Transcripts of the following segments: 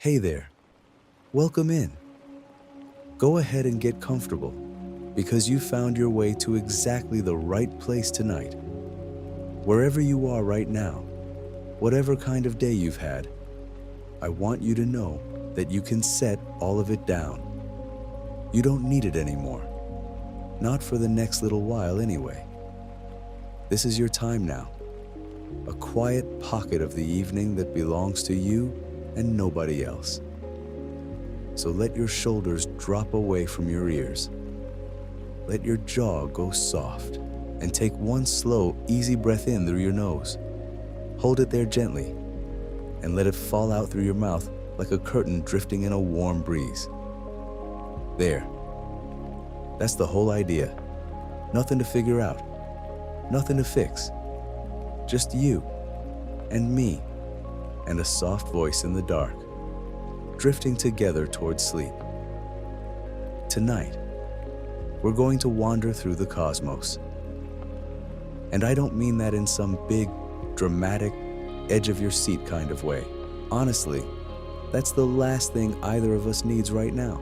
Hey there, welcome in. Go ahead and get comfortable because you found your way to exactly the right place tonight. Wherever you are right now, whatever kind of day you've had, I want you to know that you can set all of it down. You don't need it anymore. Not for the next little while anyway. This is your time now. A quiet pocket of the evening that belongs to you and nobody else. So let your shoulders drop away from your ears. Let your jaw go soft and take one slow, easy breath in through your nose. Hold it there gently and let it fall out through your mouth like a curtain drifting in a warm breeze. There. That's the whole idea. Nothing to figure out. Nothing to fix. Just you and me and a soft voice in the dark, drifting together towards sleep. Tonight, we're going to wander through the cosmos. And I don't mean that in some big, dramatic, edge-of-your-seat kind of way. Honestly, that's the last thing either of us needs right now.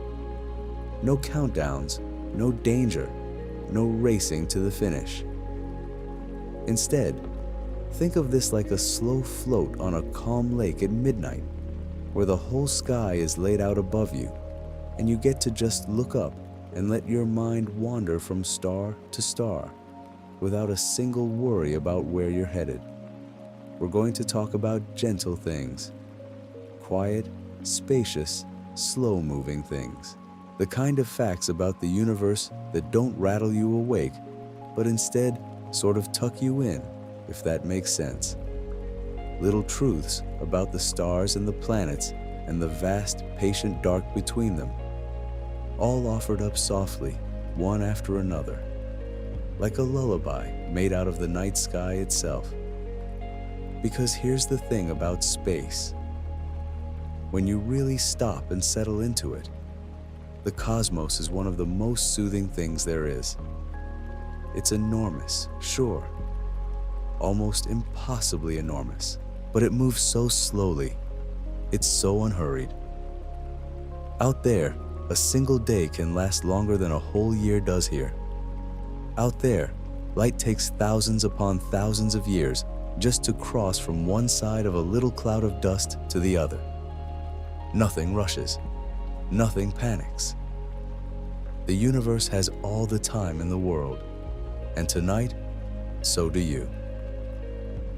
No countdowns, no danger, no racing to the finish. Instead, think of this like a slow float on a calm lake at midnight, where the whole sky is laid out above you, and you get to just look up and let your mind wander from star to star, without a single worry about where you're headed. We're going to talk about gentle things, quiet, spacious, slow-moving things. The kind of facts about the universe that don't rattle you awake, but instead sort of tuck you in, if that makes sense. Little truths about the stars and the planets and the vast, patient dark between them, all offered up softly, one after another, like a lullaby made out of the night sky itself. Because here's the thing about space. When you really stop and settle into it, the cosmos is one of the most soothing things there is. It's enormous, sure, almost impossibly enormous, but it moves so slowly. It's so unhurried. Out there, a single day can last longer than a whole year does here. Out there, light takes thousands upon thousands of years just to cross from one side of a little cloud of dust to the other. Nothing rushes. Nothing panics. The universe has all the time in the world, and tonight, so do you.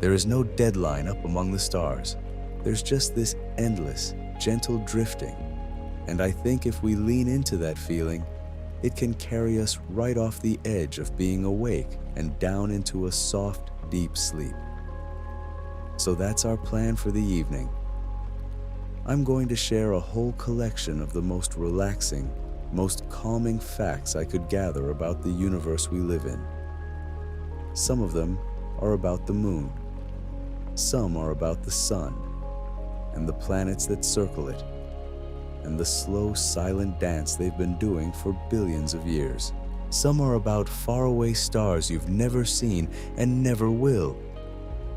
There is no deadline up among the stars. There's just this endless, gentle drifting, and I think if we lean into that feeling, it can carry us right off the edge of being awake and down into a soft, deep sleep. So that's our plan for the evening. I'm going to share a whole collection of the most relaxing, most calming facts I could gather about the universe we live in. Some of them are about the moon. Some are about the sun and the planets that circle it, and the slow, silent dance they've been doing for billions of years. Some are about faraway stars you've never seen and never will,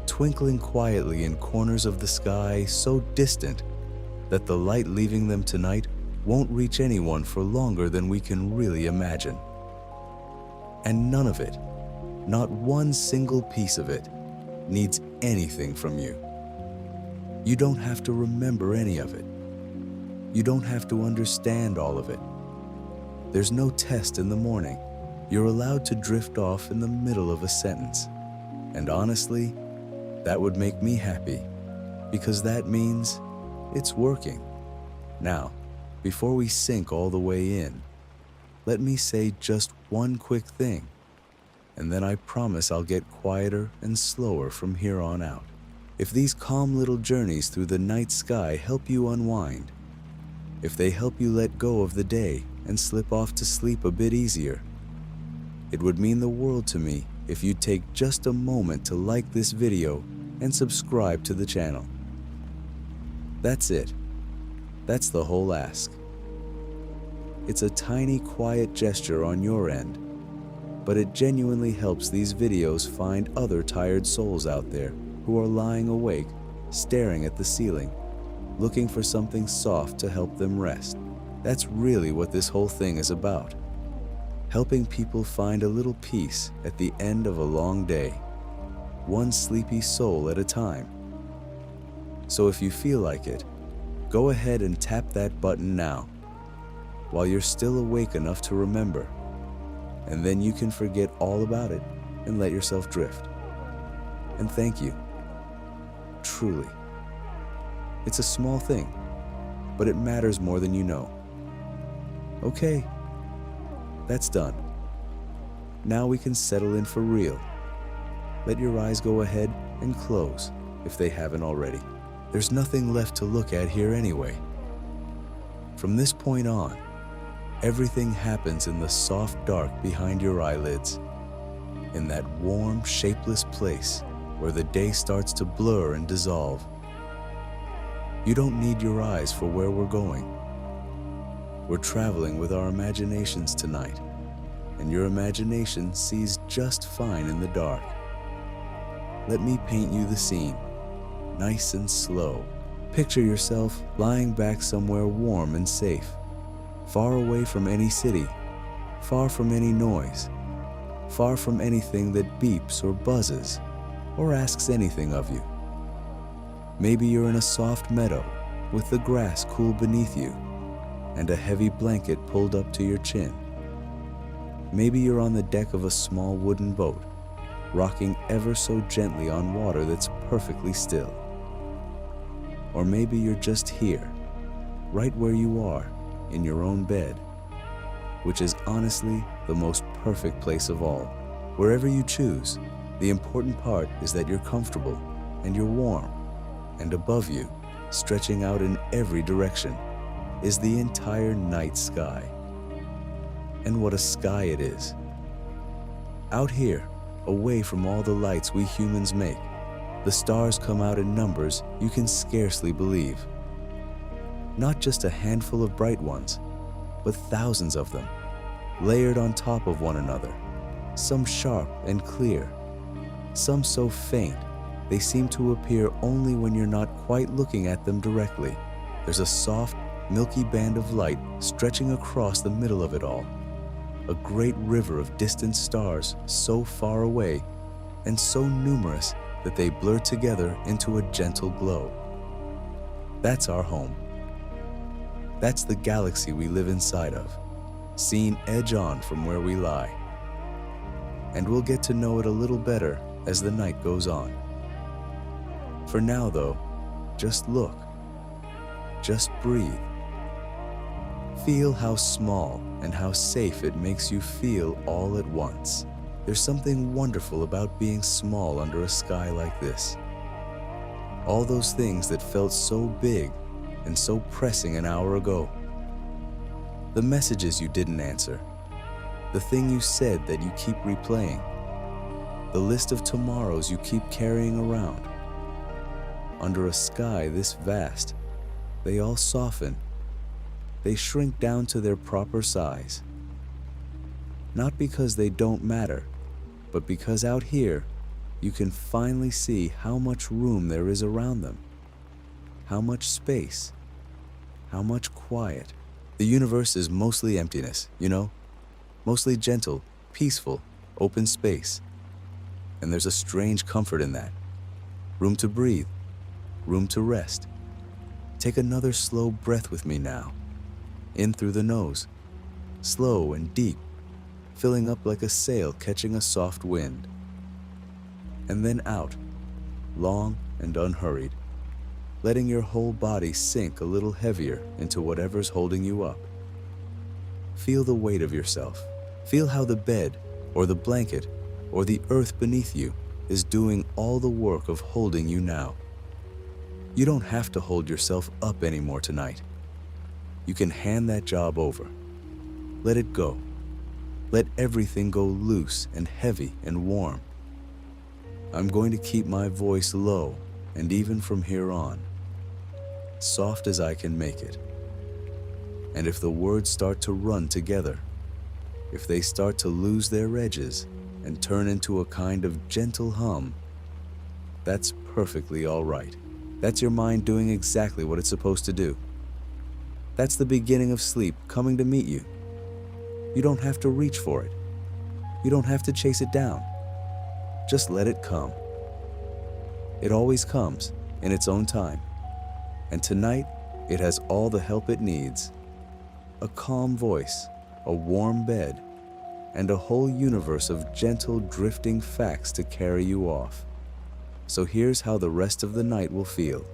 twinkling quietly in corners of the sky so distant that the light leaving them tonight won't reach anyone for longer than we can really imagine. And none of it, not one single piece of it, needs anything from you. You don't have to remember any of it. You don't have to understand all of it. There's no test in the morning. You're allowed to drift off in the middle of a sentence. And honestly, that would make me happy, because that means it's working. Now, before we sink all the way in, let me say just one quick thing, and then I promise I'll get quieter and slower from here on out. If these calm little journeys through the night sky help you unwind, if they help you let go of the day and slip off to sleep a bit easier, it would mean the world to me if you'd take just a moment to like this video and subscribe to the channel. That's it. That's the whole ask. It's a tiny, quiet gesture on your end, but it genuinely helps these videos find other tired souls out there who are lying awake, staring at the ceiling, looking for something soft to help them rest. That's really what this whole thing is about. Helping people find a little peace at the end of a long day, one sleepy soul at a time. So if you feel like it, go ahead and tap that button now, while you're still awake enough to remember, and then you can forget all about it and let yourself drift. And thank you. Truly. It's a small thing, but it matters more than you know. Okay, that's done. Now we can settle in for real. Let your eyes go ahead and close if they haven't already. There's nothing left to look at here anyway. From this point on, everything happens in the soft dark behind your eyelids, in that warm, shapeless place where the day starts to blur and dissolve. You don't need your eyes for where we're going. We're traveling with our imaginations tonight, and your imagination sees just fine in the dark. Let me paint you the scene, nice and slow. Picture yourself lying back somewhere warm and safe, far away from any city, far from any noise, far from anything that beeps or buzzes or asks anything of you. Maybe you're in a soft meadow with the grass cool beneath you and a heavy blanket pulled up to your chin. Maybe you're on the deck of a small wooden boat, rocking ever so gently on water that's perfectly still. Or maybe you're just here, right where you are, in your own bed, which is honestly the most perfect place of all. Wherever you choose, the important part is that you're comfortable and you're warm, and above you, stretching out in every direction, is the entire night sky. And what a sky it is. Out here, away from all the lights we humans make, the stars come out in numbers you can scarcely believe. Not just a handful of bright ones, but thousands of them, layered on top of one another, some sharp and clear, some so faint they seem to appear only when you're not quite looking at them directly. There's a soft, milky band of light stretching across the middle of it all, a great river of distant stars so far away and so numerous that they blur together into a gentle glow. That's our home. That's the galaxy we live inside of, seen edge on from where we lie. And we'll get to know it a little better as the night goes on. For now, though, just look. Just breathe. Feel how small and how safe it makes you feel all at once. There's something wonderful about being small under a sky like this. All those things that felt so big and so pressing an hour ago. The messages you didn't answer. The thing you said that you keep replaying. The list of tomorrows you keep carrying around. Under a sky this vast, they all soften. They shrink down to their proper size. Not because they don't matter, but because out here, you can finally see how much room there is around them. How much space. How much quiet. The universe is mostly emptiness, you know? Mostly gentle, peaceful, open space. And there's a strange comfort in that. Room to breathe. Room to rest. Take another slow breath with me now. In through the nose. Slow and deep, filling up like a sail catching a soft wind. And then out, long and unhurried, letting your whole body sink a little heavier into whatever's holding you up. Feel the weight of yourself. Feel how the bed, or the blanket, or the earth beneath you is doing all the work of holding you now. You don't have to hold yourself up anymore tonight. You can hand that job over. Let it go. Let everything go loose and heavy and warm. I'm going to keep my voice low, and even from here on, soft as I can make it. And if the words start to run together, if they start to lose their edges and turn into a kind of gentle hum, that's perfectly all right. That's your mind doing exactly what it's supposed to do. That's the beginning of sleep coming to meet you. You don't have to reach for it. You don't have to chase it down. Just let it come. It always comes in its own time. And tonight, it has all the help it needs. A calm voice, a warm bed, and a whole universe of gentle, drifting facts to carry you off. So here's how the rest of the night will feel.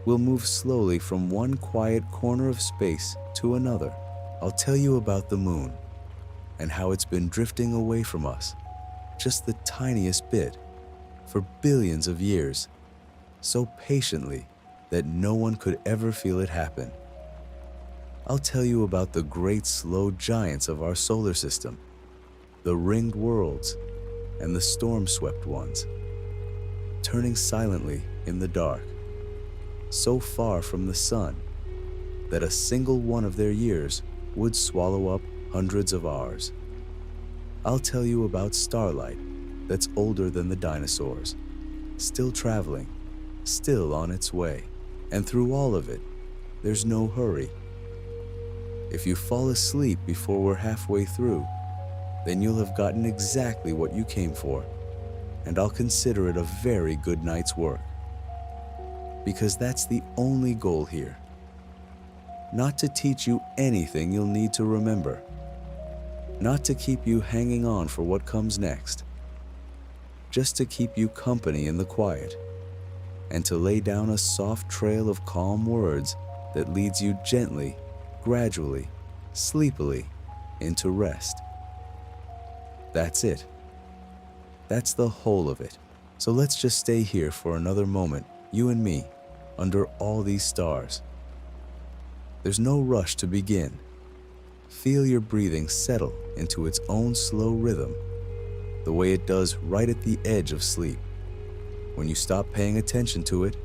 We'll move slowly from one quiet corner of space to another. I'll tell you about the moon and how it's been drifting away from us, just the tiniest bit, for billions of years, so patiently that no one could ever feel it happen. I'll tell you about the great slow giants of our solar system, the ringed worlds and the storm-swept ones, turning silently in the dark, so far from the sun that a single one of their years would swallow up hundreds of ours. I'll tell you about starlight that's older than the dinosaurs, still traveling, still on its way, and through all of it, there's no hurry. If you fall asleep before we're halfway through, then you'll have gotten exactly what you came for, and I'll consider it a very good night's work. Because that's the only goal here. Not to teach you anything you'll need to remember. Not to keep you hanging on for what comes next. Just to keep you company in the quiet, and to lay down a soft trail of calm words that leads you gently, gradually, sleepily into rest. That's it. That's the whole of it. So let's just stay here for another moment, you and me, under all these stars. There's no rush to begin. Feel your breathing settle into its own slow rhythm, the way it does right at the edge of sleep, when you stop paying attention to it,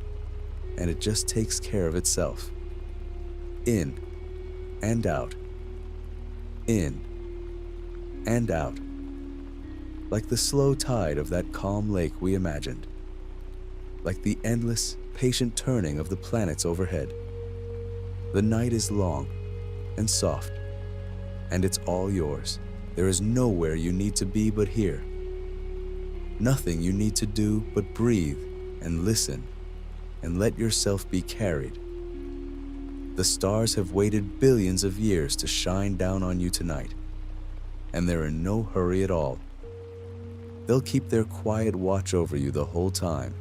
and it just takes care of itself. In and out. In and out. Like the slow tide of that calm lake we imagined. Like the endless, patient turning of the planets overhead. The night is long and soft, and it's all yours. There is nowhere you need to be but here. Nothing you need to do but breathe and listen and let yourself be carried. The stars have waited billions of years to shine down on you tonight, and they're in no hurry at all. They'll keep their quiet watch over you the whole time,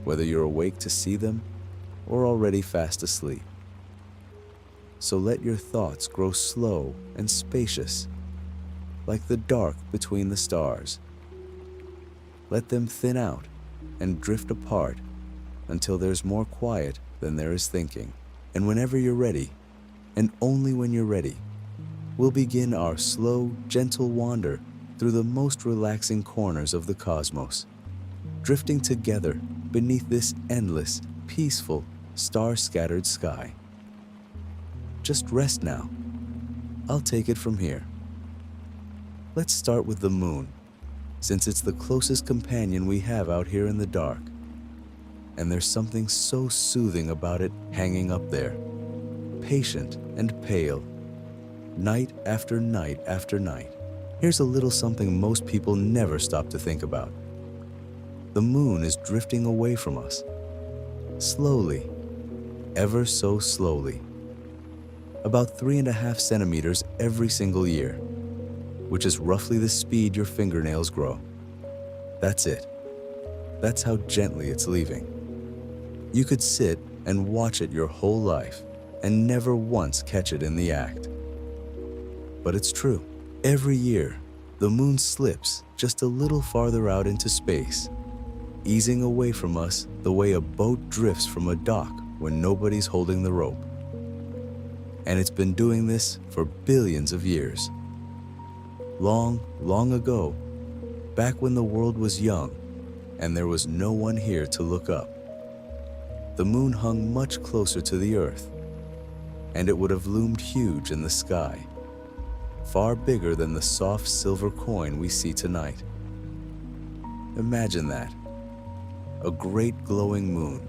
whether you're awake to see them or already fast asleep. So let your thoughts grow slow and spacious, like the dark between the stars. Let them thin out and drift apart until there's more quiet than there is thinking. And whenever you're ready, and only when you're ready, we'll begin our slow, gentle wander through the most relaxing corners of the cosmos, drifting together beneath this endless, peaceful, star-scattered sky. Just rest now. I'll take it from here. Let's start with the moon, since it's the closest companion we have out here in the dark. And there's something so soothing about it hanging up there, patient and pale, night after night after night. Here's a little something most people never stop to think about. The moon is drifting away from us, slowly, ever so slowly. About 3.5 centimeters every single year, which is roughly the speed your fingernails grow. That's it. That's how gently it's leaving. You could sit and watch it your whole life and never once catch it in the act. But it's true. Every year, the moon slips just a little farther out into space, easing away from us the way a boat drifts from a dock when nobody's holding the rope. And it's been doing this for billions of years. Long, long ago, back when the world was young and there was no one here to look up, the moon hung much closer to the Earth, and it would have loomed huge in the sky, far bigger than the soft silver coin we see tonight. Imagine that, a great glowing moon,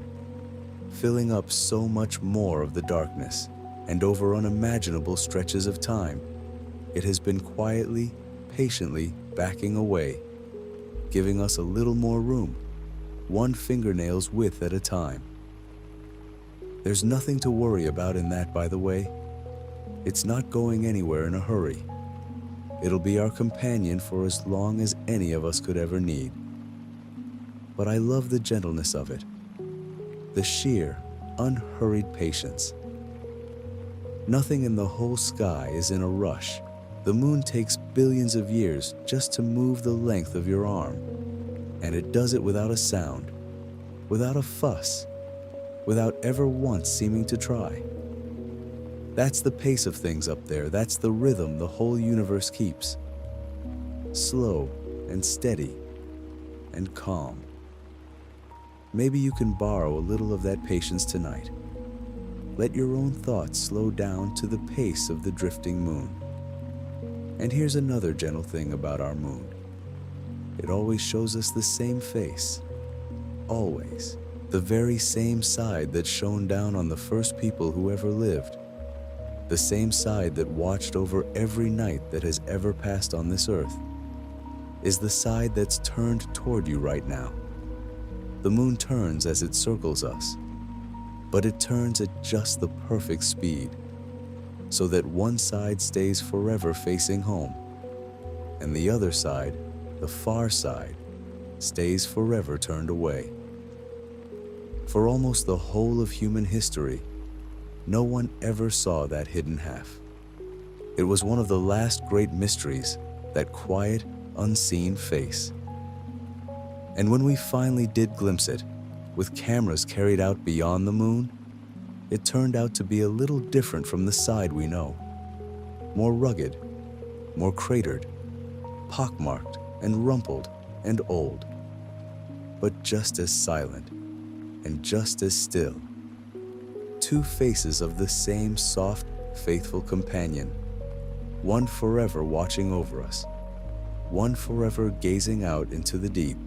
filling up so much more of the darkness, and over unimaginable stretches of time, it has been quietly, patiently backing away, giving us a little more room, one fingernail's width at a time. There's nothing to worry about in that, by the way. It's not going anywhere in a hurry. It'll be our companion for as long as any of us could ever need. But I love the gentleness of it, the sheer, unhurried patience. Nothing in the whole sky is in a rush. The moon takes billions of years just to move the length of your arm, and it does it without a sound, without a fuss, without ever once seeming to try. That's the pace of things up there. That's the rhythm the whole universe keeps. Slow and steady and calm. Maybe you can borrow a little of that patience tonight. Let your own thoughts slow down to the pace of the drifting moon. And here's another gentle thing about our moon. It always shows us the same face. Always. The very same side that shone down on the first people who ever lived. The same side that watched over every night that has ever passed on this earth, is the side that's turned toward you right now. The moon turns as it circles us, but it turns at just the perfect speed, so that one side stays forever facing home, and the other side, the far side, stays forever turned away. For almost the whole of human history, no one ever saw that hidden half. It was one of the last great mysteries, that quiet, unseen face. And when we finally did glimpse it, with cameras carried out beyond the moon, it turned out to be a little different from the side we know. More rugged, more cratered, pockmarked and rumpled and old, but just as silent and just as still. Two faces of the same soft, faithful companion, one forever watching over us, one forever gazing out into the deep.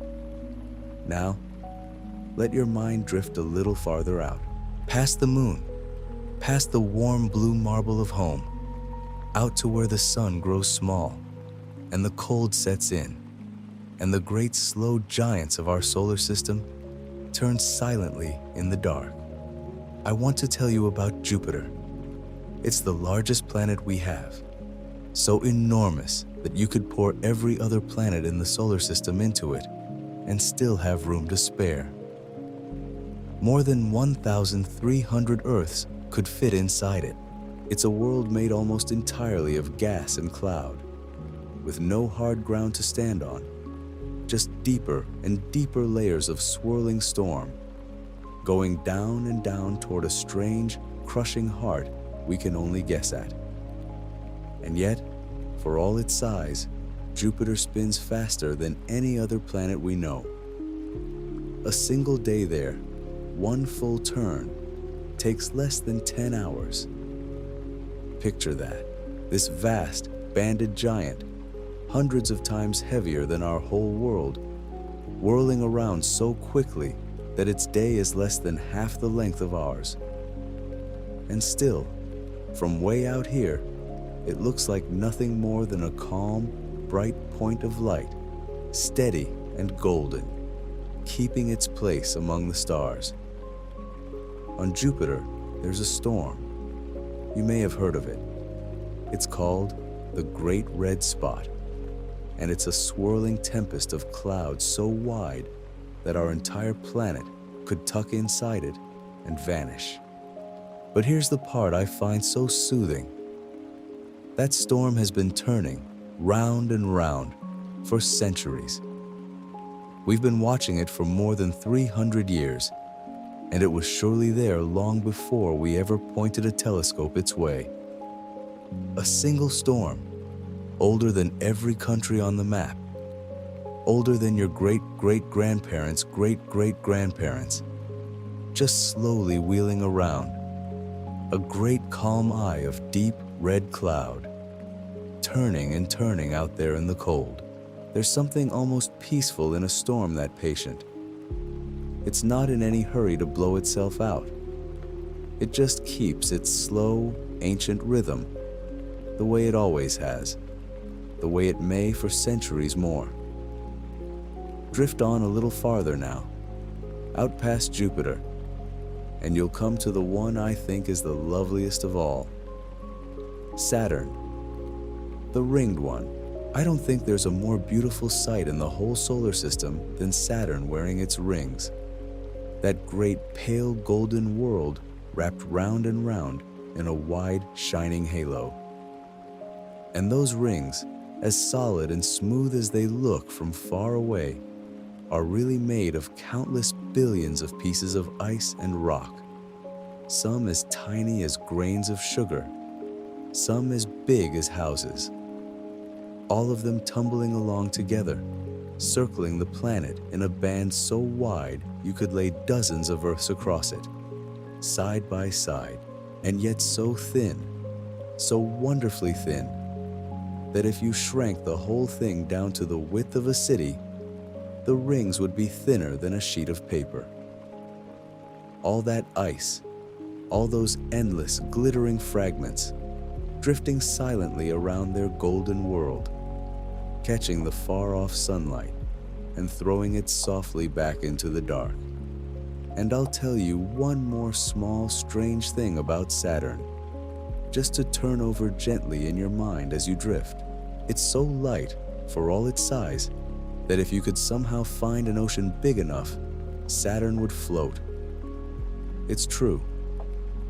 Now, let your mind drift a little farther out, past the moon, past the warm blue marble of home, out to where the sun grows small, and the cold sets in, and the great slow giants of our solar system turn silently in the dark. I want to tell you about Jupiter. It's the largest planet we have, so enormous that you could pour every other planet in the solar system into it and still have room to spare. More than 1,300 Earths could fit inside it. It's a world made almost entirely of gas and cloud, with no hard ground to stand on, just deeper and deeper layers of swirling storm, going down and down toward a strange, crushing heart we can only guess at. And yet, for all its size, Jupiter spins faster than any other planet we know. A single day there, one full turn, takes less than 10 hours. Picture that, this vast, banded giant, hundreds of times heavier than our whole world, whirling around so quickly that its day is less than half the length of ours. And still, from way out here, it looks like nothing more than a calm, bright point of light, steady and golden, keeping its place among the stars. On Jupiter, there's a storm. You may have heard of it. It's called the Great Red Spot, and it's a swirling tempest of clouds so wide that our entire planet could tuck inside it and vanish. But here's the part I find so soothing. That storm has been turning round and round for centuries. We've been watching it for more than 300 years, and it was surely there long before we ever pointed a telescope its way. A single storm, older than every country on the map, older than your great-great-grandparents' great-great-grandparents, just slowly wheeling around, a great calm eye of deep red cloud, turning and turning out there in the cold. There's something almost peaceful in a storm that patient. It's not in any hurry to blow itself out. It just keeps its slow, ancient rhythm, the way it always has, the way it may for centuries more. Drift on a little farther now, out past Jupiter, and you'll come to the one I think is the loveliest of all, Saturn, the ringed one. I don't think there's a more beautiful sight in the whole solar system than Saturn wearing its rings. That great pale golden world wrapped round and round in a wide, shining halo. And those rings, as solid and smooth as they look from far away, are really made of countless billions of pieces of ice and rock, some as tiny as grains of sugar, some as big as houses, all of them tumbling along together, circling the planet in a band so wide you could lay dozens of Earths across it, side by side, and yet so thin, so wonderfully thin, that if you shrank the whole thing down to the width of a city, the rings would be thinner than a sheet of paper. All that ice, all those endless, glittering fragments, drifting silently around their golden world, catching the far-off sunlight and throwing it softly back into the dark. And I'll tell you one more small, strange thing about Saturn, just to turn over gently in your mind as you drift. It's so light, for all its size, that if you could somehow find an ocean big enough, Saturn would float. It's true.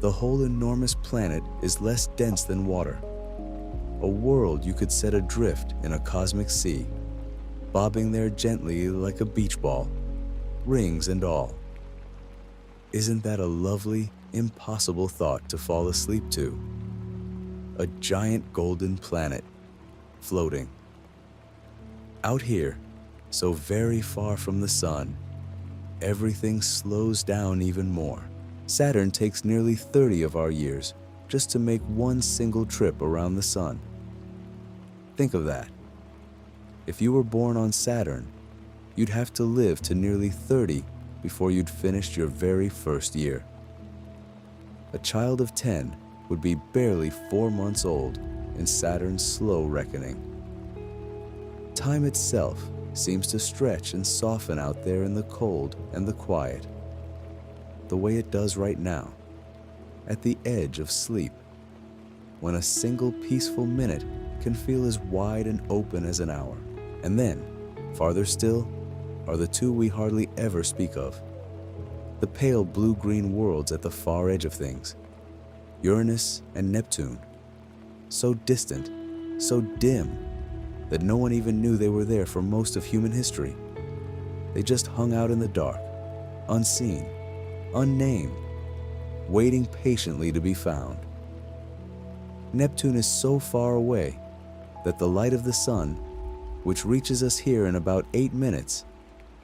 The whole enormous planet is less dense than water. A world you could set adrift in a cosmic sea, bobbing there gently like a beach ball, rings and all. Isn't that a lovely, impossible thought to fall asleep to? A giant golden planet, floating. Out here, so very far from the sun, everything slows down even more. Saturn takes nearly 30 of our years just to make one single trip around the sun. Think of that. If you were born on Saturn, you'd have to live to nearly 30 before you'd finished your very first year. A child of 10 would be barely 4 months old in Saturn's slow reckoning. Time itself seems to stretch and soften out there in the cold and the quiet, the way it does right now, at the edge of sleep, when a single peaceful minute can feel as wide and open as an hour. And then, farther still, are the two we hardly ever speak of, the pale blue-green worlds at the far edge of things, Uranus and Neptune, so distant, so dim, that no one even knew they were there for most of human history. They just hung out in the dark, unseen, unnamed, waiting patiently to be found. Neptune is so far away that the light of the sun, which reaches us here in about 8 minutes,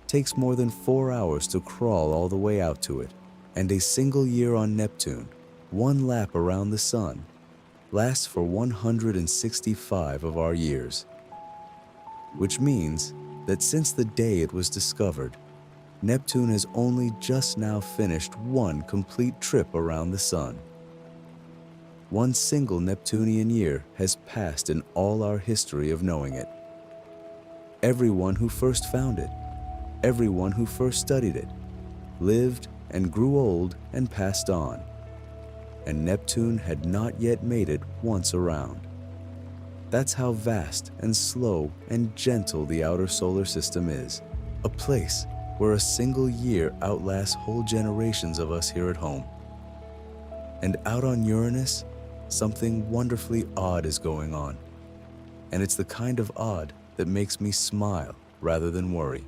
takes more than 4 hours to crawl all the way out to it. And a single year on Neptune, one lap around the sun, lasts for 165 of our years. Which means that since the day it was discovered, Neptune has only just now finished one complete trip around the sun. One single Neptunian year has passed in all our history of knowing it. Everyone who first found it, everyone who first studied it, lived and grew old and passed on, and Neptune had not yet made it once around. That's how vast and slow and gentle the outer solar system is, a place where a single year outlasts whole generations of us here at home. And out on Uranus, something wonderfully odd is going on, and it's the kind of odd that makes me smile rather than worry.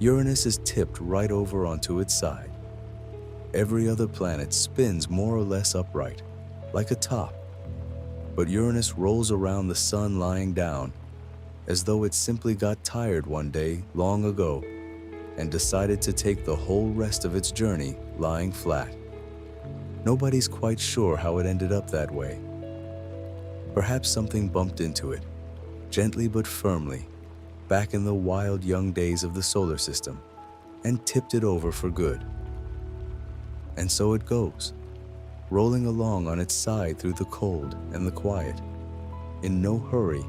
Uranus is tipped right over onto its side. Every other planet spins more or less upright, like a top, but Uranus rolls around the sun lying down, as though it simply got tired one day long ago and decided to take the whole rest of its journey lying flat. Nobody's quite sure how it ended up that way. Perhaps something bumped into it, gently but firmly, back in the wild young days of the solar system, and tipped it over for good. And so it goes, rolling along on its side through the cold and the quiet, in no hurry,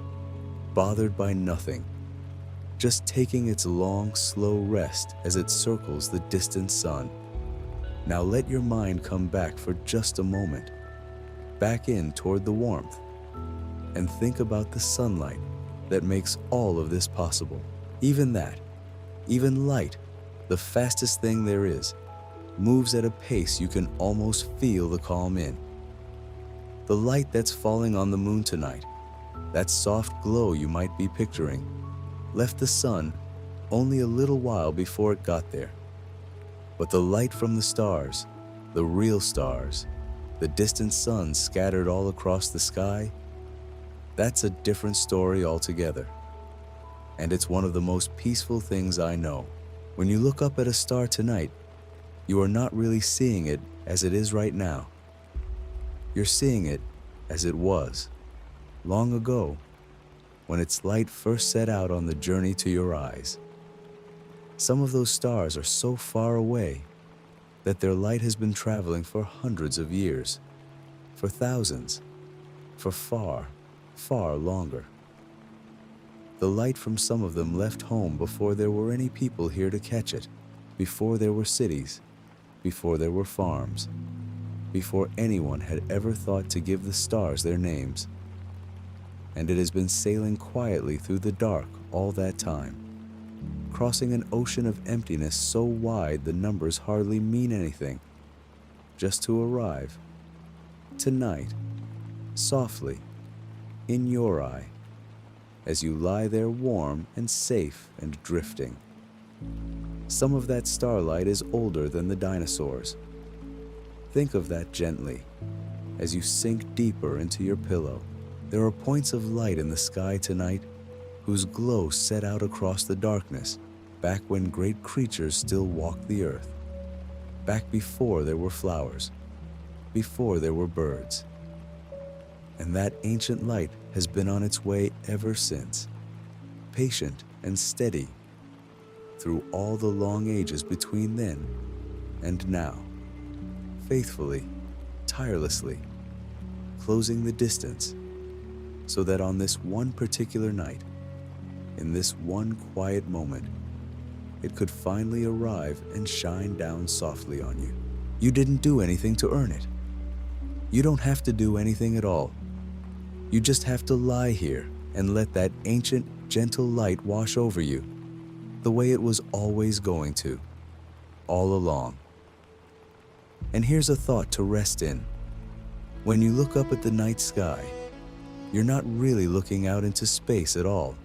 bothered by nothing, just taking its long, slow rest as it circles the distant sun. Now let your mind come back for just a moment, back in toward the warmth, and think about the sunlight that makes all of this possible. Even that, even light, the fastest thing there is, moves at a pace you can almost feel the calm in. The light that's falling on the moon tonight, that soft glow you might be picturing, left the sun only a little while before it got there. But the light from the stars, the real stars, the distant suns scattered all across the sky, that's a different story altogether. And it's one of the most peaceful things I know. When you look up at a star tonight, you are not really seeing it as it is right now. You're seeing it as it was, long ago, when its light first set out on the journey to your eyes. Some of those stars are so far away that their light has been traveling for hundreds of years, for thousands, for far, far longer. The light from some of them left home before there were any people here to catch it, before there were cities, before there were farms, before anyone had ever thought to give the stars their names. And it has been sailing quietly through the dark all that time, crossing an ocean of emptiness so wide the numbers hardly mean anything, just to arrive, tonight, softly, in your eye, as you lie there warm and safe and drifting. Some of that starlight is older than the dinosaurs. Think of that gently, as you sink deeper into your pillow. There are points of light in the sky tonight whose glow set out across the darkness back when great creatures still walked the earth, back before there were flowers, before there were birds. And that ancient light has been on its way ever since, patient and steady, through all the long ages between then and now, faithfully, tirelessly, closing the distance, so that on this one particular night, in this one quiet moment, it could finally arrive and shine down softly on you. You didn't do anything to earn it. You don't have to do anything at all. You just have to lie here and let that ancient, gentle light wash over you, the way it was always going to, all along. And here's a thought to rest in. When you look up at the night sky, you're not really looking out into space at all.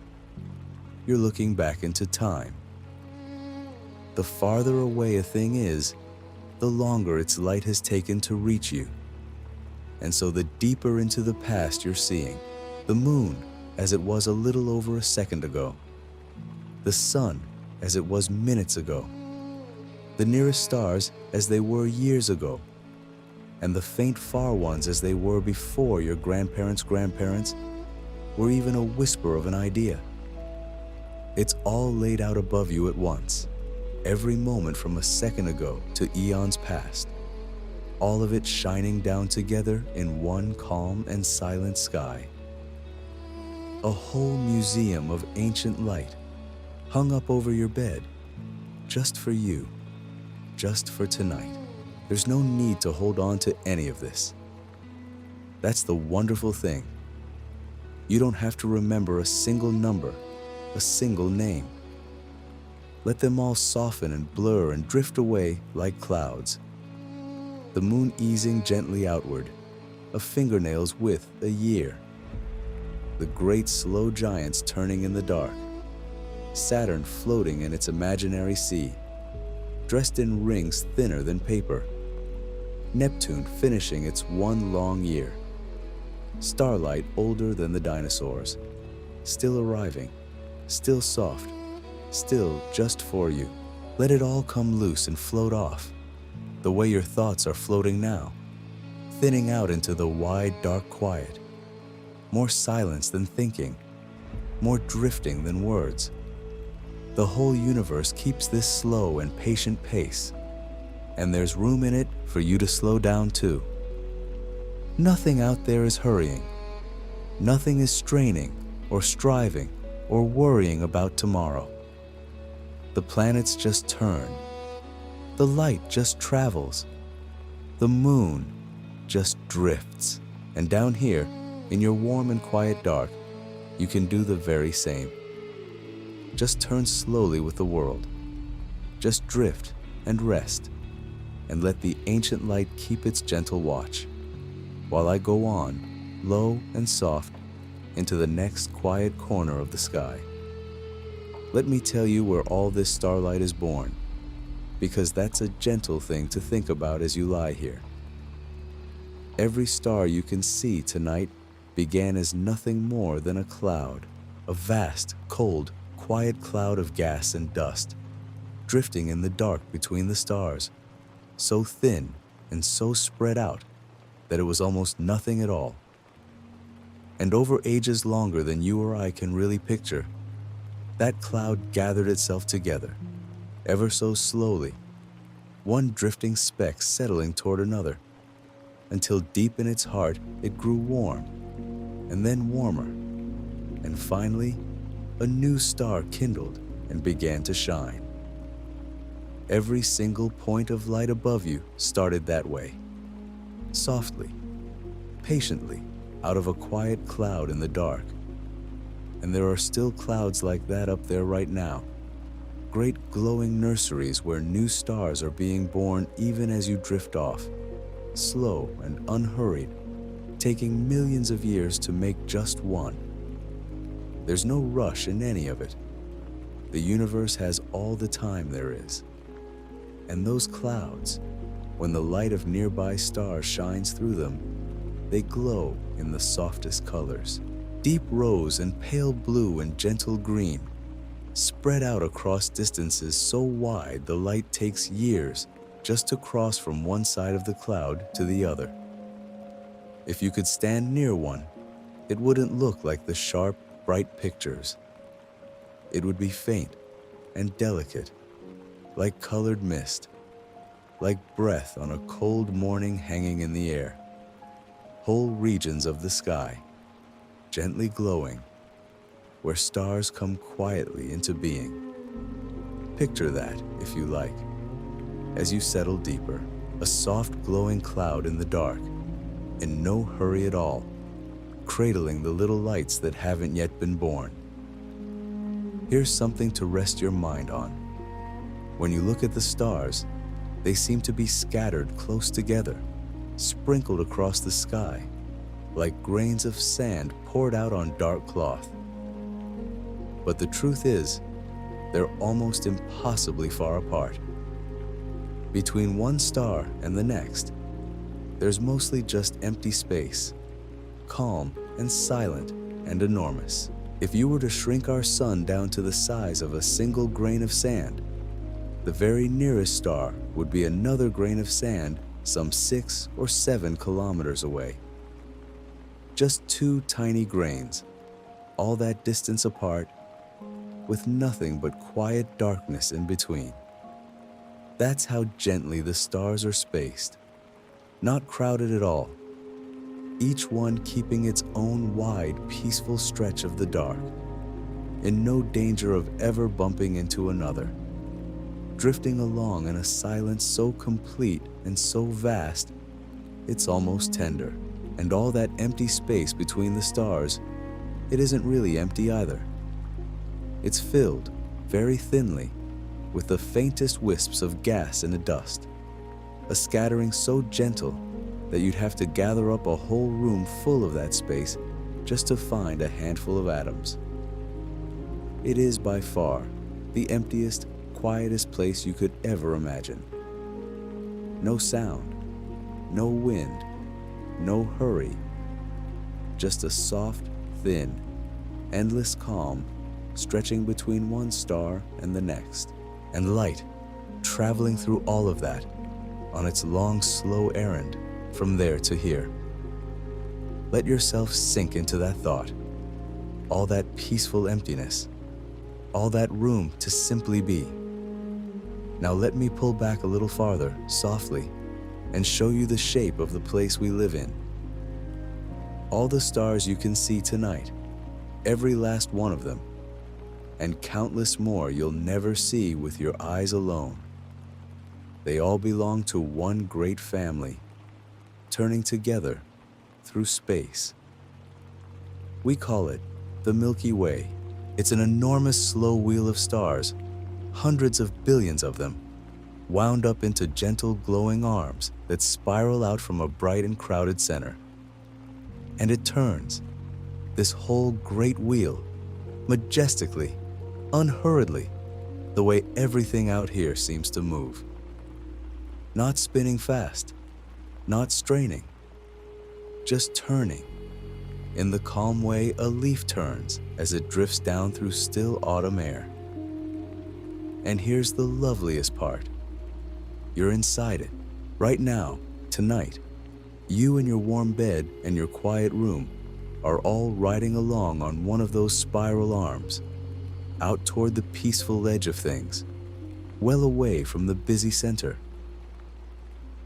You're looking back into time. The farther away a thing is, the longer its light has taken to reach you. And so the deeper into the past you're seeing, the moon as it was a little over a second ago, the sun as it was minutes ago, the nearest stars as they were years ago, and the faint far ones as they were before your grandparents' grandparents were even a whisper of an idea. It's all laid out above you at once, every moment from a second ago to eons past, all of it shining down together in one calm and silent sky. A whole museum of ancient light hung up over your bed, just for you, just for tonight. There's no need to hold on to any of this. That's the wonderful thing. You don't have to remember a single number, a single name. Let them all soften and blur and drift away like clouds. The moon easing gently outward, a fingernail's width a year. The great slow giants turning in the dark. Saturn floating in its imaginary sea, dressed in rings thinner than paper. Neptune finishing its one long year. Starlight older than the dinosaurs, still arriving, still soft, still just for you. Let it all come loose and float off, the way your thoughts are floating now, thinning out into the wide, dark quiet. More silence than thinking, more drifting than words. The whole universe keeps this slow and patient pace, and there's room in it for you to slow down too. Nothing out there is hurrying. Nothing is straining or striving or worrying about tomorrow. The planets just turn. The light just travels. The moon just drifts. And down here, in your warm and quiet dark, you can do the very same. Just turn slowly with the world. Just drift and rest, and let the ancient light keep its gentle watch, while I go on, low and soft, into the next quiet corner of the sky. Let me tell you where all this starlight is born, because that's a gentle thing to think about as you lie here. Every star you can see tonight began as nothing more than a cloud, a vast, cold, quiet cloud of gas and dust, drifting in the dark between the stars, so thin and so spread out that it was almost nothing at all. And over ages longer than you or I can really picture, that cloud gathered itself together, ever so slowly, one drifting speck settling toward another, until deep in its heart it grew warm, and then warmer, and finally a new star kindled and began to shine. Every single point of light above you started that way, softly, patiently, out of a quiet cloud in the dark. And there are still clouds like that up there right now, great glowing nurseries where new stars are being born even as you drift off, slow and unhurried, taking millions of years to make just one. There's no rush in any of it. The universe has all the time there is. And those clouds, when the light of nearby stars shines through them, they glow in the softest colors. Deep rose and pale blue and gentle green, spread out across distances so wide the light takes years just to cross from one side of the cloud to the other. If you could stand near one, it wouldn't look like the sharp, bright pictures. It would be faint and delicate, like colored mist, like breath on a cold morning hanging in the air. Whole regions of the sky, gently glowing, where stars come quietly into being. Picture that, if you like, as you settle deeper, a soft glowing cloud in the dark, in no hurry at all, cradling the little lights that haven't yet been born. Here's something to rest your mind on. When you look at the stars, they seem to be scattered close together, sprinkled across the sky, like grains of sand poured out on dark cloth. But the truth is, they're almost impossibly far apart. Between one star and the next, there's mostly just empty space, calm and silent and enormous. If you were to shrink our sun down to the size of a single grain of sand, the very nearest star would be another grain of sand some 6 or 7 kilometers away. Just 2 tiny grains, all that distance apart, with nothing but quiet darkness in between. That's how gently the stars are spaced, not crowded at all, each one keeping its own wide, peaceful stretch of the dark, in no danger of ever bumping into another, drifting along in a silence so complete and so vast, it's almost tender. And all that empty space between the stars, it isn't really empty either. It's filled, very thinly, with the faintest wisps of gas and dust, a scattering so gentle that you'd have to gather up a whole room full of that space just to find a handful of atoms. It is by far the emptiest, quietest place you could ever imagine. No sound, no wind, no hurry, just a soft, thin, endless calm stretching between one star and the next, and light traveling through all of that on its long, slow errand from there to here. Let yourself sink into that thought, all that peaceful emptiness, all that room to simply be. Now let me pull back a little farther, softly, and show you the shape of the place we live in. All the stars you can see tonight, every last one of them, and countless more you'll never see with your eyes alone. They all belong to one great family, turning together through space. We call it the Milky Way. It's an enormous slow wheel of stars, hundreds of billions of them, wound up into gentle glowing arms that spiral out from a bright and crowded center. And it turns, this whole great wheel, majestically, unhurriedly, the way everything out here seems to move. Not spinning fast, not straining, just turning. In the calm way a leaf turns as it drifts down through still autumn air. And here's the loveliest part. You're inside it, right now, tonight. You in your warm bed and your quiet room are all riding along on one of those spiral arms, out toward the peaceful edge of things, well away from the busy center.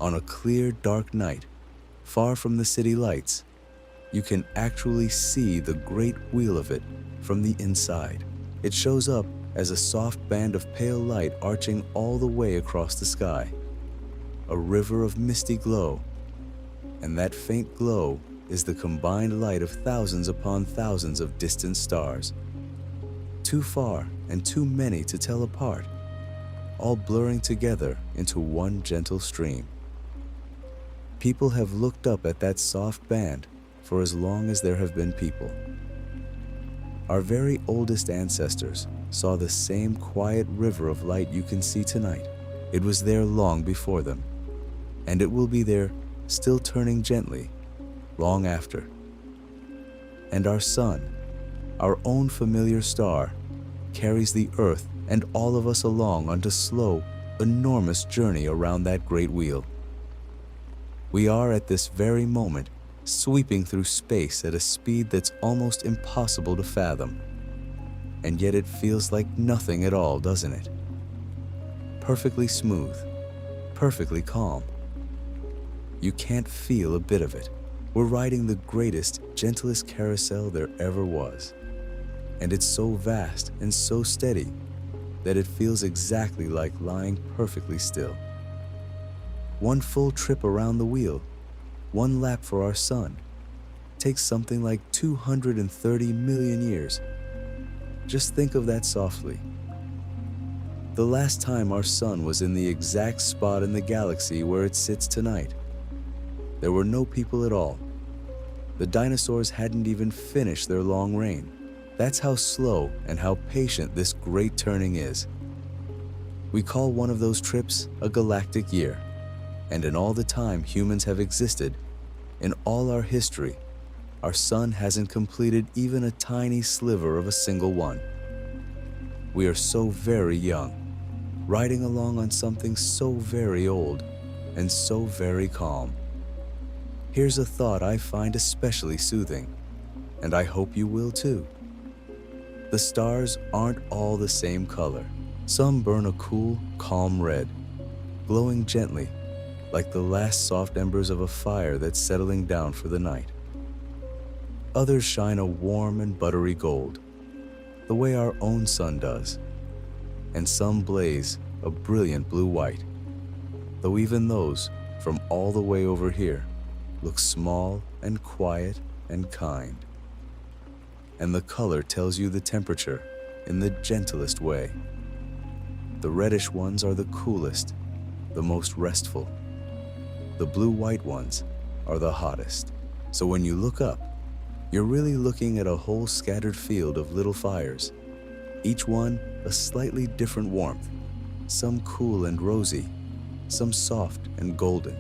On a clear, dark night, far from the city lights, you can actually see the great wheel of it from the inside. It shows up as a soft band of pale light arching all the way across the sky, a river of misty glow, and that faint glow is the combined light of thousands upon thousands of distant stars, too far and too many to tell apart, all blurring together into one gentle stream. People have looked up at that soft band for as long as there have been people. Our very oldest ancestors saw the same quiet river of light you can see tonight. It was there long before them, and it will be there, still turning gently, long after. And our sun, our own familiar star, carries the earth and all of us along on a slow, enormous journey around that great wheel. We are at this very moment sweeping through space at a speed that's almost impossible to fathom. And yet it feels like nothing at all, doesn't it? Perfectly smooth, perfectly calm. You can't feel a bit of it. We're riding the greatest, gentlest carousel there ever was. And it's so vast and so steady that it feels exactly like lying perfectly still. One full trip around the wheel, one lap for our sun, takes something like 230 million years. Just think of that softly. The last time our sun was in the exact spot in the galaxy where it sits tonight, there were no people at all. The dinosaurs hadn't even finished their long reign. That's how slow and how patient this great turning is. We call one of those trips a galactic year. And in all the time humans have existed, in all our history, our sun hasn't completed even a tiny sliver of a single one. We are so very young, riding along on something so very old and so very calm. Here's a thought I find especially soothing, and I hope you will too. The stars aren't all the same color. Some burn a cool, calm red, glowing gently, like the last soft embers of a fire that's settling down for the night. Others shine a warm and buttery gold, the way our own sun does, and some blaze a brilliant blue-white, though even those, from all the way over here, look small and quiet and kind. And the color tells you the temperature in the gentlest way. The reddish ones are the coolest, the most restful. The blue-white ones are the hottest. So when you look up, you're really looking at a whole scattered field of little fires, each one a slightly different warmth, some cool and rosy, some soft and golden,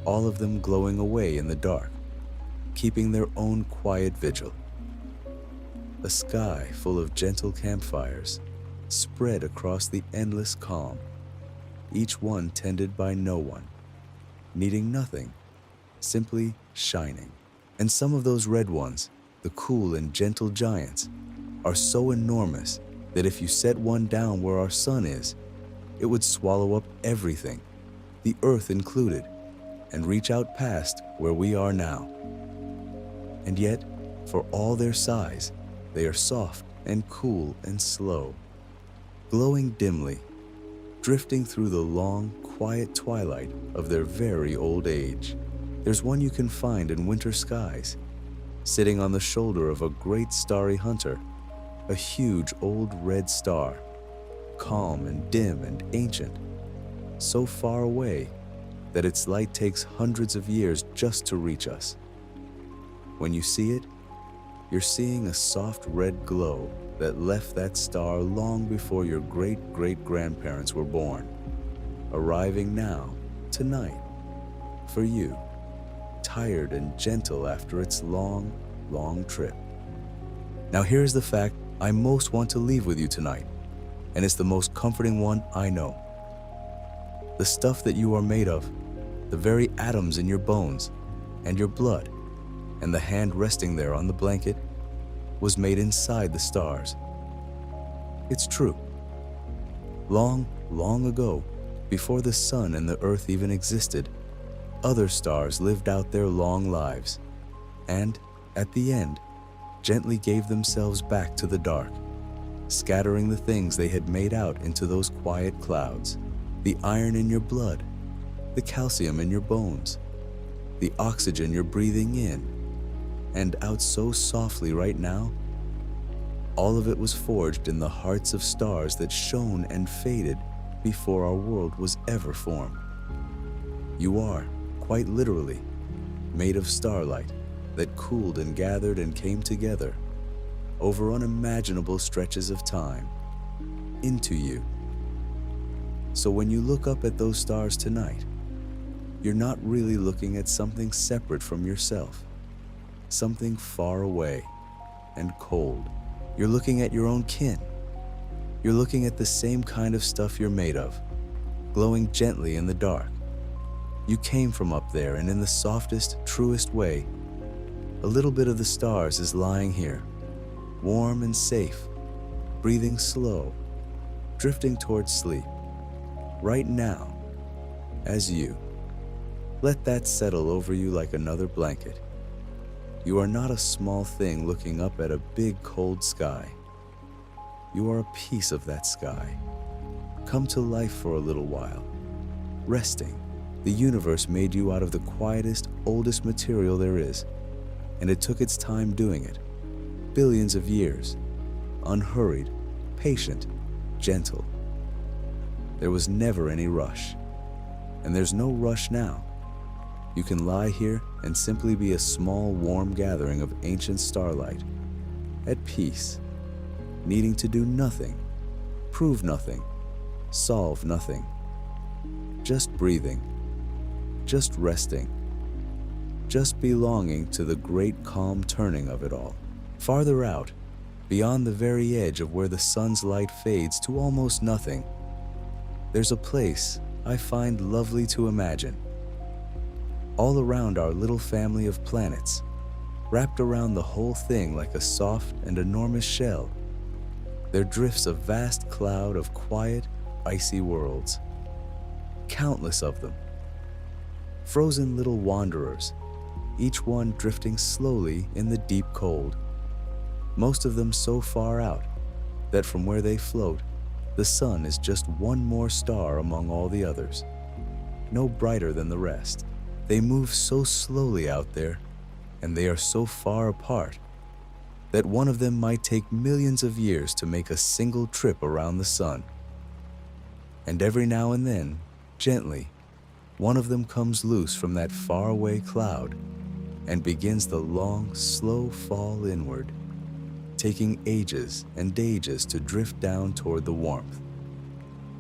all of them glowing away in the dark, keeping their own quiet vigil. A sky full of gentle campfires spread across the endless calm, each one tended by no one, needing nothing, simply shining. And some of those red ones, the cool and gentle giants, are so enormous that if you set one down where our sun is, It would swallow up everything, the earth included, and reach out past where we are now. And yet, for all their size, they are soft and cool and slow, glowing dimly, drifting through the long, quiet twilight of their very old age. There's one you can find in winter skies, sitting on the shoulder of a great starry hunter, a huge old red star, calm and dim and ancient, so far away that its light takes hundreds of years just to reach us. When you see it, you're seeing a soft red glow that left that star long before your great-great-grandparents were born, arriving now, tonight, for you, tired and gentle after its long, long trip. Now here's the fact I most want to leave with you tonight, and it's the most comforting one I know. The stuff that you are made of, the very atoms in your bones and your blood, and the hand resting there on the blanket, was made inside the stars. It's true. Long, long ago, before the sun and the earth even existed, other stars lived out their long lives, and, at the end, gently gave themselves back to the dark, scattering the things they had made out into those quiet clouds. The iron in your blood, the calcium in your bones, the oxygen you're breathing in and out so softly right now, all of it was forged in the hearts of stars that shone and faded before our world was ever formed. You are, quite literally, made of starlight that cooled and gathered and came together over unimaginable stretches of time into you. So when you look up at those stars tonight, you're not really looking at something separate from yourself, something far away and cold. You're looking at your own kin. You're looking at the same kind of stuff you're made of, glowing gently in the dark. You came from up there, and in the softest, truest way, a little bit of the stars is lying here, warm and safe, breathing slow, drifting towards sleep. Right now, as you. Let that settle over you like another blanket. You are not a small thing looking up at a big cold sky. You are a piece of that sky. Come to life for a little while, resting. The universe made you out of the quietest, oldest material there is, and it took its time doing it. Billions of years, unhurried, patient, gentle. There was never any rush, and there's no rush now. You can lie here and simply be a small, warm gathering of ancient starlight, at peace, needing to do nothing, prove nothing, solve nothing. Just breathing, just resting, just belonging to the great calm turning of it all. Farther out, beyond the very edge of where the sun's light fades to almost nothing, there's a place I find lovely to imagine. All around our little family of planets, wrapped around the whole thing like a soft and enormous shell, there drifts a vast cloud of quiet, icy worlds. Countless of them. Frozen little wanderers, each one drifting slowly in the deep cold. Most of them so far out that from where they float, the sun is just one more star among all the others, no brighter than the rest. They move so slowly out there, and they are so far apart, that one of them might take millions of years to make a single trip around the sun. And every now and then, gently, one of them comes loose from that faraway cloud and begins the long, slow fall inward, taking ages and ages to drift down toward the warmth,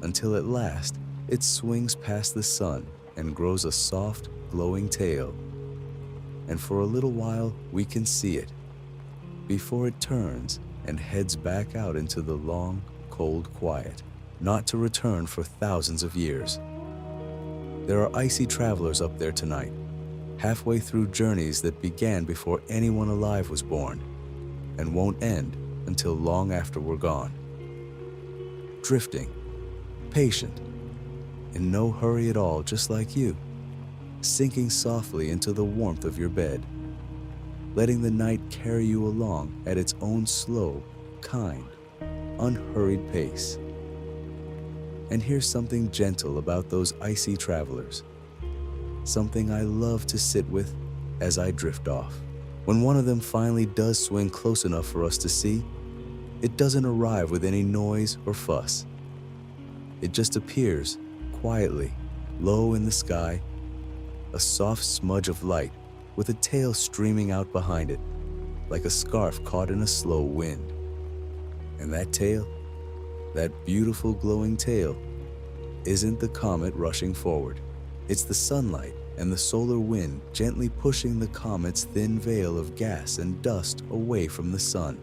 until at last it swings past the sun and grows a soft, glowing tail. And for a little while we can see it, before it turns and heads back out into the long, cold quiet, not to return for thousands of years. There are icy travelers up there tonight, halfway through journeys that began before anyone alive was born, and won't end until long after we're gone. Drifting, patient, in no hurry at all, just like you, sinking softly into the warmth of your bed, letting the night carry you along at its own slow, kind, unhurried pace. And here's something gentle about those icy travelers, something I love to sit with as I drift off. When one of them finally does swing close enough for us to see, it doesn't arrive with any noise or fuss. It just appears quietly, low in the sky, a soft smudge of light with a tail streaming out behind it, like a scarf caught in a slow wind. And that tail, that beautiful glowing tail, isn't the comet rushing forward. It's the sunlight and the solar wind gently pushing the comet's thin veil of gas and dust away from the sun.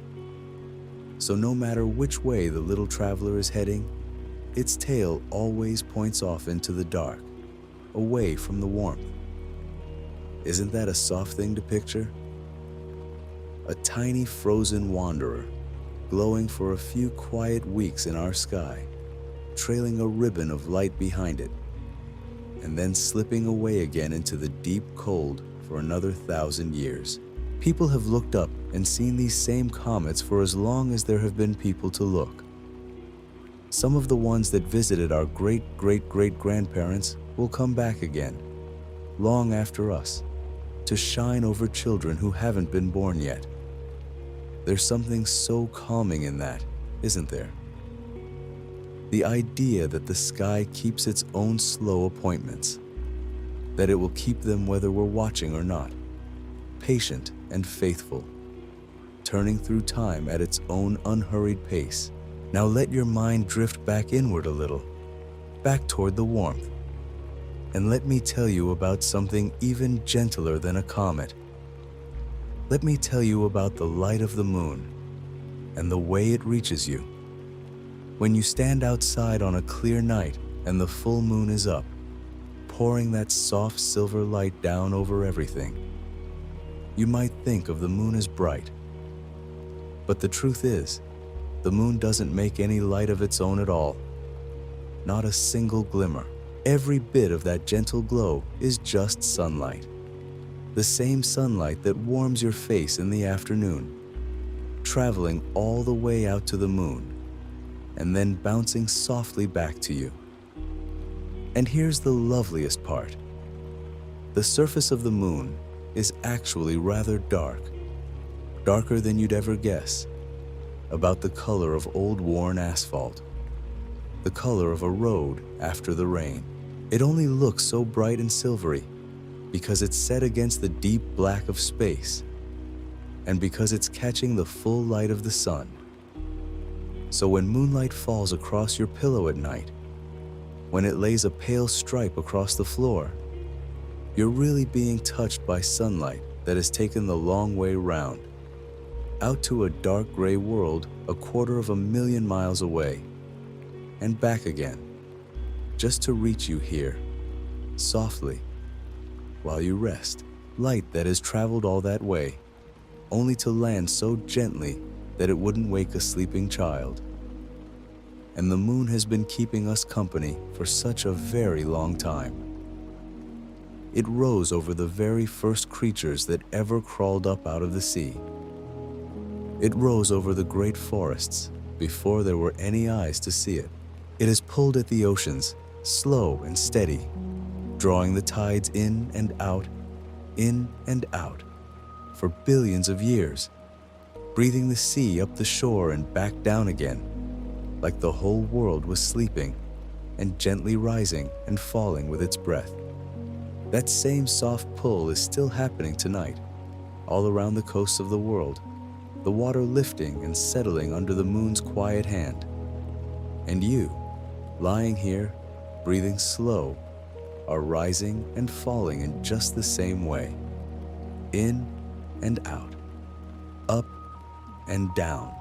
So no matter which way the little traveler is heading, its tail always points off into the dark, away from the warmth. Isn't that a soft thing to picture? A tiny frozen wanderer, glowing for a few quiet weeks in our sky, trailing a ribbon of light behind it, and then slipping away again into the deep cold for another 1,000 years. People have looked up and seen these same comets for as long as there have been people to look. Some of the ones that visited our great-great-great-grandparents will come back again, long after us, to shine over children who haven't been born yet. There's something so calming in that, isn't there? The idea that the sky keeps its own slow appointments, that it will keep them whether we're watching or not, patient and faithful, turning through time at its own unhurried pace. Now let your mind drift back inward a little, back toward the warmth, and let me tell you about something even gentler than a comet. Let me tell you about the light of the moon and the way it reaches you. When you stand outside on a clear night and the full moon is up, pouring that soft silver light down over everything, you might think of the moon as bright. But the truth is, the moon doesn't make any light of its own at all. Not a single glimmer. Every bit of that gentle glow is just sunlight. The same sunlight that warms your face in the afternoon, traveling all the way out to the moon, and then bouncing softly back to you. And here's the loveliest part. The surface of the moon is actually rather dark, darker than you'd ever guess, about the color of old worn asphalt, the color of a road after the rain. It only looks so bright and silvery because it's set against the deep black of space, and because it's catching the full light of the sun. So when moonlight falls across your pillow at night, when it lays a pale stripe across the floor, you're really being touched by sunlight that has taken the long way round, out to a dark gray world 250,000 miles away, and back again, just to reach you here, softly, while you rest. Light that has traveled all that way, only to land so gently that it wouldn't wake a sleeping child. And the moon has been keeping us company for such a very long time. It rose over the very first creatures that ever crawled up out of the sea. It rose over the great forests before there were any eyes to see it. It has pulled at the oceans, slow and steady, drawing the tides in and out, for billions of years, breathing the sea up the shore and back down again, like the whole world was sleeping and gently rising and falling with its breath. That same soft pull is still happening tonight, all around the coasts of the world, the water lifting and settling under the moon's quiet hand. And you, lying here, breathing slow, are rising and falling in just the same way, in and out, up and down,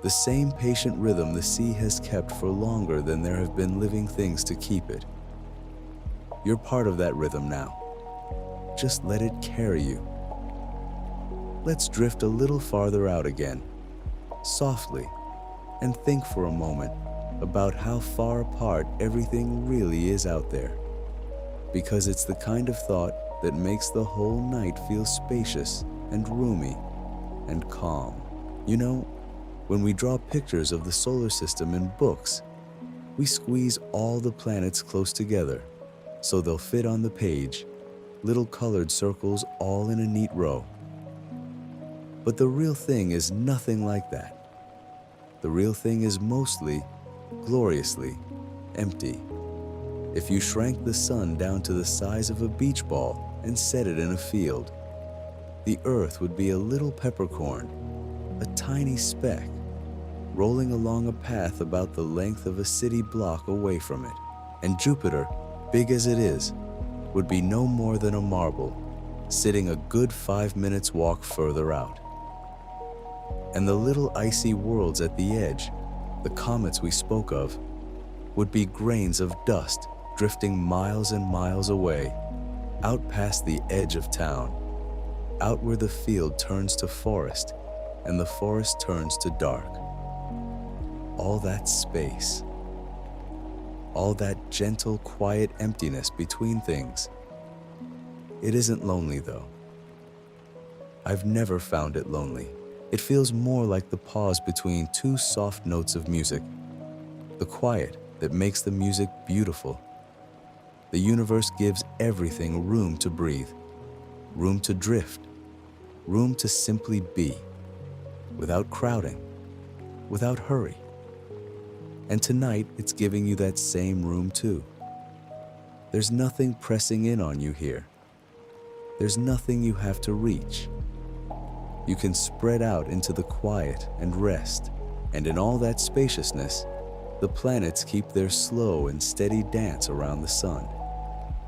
the same patient rhythm the sea has kept for longer than there have been living things to keep it. You're part of that rhythm now. Just let it carry you. Let's drift a little farther out again, softly, and think for a moment about how far apart everything really is out there. Because it's the kind of thought that makes the whole night feel spacious and roomy and calm. You know, when we draw pictures of the solar system in books, we squeeze all the planets close together so they'll fit on the page, little colored circles all in a neat row. But the real thing is nothing like that. The real thing is mostly, gloriously, empty. If you shrank the sun down to the size of a beach ball and set it in a field, the Earth would be a little peppercorn, a tiny speck, rolling along a path about the length of a city block away from it. And Jupiter, big as it is, would be no more than a marble, sitting a good 5 minutes walk further out. And the little icy worlds at the edge, the comets we spoke of, would be grains of dust drifting miles and miles away, out past the edge of town, out where the field turns to forest and the forest turns to dark. All that space, all that gentle, quiet emptiness between things. It isn't lonely, though. I've never found it lonely. It feels more like the pause between two soft notes of music, the quiet that makes the music beautiful. The universe gives everything room to breathe, room to drift, room to simply be, without crowding, without hurry. And tonight, it's giving you that same room too. There's nothing pressing in on you here. There's nothing you have to reach. You can spread out into the quiet and rest, and in all that spaciousness, the planets keep their slow and steady dance around the sun,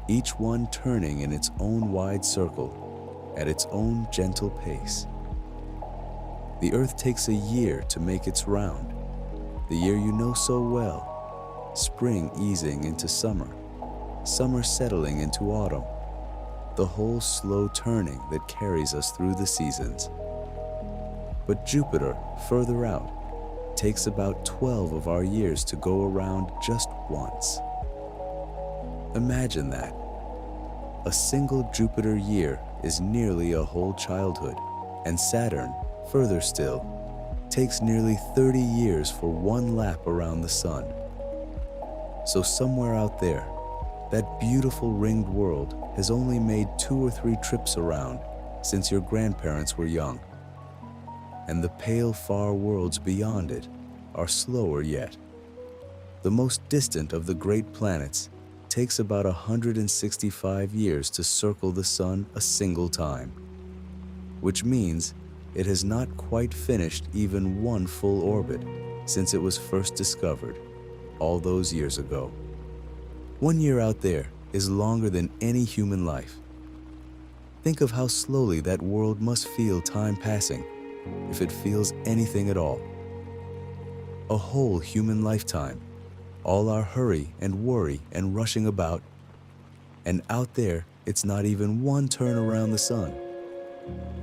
each one turning in its own wide circle, at its own gentle pace. The Earth takes a year to make its round, the year you know so well, spring easing into summer, summer settling into autumn, the whole slow turning that carries us through the seasons. But Jupiter, further out, takes about 12 of our years to go around just once. Imagine that. A single Jupiter year is nearly a whole childhood, and Saturn, further still, takes nearly 30 years for one lap around the sun. So somewhere out there, that beautiful ringed world has only made 2 or 3 trips around since your grandparents were young. And the pale far worlds beyond it are slower yet. The most distant of the great planets takes about 165 years to circle the sun a single time, which means it has not quite finished even one full orbit since it was first discovered, all those years ago. 1 year out there is longer than any human life. Think of how slowly that world must feel time passing, if it feels anything at all. A whole human lifetime, all our hurry and worry and rushing about, and out there it's not even one turn around the sun.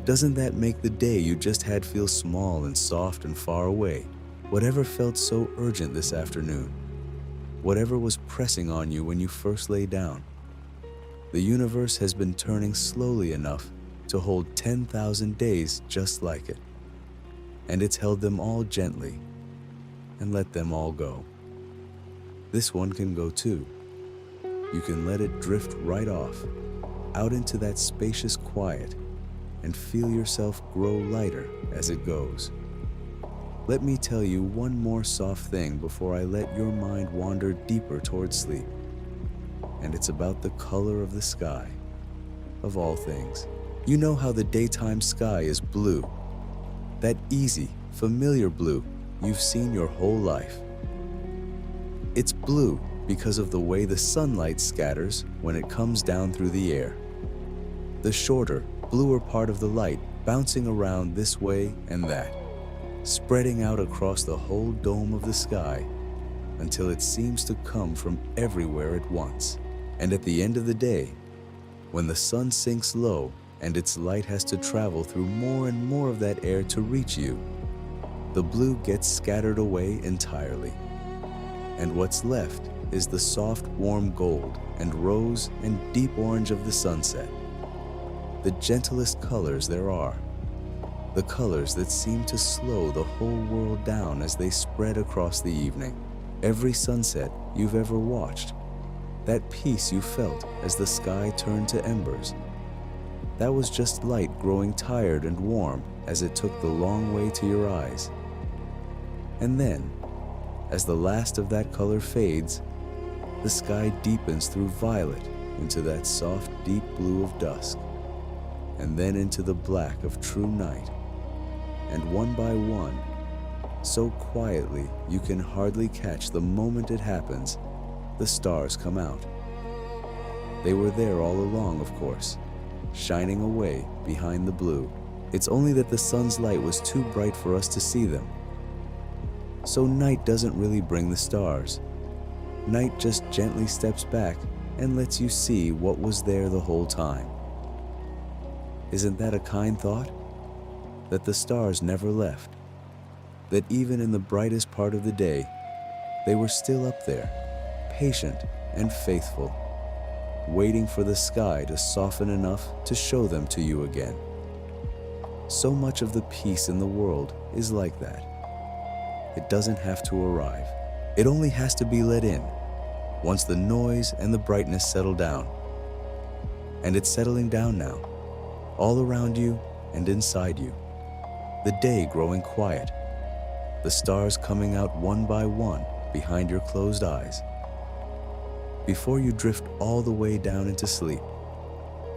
Doesn't that make the day you just had feel small and soft and far away? Whatever felt so urgent this afternoon, whatever was pressing on you when you first lay down, the universe has been turning slowly enough to hold 10,000 days just like it. And it's held them all gently and let them all go. This one can go too. You can let it drift right off, out into that spacious quiet, and feel yourself grow lighter as it goes. Let me tell you one more soft thing before I let your mind wander deeper towards sleep. And it's about the color of the sky, of all things. You know how the daytime sky is blue, that easy, familiar blue you've seen your whole life. It's blue because of the way the sunlight scatters when it comes down through the air. The shorter, bluer part of the light bouncing around this way and that, spreading out across the whole dome of the sky until it seems to come from everywhere at once. And at the end of the day, when the sun sinks low and its light has to travel through more and more of that air to reach you, the blue gets scattered away entirely. and what's left is the soft, warm gold and rose and deep orange of the sunset. The gentlest colors there are, the colors that seem to slow the whole world down as they spread across the evening. Every sunset you've ever watched, that peace you felt as the sky turned to embers, that was just light growing tired and warm as it took the long way to your eyes. And then, as the last of that color fades, the sky deepens through violet into that soft, deep blue of dusk, and then into the black of true night. And one by one, so quietly you can hardly catch the moment it happens, the stars come out. They were there all along, of course, shining away behind the blue. It's only that the sun's light was too bright for us to see them. So night doesn't really bring the stars. Night just gently steps back and lets you see what was there the whole time. Isn't that a kind thought? That the stars never left. That even in the brightest part of the day, they were still up there, patient and faithful, waiting for the sky to soften enough to show them to you again. So much of the peace in the world is like that. It doesn't have to arrive. It only has to be let in, once the noise and the brightness settle down. And it's settling down now, all around you and inside you. The day growing quiet, the stars coming out one by one behind your closed eyes. Before you drift all the way down into sleep,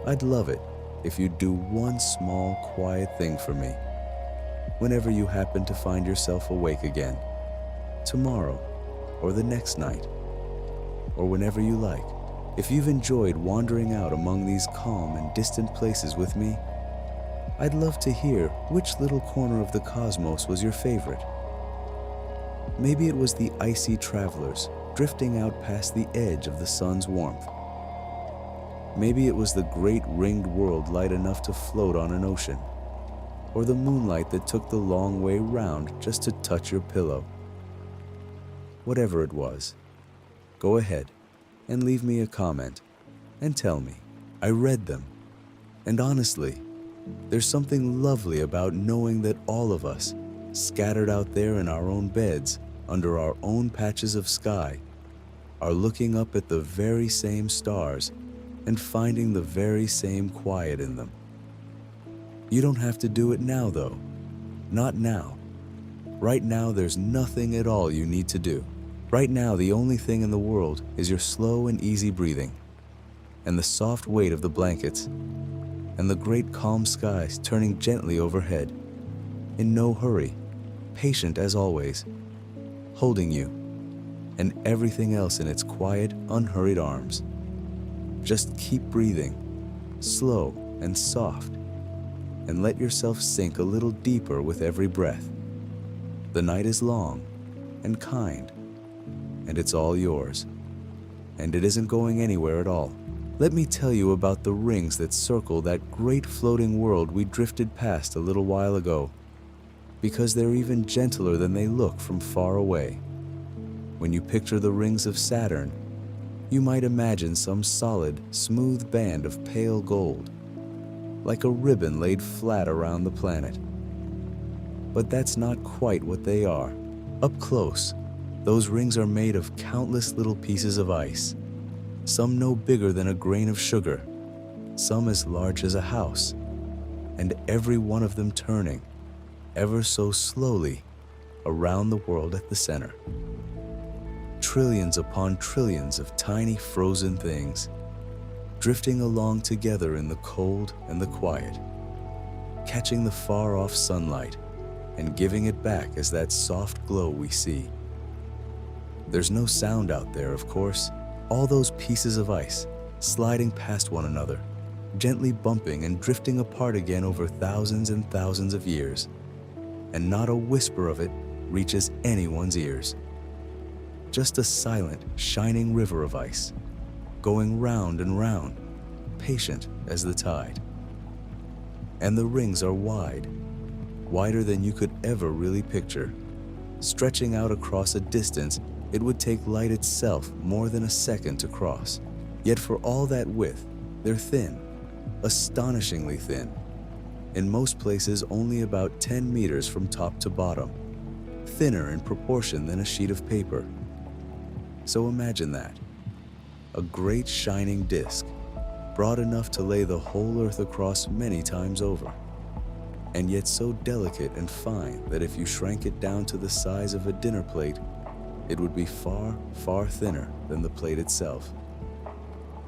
I'd love it if you'd do one small, quiet thing for me. Whenever you happen to find yourself awake again, tomorrow or the next night, or whenever you like. If you've enjoyed wandering out among these calm and distant places with me, I'd love to hear which little corner of the cosmos was your favorite. Maybe it was the icy travelers drifting out past the edge of the sun's warmth. Maybe it was the great ringed world light enough to float on an ocean, or the moonlight that took the long way round just to touch your pillow. Whatever it was, go ahead and leave me a comment and tell me. I read them, and honestly, there's something lovely about knowing that all of us, scattered out there in our own beds, under our own patches of sky, are looking up at the very same stars and finding the very same quiet in them. You don't have to do it now, though. Not now. Right now, there's nothing at all you need to do. Right now, the only thing in the world is your slow and easy breathing, and the soft weight of the blankets, and the great calm skies turning gently overhead, in no hurry, patient as always, holding you, and everything else in its quiet, unhurried arms. Just keep breathing, slow and soft, and let yourself sink a little deeper with every breath. The night is long and kind, and it's all yours, and it isn't going anywhere at all. Let me tell you about the rings that circle that great floating world we drifted past a little while ago, because they're even gentler than they look from far away. When you picture the rings of Saturn, you might imagine some solid, smooth band of pale gold, like a ribbon laid flat around the planet. But that's not quite what they are. Up close, those rings are made of countless little pieces of ice, some no bigger than a grain of sugar, some as large as a house, and every one of them turning, ever so slowly, around the world at the center. Trillions upon trillions of tiny frozen things, drifting along together in the cold and the quiet, catching the far-off sunlight and giving it back as that soft glow we see. There's no sound out there, of course. All those pieces of ice sliding past one another, gently bumping and drifting apart again over thousands and thousands of years, and not a whisper of it reaches anyone's ears. Just a silent, shining river of ice, going round and round, patient as the tide. And the rings are wide, wider than you could ever really picture, stretching out across a distance It would take light itself more than a second to cross. Yet for all that width, they're thin, astonishingly thin. In most places only about 10 meters from top to bottom, thinner in proportion than a sheet of paper. So imagine that, a great shining disk, broad enough to lay the whole Earth across many times over, and yet so delicate and fine that if you shrank it down to the size of a dinner plate, it would be far, far thinner than the plate itself.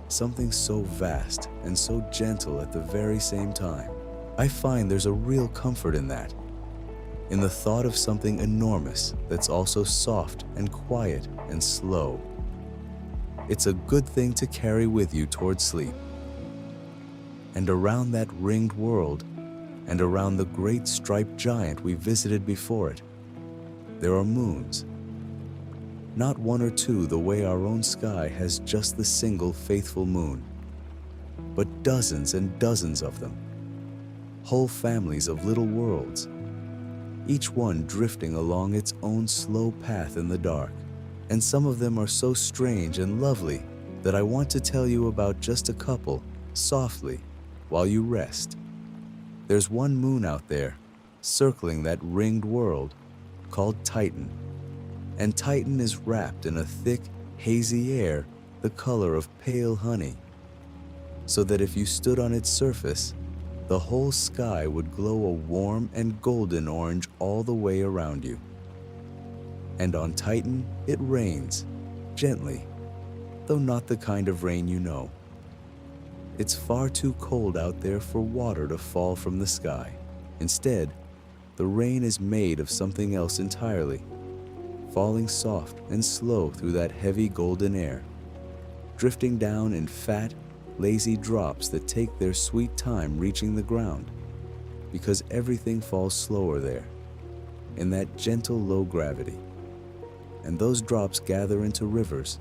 Something so vast and so gentle at the very same time. I find there's a real comfort in that, in the thought of something enormous that's also soft and quiet and slow. It's a good thing to carry with you towards sleep. And around that ringed world, and around the great striped giant we visited before it, there are moons. Not one or two the way our own sky has just the single faithful moon, but dozens and dozens of them. Whole families of little worlds, each one drifting along its own slow path in the dark. And some of them are so strange and lovely that I want to tell you about just a couple, softly, while you rest. There's one moon out there, circling that ringed world, called Titan. And Titan is wrapped in a thick, hazy air the color of pale honey, so that if you stood on its surface, the whole sky would glow a warm and golden orange all the way around you. And on Titan, it rains, gently, though not the kind of rain you know. It's far too cold out there for water to fall from the sky. Instead, the rain is made of something else entirely, falling soft and slow through that heavy golden air, drifting down in fat, lazy drops that take their sweet time reaching the ground, because everything falls slower there, in that gentle low gravity. And those drops gather into rivers,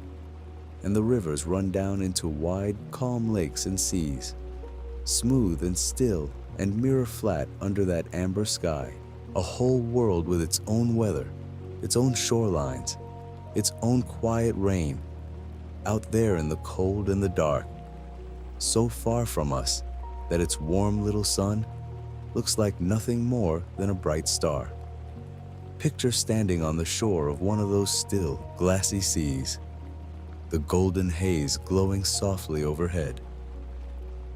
and the rivers run down into wide, calm lakes and seas, smooth and still and mirror flat under that amber sky, a whole world with its own weather, its own shorelines, its own quiet rain, out there in the cold and the dark, so far from us that its warm little sun looks like nothing more than a bright star. Picture standing on the shore of one of those still, glassy seas, the golden haze glowing softly overhead,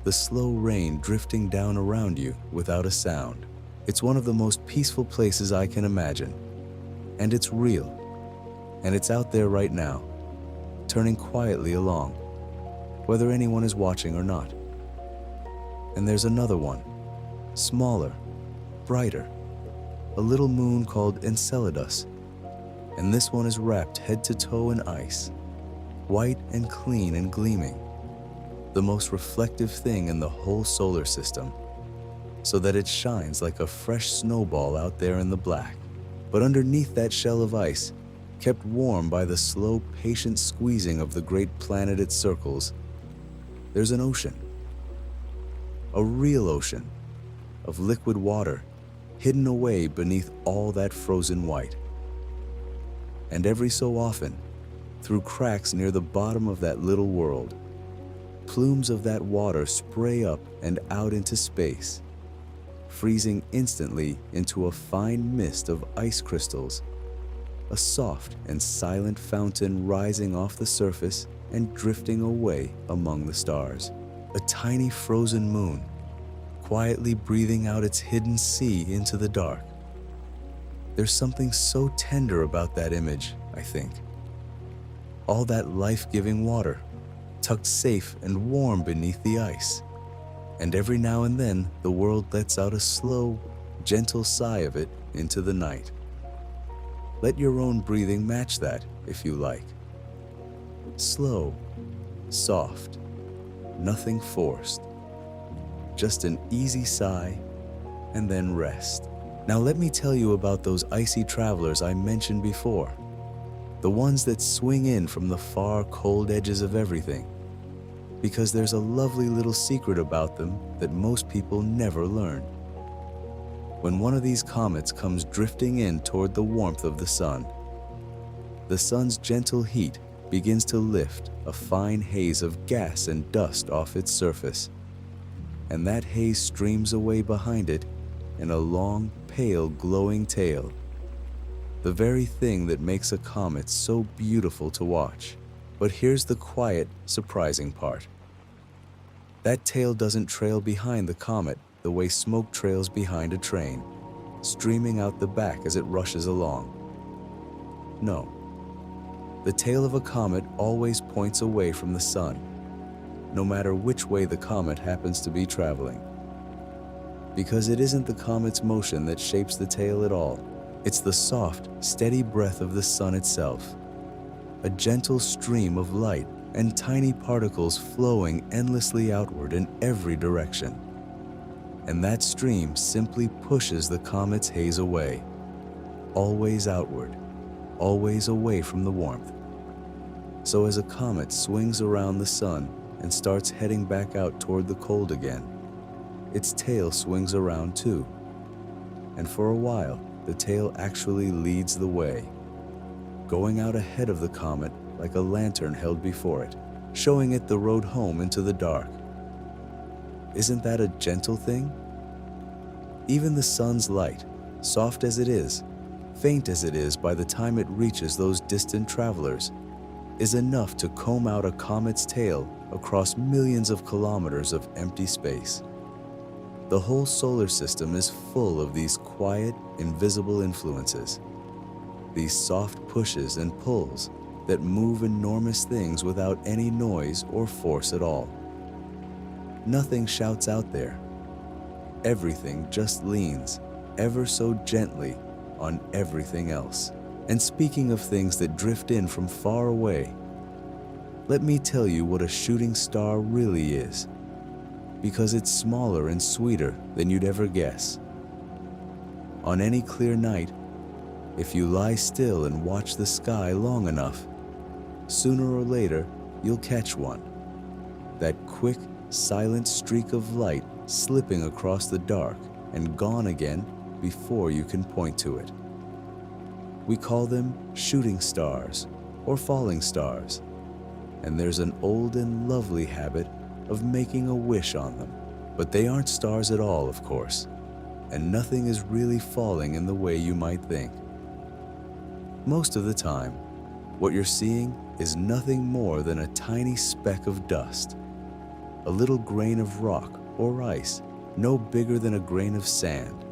the slow rain drifting down around you without a sound. It's one of the most peaceful places I can imagine, and it's real, and it's out there right now, turning quietly along, whether anyone is watching or not. And there's another one, smaller, brighter, a little moon called Enceladus, and this one is wrapped head to toe in ice, white and clean and gleaming, the most reflective thing in the whole solar system, so that it shines like a fresh snowball out there in the black. But underneath that shell of ice, kept warm by the slow, patient squeezing of the great planet it circles, there's an ocean, a real ocean of liquid water hidden away beneath all that frozen white. And every so often, through cracks near the bottom of that little world, plumes of that water spray up and out into space, freezing instantly into a fine mist of ice crystals, a soft and silent fountain rising off the surface and drifting away among the stars. A tiny frozen moon, quietly breathing out its hidden sea into the dark. There's something so tender about that image, I think. All that life-giving water, tucked safe and warm beneath the ice. And every now and then, the world lets out a slow, gentle sigh of it into the night. Let your own breathing match that, if you like. Slow, soft, nothing forced. Just an easy sigh, and then rest. Now let me tell you about those icy travelers I mentioned before, the ones that swing in from the far, cold edges of everything, because there's a lovely little secret about them that most people never learn. When one of these comets comes drifting in toward the warmth of the sun, the sun's gentle heat begins to lift a fine haze of gas and dust off its surface, and that haze streams away behind it in a long, pale, glowing tail, the very thing that makes a comet so beautiful to watch. But here's the quiet, surprising part. That tail doesn't trail behind the comet the way smoke trails behind a train, streaming out the back as it rushes along. No. The tail of a comet always points away from the sun, no matter which way the comet happens to be traveling. Because it isn't the comet's motion that shapes the tail at all. It's the soft, steady breath of the sun itself, a gentle stream of light and tiny particles flowing endlessly outward in every direction. And that stream simply pushes the comet's haze away, always outward, always away from the warmth. So as a comet swings around the sun and starts heading back out toward the cold again, its tail swings around too. And for a while, the tail actually leads the way, going out ahead of the comet like a lantern held before it, showing it the road home into the dark. Isn't that a gentle thing? Even the sun's light, soft as it is, faint as it is by the time it reaches those distant travelers, is enough to comb out a comet's tail across millions of kilometers of empty space. The whole solar system is full of these quiet, invisible influences, these soft pushes and pulls that move enormous things without any noise or force at all. Nothing shouts out there. Everything just leans, ever so gently, on everything else. And speaking of things that drift in from far away, let me tell you what a shooting star really is, because it's smaller and sweeter than you'd ever guess. On any clear night, if you lie still and watch the sky long enough, sooner or later you'll catch one, that quick, silent streak of light slipping across the dark and gone again before you can point to it. We call them shooting stars or falling stars, and there's an old and lovely habit of making a wish on them. But they aren't stars at all, of course, and nothing is really falling in the way you might think. Most of the time, what you're seeing is nothing more than a tiny speck of dust, a little grain of rock or ice, no bigger than a grain of sand,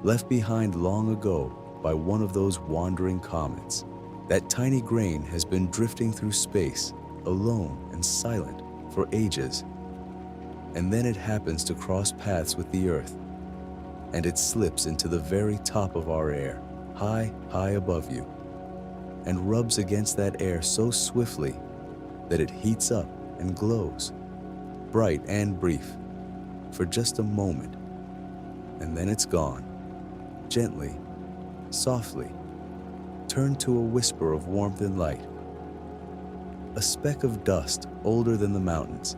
left behind long ago by one of those wandering comets. That tiny grain has been drifting through space, alone and silent, for ages. And then it happens to cross paths with the Earth, and it slips into the very top of our air, high, high above you, and rubs against that air so swiftly that it heats up and glows, bright and brief, for just a moment, and then it's gone, gently, softly, turned to a whisper of warmth and light. A speck of dust older than the mountains,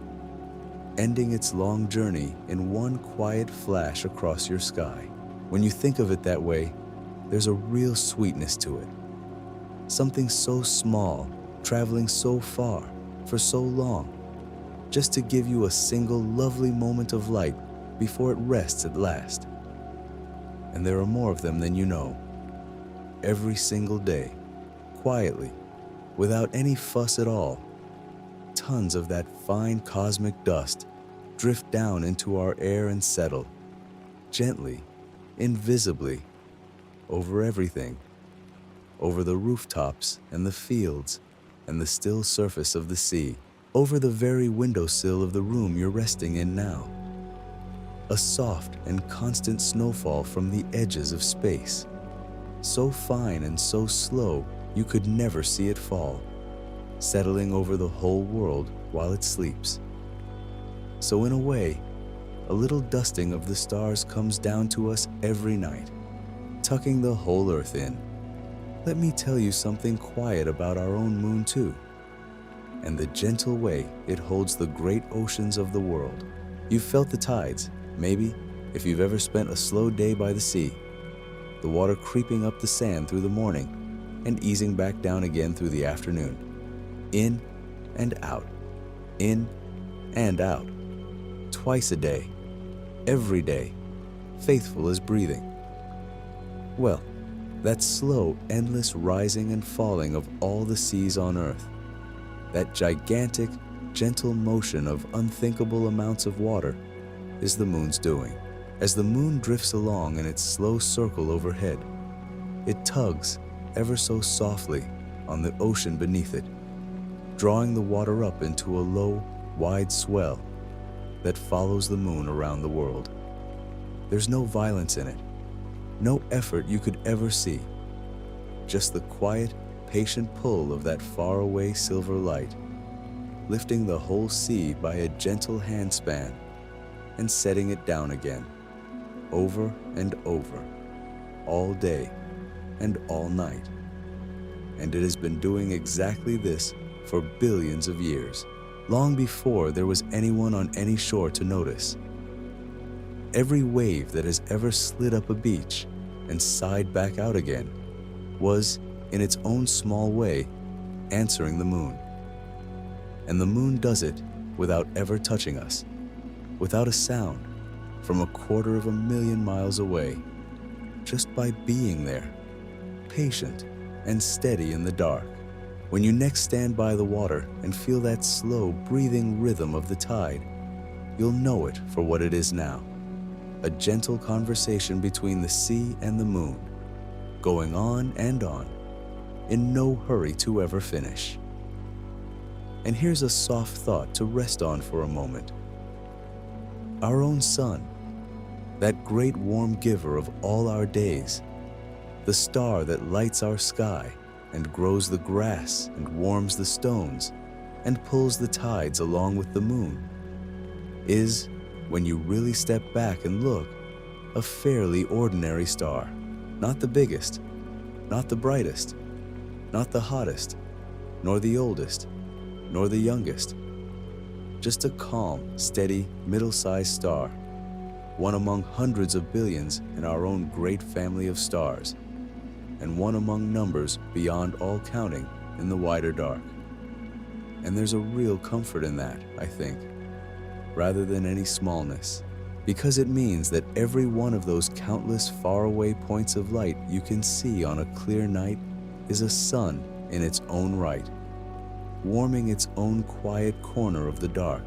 ending its long journey in one quiet flash across your sky. When you think of it that way, there's a real sweetness to it. Something so small, traveling so far, for so long, just to give you a single lovely moment of light before it rests at last. And there are more of them than you know. Every single day, quietly, without any fuss at all, tons of that fine cosmic dust drift down into our air and settle, gently, invisibly, over everything, over the rooftops and the fields and the still surface of the sea, over the very windowsill of the room you're resting in now. A soft and constant snowfall from the edges of space, so fine and so slow you could never see it fall, settling over the whole world while it sleeps. So in a way, a little dusting of the stars comes down to us every night, tucking the whole earth in. Let me tell you something quiet about our own moon too, and the gentle way it holds the great oceans of the world. You've felt the tides, maybe, if you've ever spent a slow day by the sea, the water creeping up the sand through the morning, and easing back down again through the afternoon. In and out, in and out, twice a day, every day, faithful as breathing. Well, that slow, endless rising and falling of all the seas on Earth, that gigantic, gentle motion of unthinkable amounts of water, is the moon's doing. As the moon drifts along in its slow circle overhead, it tugs ever so softly on the ocean beneath it, drawing the water up into a low, wide swell that follows the moon around the world. There's no violence in it, no effort you could ever see, just the quiet, patient pull of that faraway silver light, lifting the whole sea by a gentle handspan and setting it down again, over and over, all day and all night. And it has been doing exactly this for billions of years, long before there was anyone on any shore to notice. Every wave that has ever slid up a beach and sighed back out again was, in its own small way, answering the moon. And the moon does it without ever touching us, without a sound, from 250,000 miles away, just by being there, patient and steady in the dark. When you next stand by the water and feel that slow, breathing rhythm of the tide, you'll know it for what it is now, a gentle conversation between the sea and the moon, going on and on, in no hurry to ever finish. And here's a soft thought to rest on for a moment. Our own sun, that great warm giver of all our days, the star that lights our sky and grows the grass and warms the stones and pulls the tides along with the moon, is, when you really step back and look, a fairly ordinary star. Not the biggest, not the brightest, not the hottest, nor the oldest, nor the youngest. Just a calm, steady, middle-sized star, one among hundreds of billions in our own great family of stars, and one among numbers beyond all counting in the wider dark. And there's a real comfort in that, I think, rather than any smallness, because it means that every one of those countless faraway points of light you can see on a clear night is a sun in its own right, warming its own quiet corner of the dark.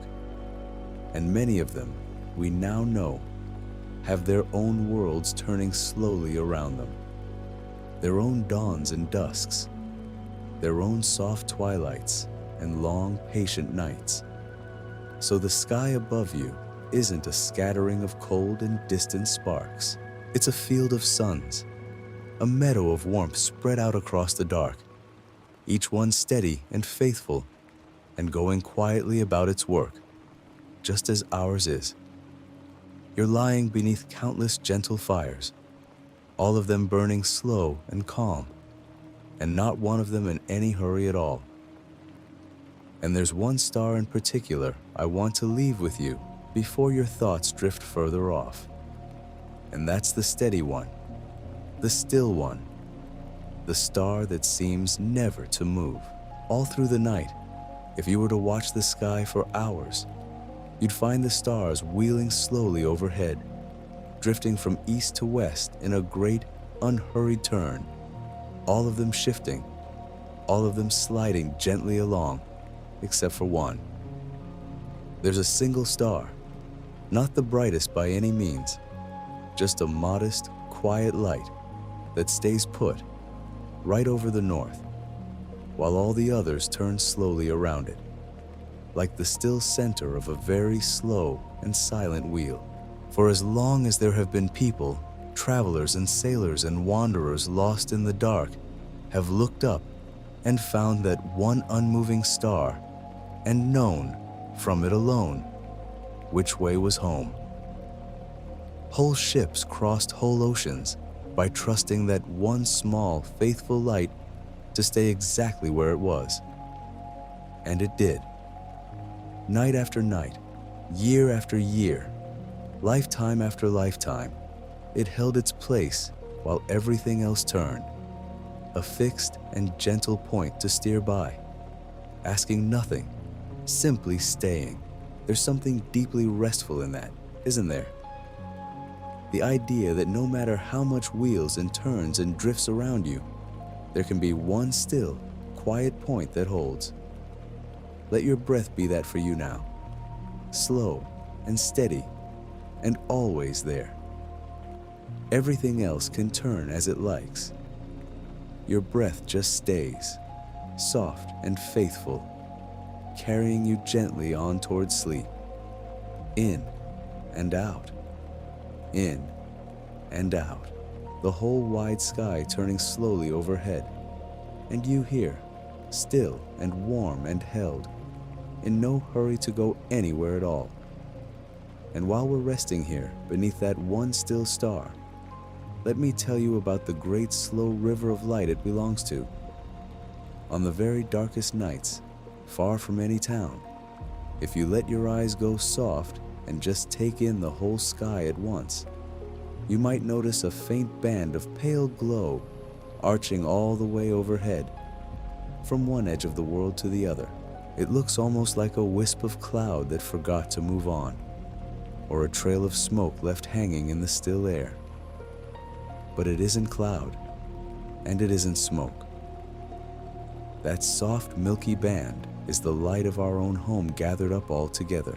And many of them, we now know, have their own worlds turning slowly around them, their own dawns and dusks, their own soft twilights and long, patient nights. So the sky above you isn't a scattering of cold and distant sparks. It's a field of suns, a meadow of warmth spread out across the dark, each one steady and faithful and going quietly about its work, just as ours is. You're lying beneath countless gentle fires, all of them burning slow and calm, and not one of them in any hurry at all. And there's one star in particular I want to leave with you before your thoughts drift further off. And that's the steady one, the still one, the star that seems never to move. All through the night, if you were to watch the sky for hours, you'd find the stars wheeling slowly overhead, drifting from east to west in a great, unhurried turn, all of them shifting, all of them sliding gently along, except for one. There's a single star, not the brightest by any means, just a modest, quiet light that stays put right over the north, while all the others turn slowly around it, like the still center of a very slow and silent wheel. For as long as there have been people, travelers and sailors and wanderers lost in the dark have looked up and found that one unmoving star and known from it alone which way was home. Whole ships crossed whole oceans by trusting that one small, faithful light to stay exactly where it was. And it did. Night after night, year after year, lifetime after lifetime, it held its place while everything else turned, a fixed and gentle point to steer by, asking nothing, simply staying. There's something deeply restful in that, isn't there? The idea that no matter how much wheels and turns and drifts around you, there can be one still, quiet point that holds. Let your breath be that for you now, slow and steady and always there. Everything else can turn as it likes. Your breath just stays, soft and faithful, carrying you gently on towards sleep. In and out, in and out, the whole wide sky turning slowly overhead, and you here, still and warm and held, in no hurry to go anywhere at all. And while we're resting here beneath that one still star, let me tell you about the great slow river of light it belongs to. On the very darkest nights, far from any town, if you let your eyes go soft and just take in the whole sky at once, you might notice a faint band of pale glow arching all the way overhead, from one edge of the world to the other. It looks almost like a wisp of cloud that forgot to move on, or a trail of smoke left hanging in the still air. But it isn't cloud, and it isn't smoke. That soft, milky band is the light of our own home gathered up all together.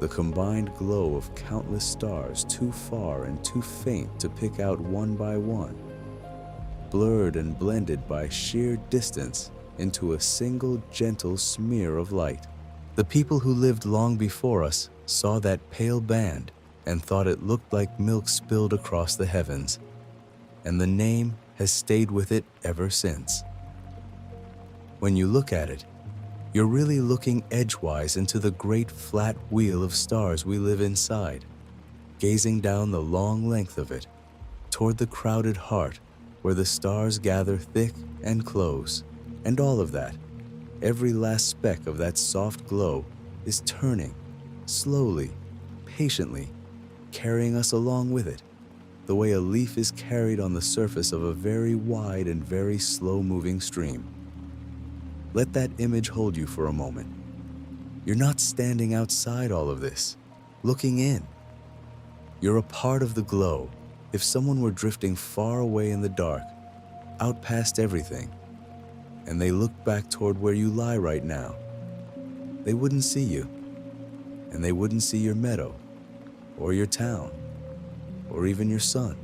The combined glow of countless stars too far and too faint to pick out one by one, blurred and blended by sheer distance into a single gentle smear of light. The people who lived long before us saw that pale band and thought it looked like milk spilled across the heavens, and the name has stayed with it ever since. When you look at it, you're really looking edgewise into the great flat wheel of stars we live inside, gazing down the long length of it, toward the crowded heart where the stars gather thick and close, and all of that, every last speck of that soft glow, is turning, slowly, patiently, carrying us along with it, the way a leaf is carried on the surface of a very wide and very slow-moving stream. Let that image hold you for a moment. You're not standing outside all of this, looking in. You're a part of the glow. If someone were drifting far away in the dark, out past everything, and they looked back toward where you lie right now, they wouldn't see you, and they wouldn't see your meadow, or your town, or even your sun.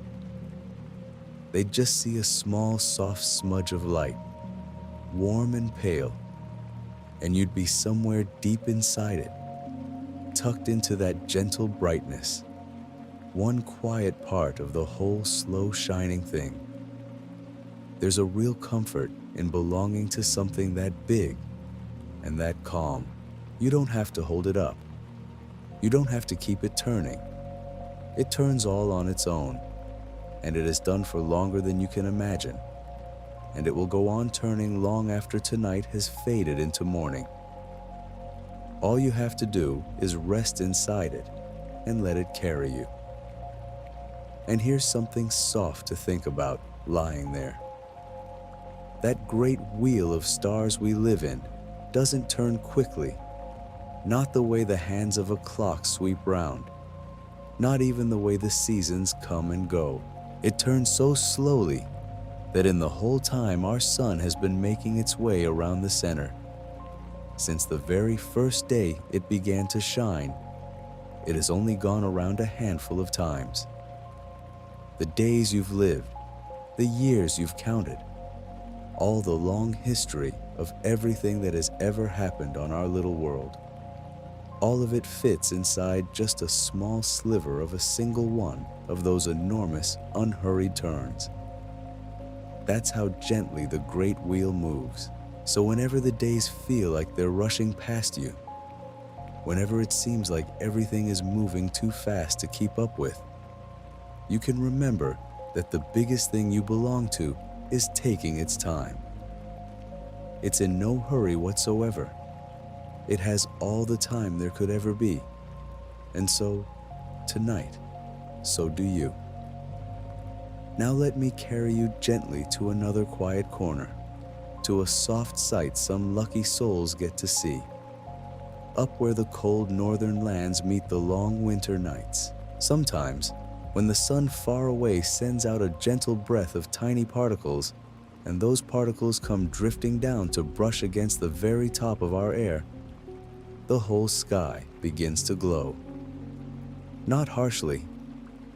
They'd just see a small, soft smudge of light, warm and pale, and you'd be somewhere deep inside it, tucked into that gentle brightness, one quiet part of the whole slow shining thing. There's a real comfort in belonging to something that big and that calm. You don't have to hold it up. You don't have to keep it turning. It turns all on its own, and it has done for longer than you can imagine, and it will go on turning long after tonight has faded into morning. All you have to do is rest inside it and let it carry you. And here's something soft to think about lying there. That great wheel of stars we live in doesn't turn quickly, not the way the hands of a clock sweep round, not even the way the seasons come and go. It turns so slowly that in the whole time our sun has been making its way around the center. Since the very first day it began to shine, it has only gone around a handful of times. The days you've lived, the years you've counted, all the long history of everything that has ever happened on our little world. All of it fits inside just a small sliver of a single one of those enormous, unhurried turns. That's how gently the great wheel moves. So whenever the days feel like they're rushing past you, whenever it seems like everything is moving too fast to keep up with, you can remember that the biggest thing you belong to is taking its time. It's in no hurry whatsoever. It has all the time there could ever be. And so, tonight, so do you. Now let me carry you gently to another quiet corner, to a soft sight some lucky souls get to see. Up where the cold northern lands meet the long winter nights. Sometimes, when the sun far away sends out a gentle breath of tiny particles, and those particles come drifting down to brush against the very top of our air, the whole sky begins to glow. Not harshly,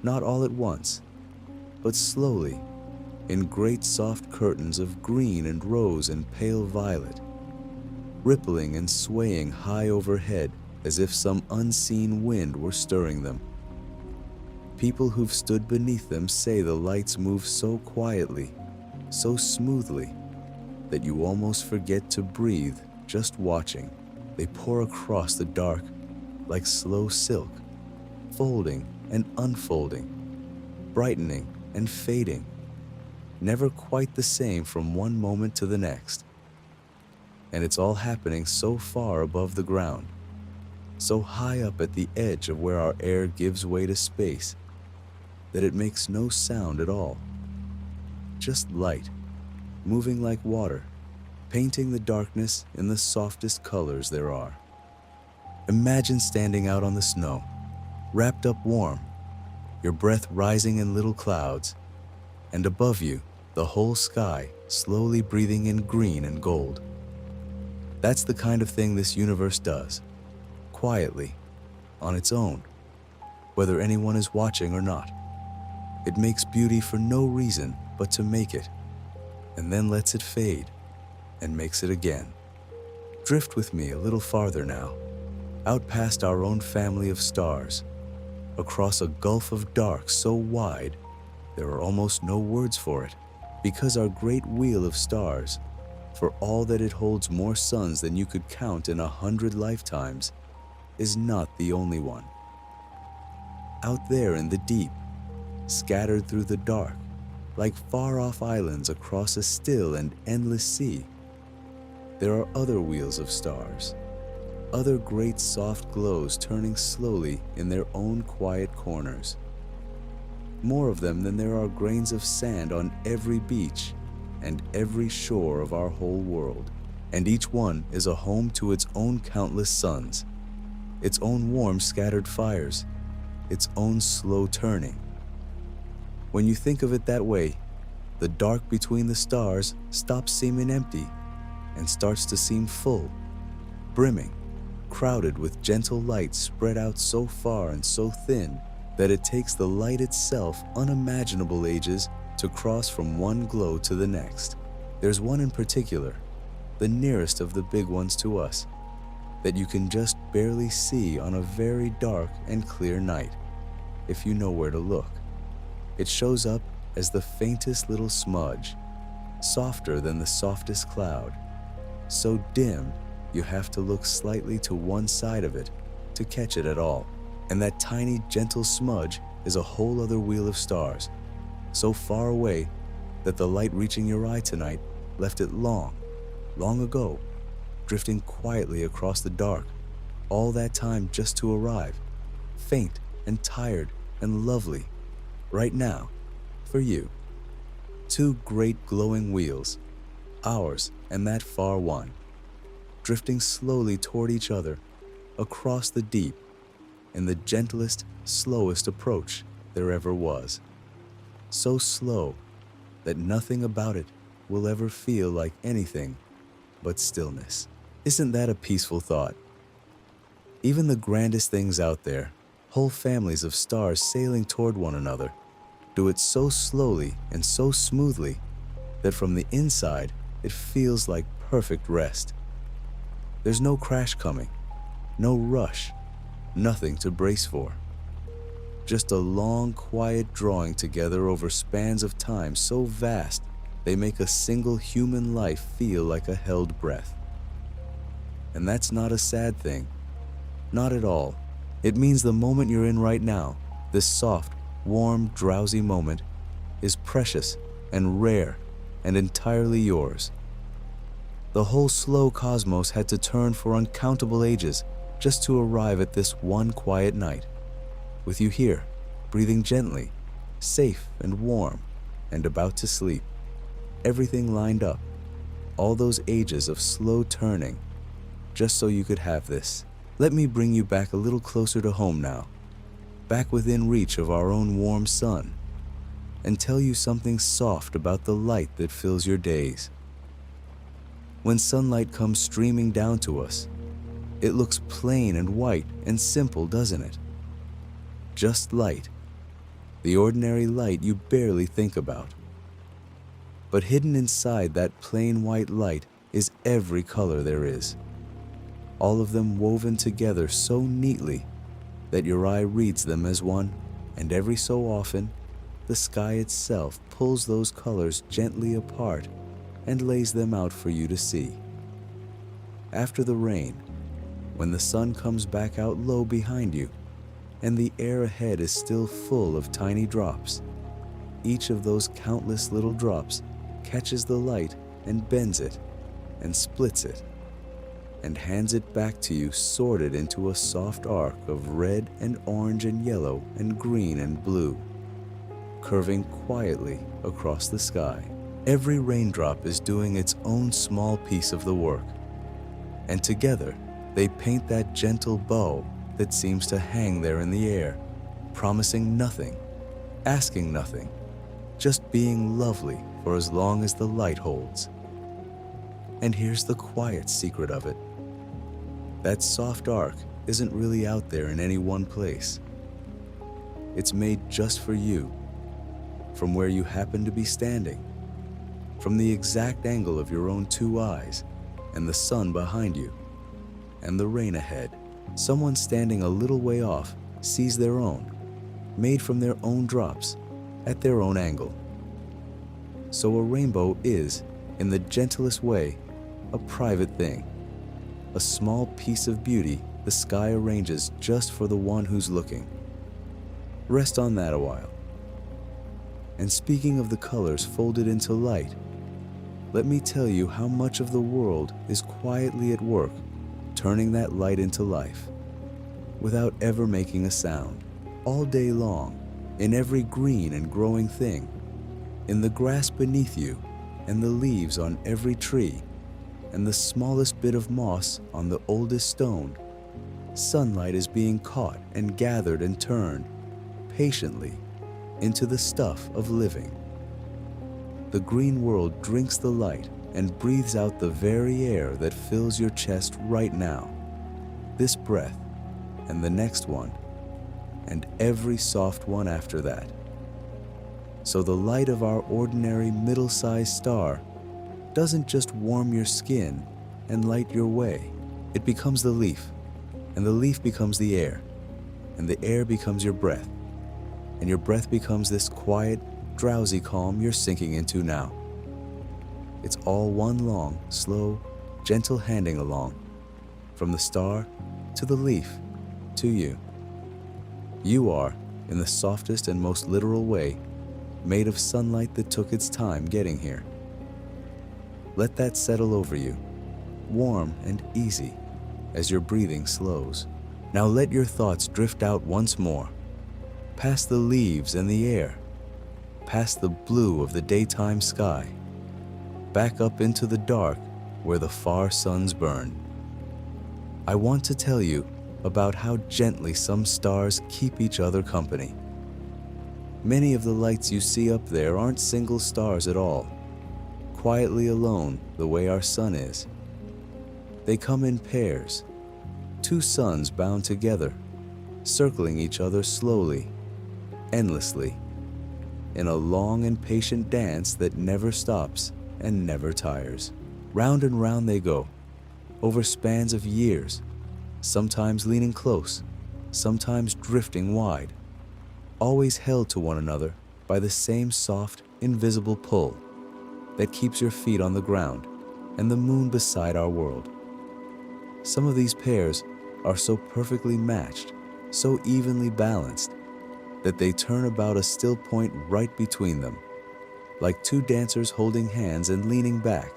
not all at once, but slowly, in great soft curtains of green and rose and pale violet, rippling and swaying high overhead as if some unseen wind were stirring them. People who've stood beneath them say the lights move so quietly, so smoothly, that you almost forget to breathe just watching. They pour across the dark like slow silk, folding and unfolding, brightening and fading, never quite the same from one moment to the next. And it's all happening so far above the ground, so high up at the edge of where our air gives way to space, that it makes no sound at all. Just light, moving like water, painting the darkness in the softest colors there are. Imagine standing out on the snow, wrapped up warm, your breath rising in little clouds, and above you, the whole sky slowly breathing in green and gold. That's the kind of thing this universe does, quietly, on its own, whether anyone is watching or not. It makes beauty for no reason but to make it, and then lets it fade, and makes it again. Drift with me a little farther now, out past our own family of stars, across a gulf of dark so wide there are almost no words for it, because our great wheel of stars, for all that it holds more suns than you could count in 100 lifetimes, is not the only one. Out there in the deep, scattered through the dark, like far-off islands across a still and endless sea, there are other wheels of stars, other great soft glows turning slowly in their own quiet corners. More of them than there are grains of sand on every beach and every shore of our whole world, and each one is a home to its own countless suns, its own warm scattered fires, its own slow turning. When you think of it that way, the dark between the stars stops seeming empty and starts to seem full, brimming, crowded with gentle light spread out so far and so thin that it takes the light itself unimaginable ages to cross from one glow to the next. There's one in particular, the nearest of the big ones to us, that you can just barely see on a very dark and clear night, if you know where to look. It shows up as the faintest little smudge, softer than the softest cloud, so dim you have to look slightly to one side of it to catch it at all. And that tiny, gentle smudge is a whole other wheel of stars, so far away that the light reaching your eye tonight left it long, long ago, drifting quietly across the dark, all that time just to arrive, faint and tired and lovely, right now, for you. Two great glowing wheels, ours and that far one, drifting slowly toward each other, across the deep, in the gentlest, slowest approach there ever was. So slow that nothing about it will ever feel like anything but stillness. Isn't that a peaceful thought? Even the grandest things out there, whole families of stars sailing toward one another, do it so slowly and so smoothly that from the inside it feels like perfect rest. There's no crash coming, no rush, nothing to brace for. Just a long, quiet drawing together over spans of time so vast they make a single human life feel like a held breath. And that's not a sad thing. Not at all. It means the moment you're in right now, this soft, warm, drowsy moment, is precious and rare and entirely yours. The whole slow cosmos had to turn for uncountable ages just to arrive at this one quiet night, with you here, breathing gently, safe and warm, and about to sleep. Everything lined up, all those ages of slow turning, just so you could have this. Let me bring you back a little closer to home now, back within reach of our own warm sun, and tell you something soft about the light that fills your days. When sunlight comes streaming down to us, it looks plain and white and simple, doesn't it? Just light, the ordinary light you barely think about. But hidden inside that plain white light is every color there is, all of them woven together so neatly that your eye reads them as one, and every so often, the sky itself pulls those colors gently apart and lays them out for you to see. After the rain, when the sun comes back out low behind you, and the air ahead is still full of tiny drops, each of those countless little drops catches the light and bends it and splits it and hands it back to you sorted into a soft arc of red and orange and yellow and green and blue, curving quietly across the sky. Every raindrop is doing its own small piece of the work, and together they paint that gentle bow that seems to hang there in the air, promising nothing, asking nothing, just being lovely for as long as the light holds. And here's the quiet secret of it. That soft arc isn't really out there in any one place. It's made just for you, from where you happen to be standing, from the exact angle of your own two eyes, and the sun behind you, and the rain ahead. Someone standing a little way off sees their own, made from their own drops, at their own angle. So a rainbow is, in the gentlest way, a private thing, a small piece of beauty the sky arranges just for the one who's looking. Rest on that a while. And speaking of the colors folded into light, let me tell you how much of the world is quietly at work turning that light into life, without ever making a sound, all day long, in every green and growing thing, in the grass beneath you, and the leaves on every tree, and the smallest bit of moss on the oldest stone. Sunlight is being caught and gathered and turned, patiently, into the stuff of living. The green world drinks the light and breathes out the very air that fills your chest right now, this breath, and the next one, and every soft one after that. So the light of our ordinary middle-sized star doesn't just warm your skin and light your way. It becomes the leaf, and the leaf becomes the air, and the air becomes your breath, and your breath becomes this quiet, drowsy calm you're sinking into now. It's all one long, slow, gentle handing along, from the star to the leaf to you. You are, in the softest and most literal way, made of sunlight that took its time getting here. Let that settle over you, warm and easy, as your breathing slows. Now let your thoughts drift out once more, past the leaves and the air, past the blue of the daytime sky, back up into the dark where the far suns burn. I want to tell you about how gently some stars keep each other company. Many of the lights you see up there aren't single stars at all, quietly alone the way our sun is. They come in pairs, two suns bound together, circling each other slowly, endlessly, in a long and patient dance that never stops and never tires. Round and round they go, over spans of years, sometimes leaning close, sometimes drifting wide, always held to one another by the same soft, invisible pull that keeps your feet on the ground and the moon beside our world. Some of these pairs are so perfectly matched, so evenly balanced, that they turn about a still point right between them, like two dancers holding hands and leaning back,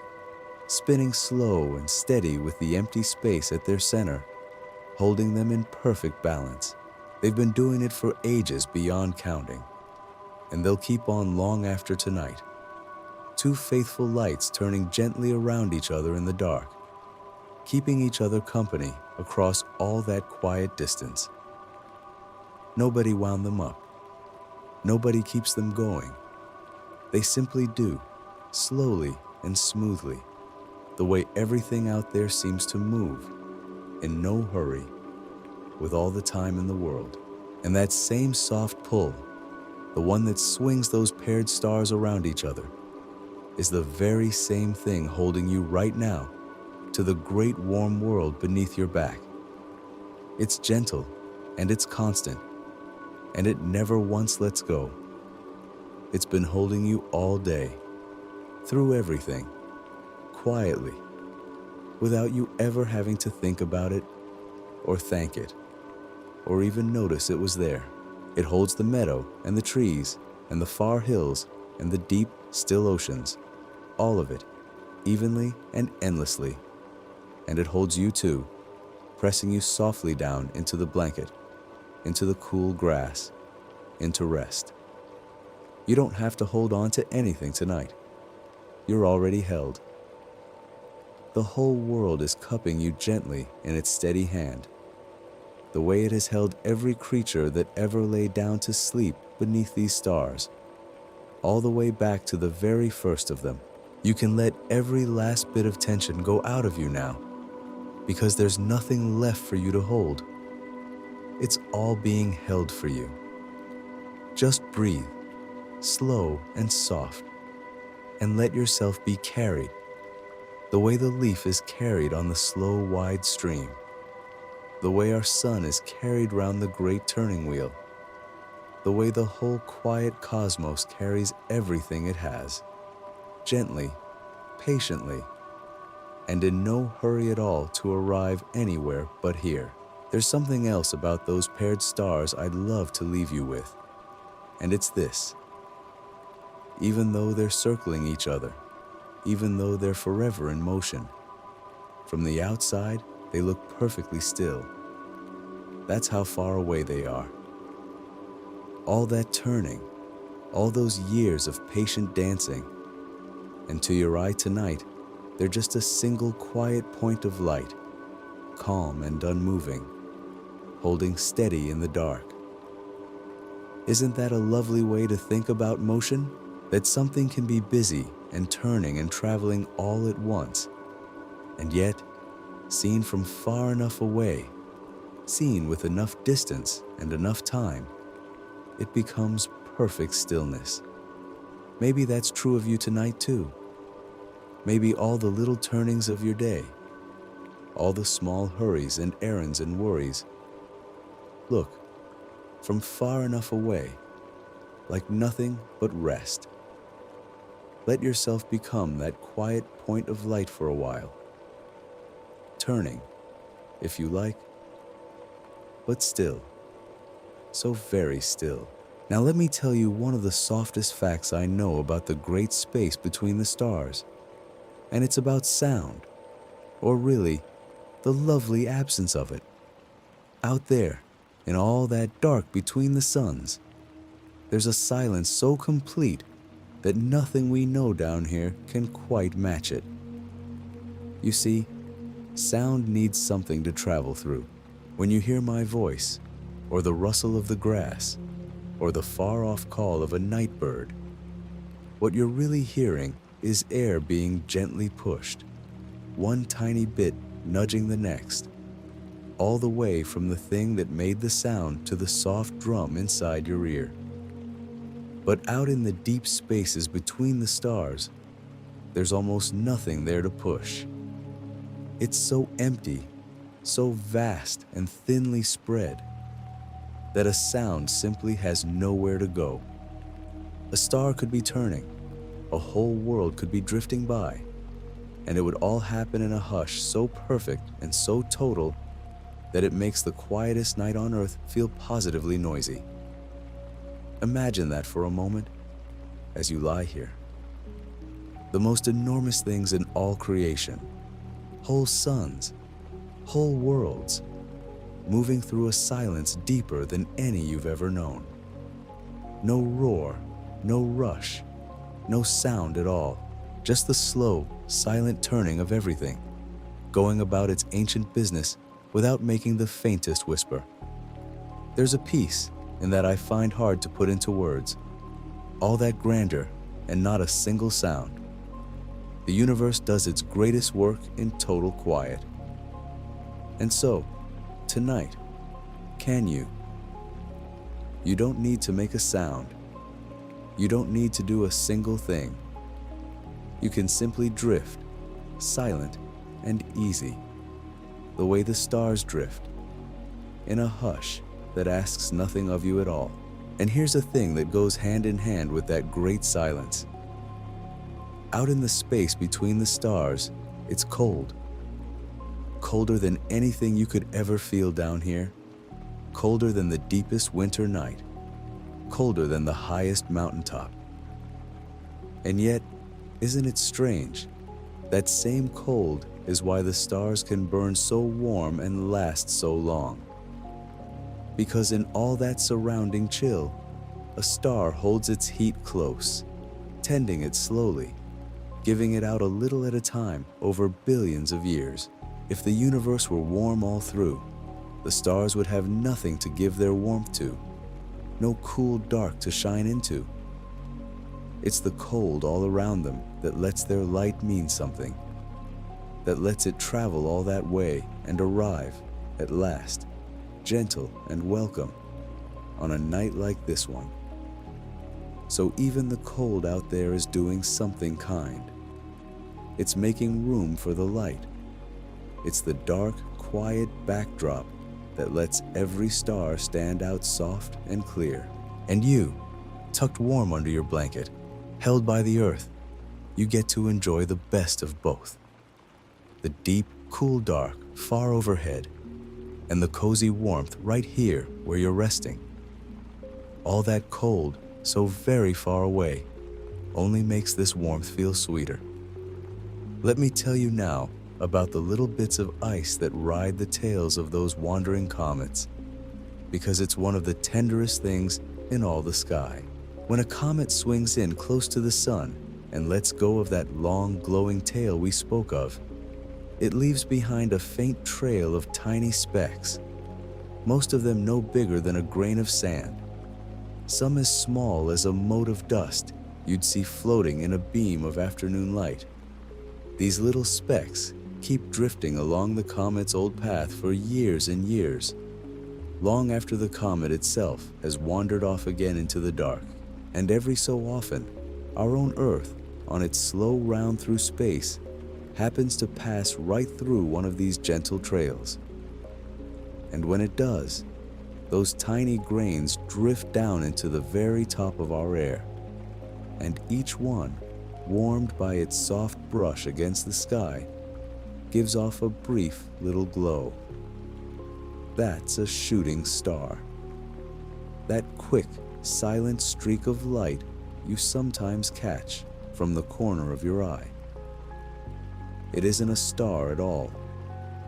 spinning slow and steady with the empty space at their center, holding them in perfect balance. They've been doing it for ages beyond counting. and they'll keep on long after tonight. Two faithful lights turning gently around each other in the dark, keeping each other company across all that quiet distance. Nobody wound them up. Nobody keeps them going. They simply do, slowly and smoothly, the way everything out there seems to move, in no hurry, with all the time in the world. And that same soft pull, the one that swings those paired stars around each other, is the very same thing holding you right now to the great warm world beneath your back. It's gentle and it's constant, and it never once lets go. It's been holding you all day, through everything, quietly, without you ever having to think about it or thank it, or even notice it was there. It holds the meadow and the trees and the far hills and the deep, still oceans, all of it, evenly and endlessly. And it holds you too, pressing you softly down into the blanket, into the cool grass, into rest. You don't have to hold on to anything tonight. You're already held. The whole world is cupping you gently in its steady hand, the way it has held every creature that ever lay down to sleep beneath these stars, all the way back to the very first of them. You can let every last bit of tension go out of you now, because there's nothing left for you to hold. It's all being held for you. Just breathe, slow and soft, and let yourself be carried, the way the leaf is carried on the slow, wide stream, the way our sun is carried round the great turning wheel, the way the whole quiet cosmos carries everything it has, gently, patiently, and in no hurry at all to arrive anywhere but here. There's something else about those paired stars I'd love to leave you with, and it's this. Even though they're circling each other, even though they're forever in motion, from the outside, they look perfectly still. That's how far away they are. All that turning, all those years of patient dancing, and to your eye tonight, they're just a single quiet point of light, calm and unmoving, holding steady in the dark. Isn't that a lovely way to think about motion? That something can be busy and turning and traveling all at once, and yet, seen from far enough away, seen with enough distance and enough time, it becomes perfect stillness. Maybe that's true of you tonight too. Maybe all the little turnings of your day, all the small hurries and errands and worries, look, from far enough away, like nothing but rest. Let yourself become that quiet point of light for a while, turning, if you like, but still, so very still. Now let me tell you one of the softest facts I know about the great space between the stars, and it's about sound, or really, the lovely absence of it. Out there, in all that dark between the suns, there's a silence so complete that nothing we know down here can quite match it. You see, sound needs something to travel through. When you hear my voice, or the rustle of the grass, or the far-off call of a night bird, what you're really hearing is air being gently pushed, one tiny bit nudging the next, all the way from the thing that made the sound to the soft drum inside your ear. But out in the deep spaces between the stars, there's almost nothing there to push. It's so empty, so vast and thinly spread, that a sound simply has nowhere to go. A star could be turning, a whole world could be drifting by, and it would all happen in a hush so perfect and so total that it makes the quietest night on earth feel positively noisy. Imagine that for a moment as you lie here. The most enormous things in all creation, whole suns, whole worlds, moving through a silence deeper than any you've ever known. No roar, No rush, no sound at all, just the slow, silent turning of everything, going about its ancient business without making the faintest whisper. There's a peace in that I find hard to put into words. All that grandeur and not a single sound. The universe does its greatest work in total quiet. And so, tonight, can you? You don't need to make a sound. You don't need to do a single thing. You can simply drift, silent and easy, the way the stars drift, in a hush that asks nothing of you at all. And here's a thing that goes hand in hand with that great silence. Out in the space between the stars, it's cold. Colder than anything you could ever feel down here. Colder than the deepest winter night. Colder than the highest mountaintop. And yet, isn't it strange? That same cold is why the stars can burn so warm and last so long. Because in all that surrounding chill, a star holds its heat close, tending it slowly, giving it out a little at a time over billions of years. If the universe were warm all through, the stars would have nothing to give their warmth to, no cool dark to shine into. It's the cold all around them that lets their light mean something, that lets it travel all that way and arrive, at last, gentle and welcome, on a night like this one. So even the cold out there is doing something kind. It's making room for the light. It's the dark, quiet backdrop that lets every star stand out soft and clear. And you, tucked warm under your blanket, held by the earth, you get to enjoy the best of both. The deep, cool dark far overhead, and the cozy warmth right here where you're resting. All that cold, so very far away, only makes this warmth feel sweeter. Let me tell you now about the little bits of ice that ride the tails of those wandering comets, because it's one of the tenderest things in all the sky. When a comet swings in close to the sun and lets go of that long, glowing tail we spoke of, it leaves behind a faint trail of tiny specks, most of them no bigger than a grain of sand, some as small as a mote of dust you'd see floating in a beam of afternoon light. These little specks keep drifting along the comet's old path for years and years, long after the comet itself has wandered off again into the dark. And every so often, our own Earth, on its slow round through space, happens to pass right through one of these gentle trails. And when it does, those tiny grains drift down into the very top of our air, and each one, warmed by its soft brush against the sky, gives off a brief little glow. That's a shooting star. That quick, silent streak of light you sometimes catch from the corner of your eye. It isn't a star at all.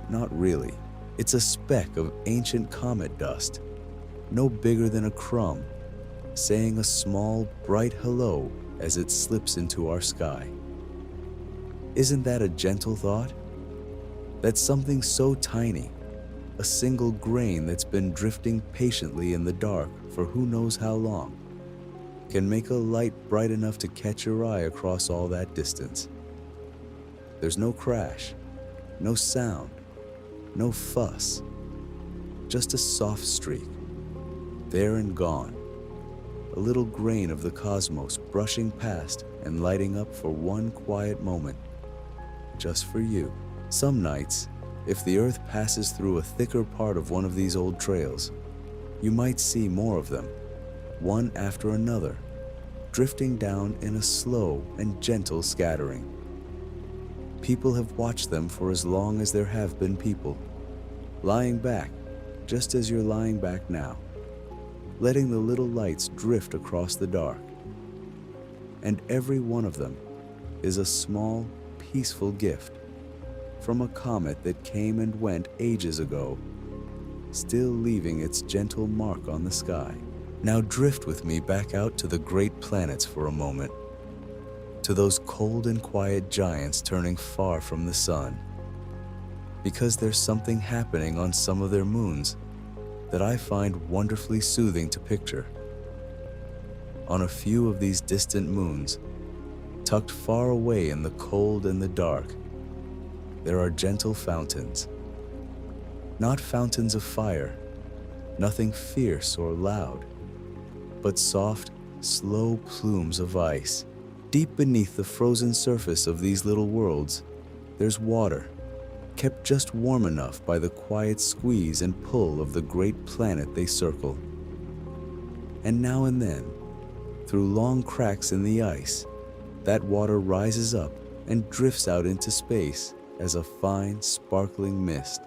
Not really. It's a speck of ancient comet dust, no bigger than a crumb, saying a small, bright hello as it slips into our sky. Isn't that a gentle thought? That something so tiny, a single grain that's been drifting patiently in the dark for who knows how long, can make a light bright enough to catch your eye across all that distance. There's no crash, no sound, no fuss, just a soft streak, there and gone, a little grain of the cosmos brushing past and lighting up for one quiet moment, just for you. Some nights, if the Earth passes through a thicker part of one of these old trails, you might see more of them, one after another, drifting down in a slow and gentle scattering. People have watched them for as long as there have been people, lying back just as you're lying back now, letting the little lights drift across the dark. And every one of them is a small, peaceful gift from a comet that came and went ages ago, still leaving its gentle mark on the sky. Now drift with me back out to the great planets for a moment, to those cold and quiet giants turning far from the sun. Because there's something happening on some of their moons that I find wonderfully soothing to picture. On a few of these distant moons, tucked far away in the cold and the dark, there are gentle fountains. Not fountains of fire, nothing fierce or loud, but soft, slow plumes of ice. Deep beneath the frozen surface of these little worlds, there's water, kept just warm enough by the quiet squeeze and pull of the great planet they circle. And now and then, through long cracks in the ice, that water rises up and drifts out into space as a fine, sparkling mist,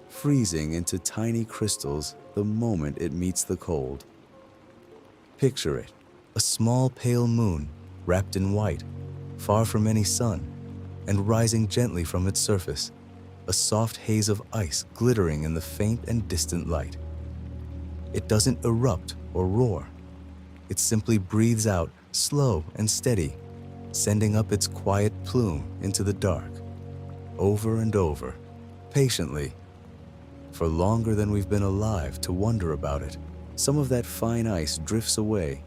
freezing into tiny crystals the moment it meets the cold. Picture it, a small pale moon wrapped in white, far from any sun, and rising gently from its surface, a soft haze of ice glittering in the faint and distant light. It doesn't erupt or roar. It simply breathes out, slow and steady, sending up its quiet plume into the dark, over and over, patiently, for longer than we've been alive to wonder about it. Some of that fine ice drifts away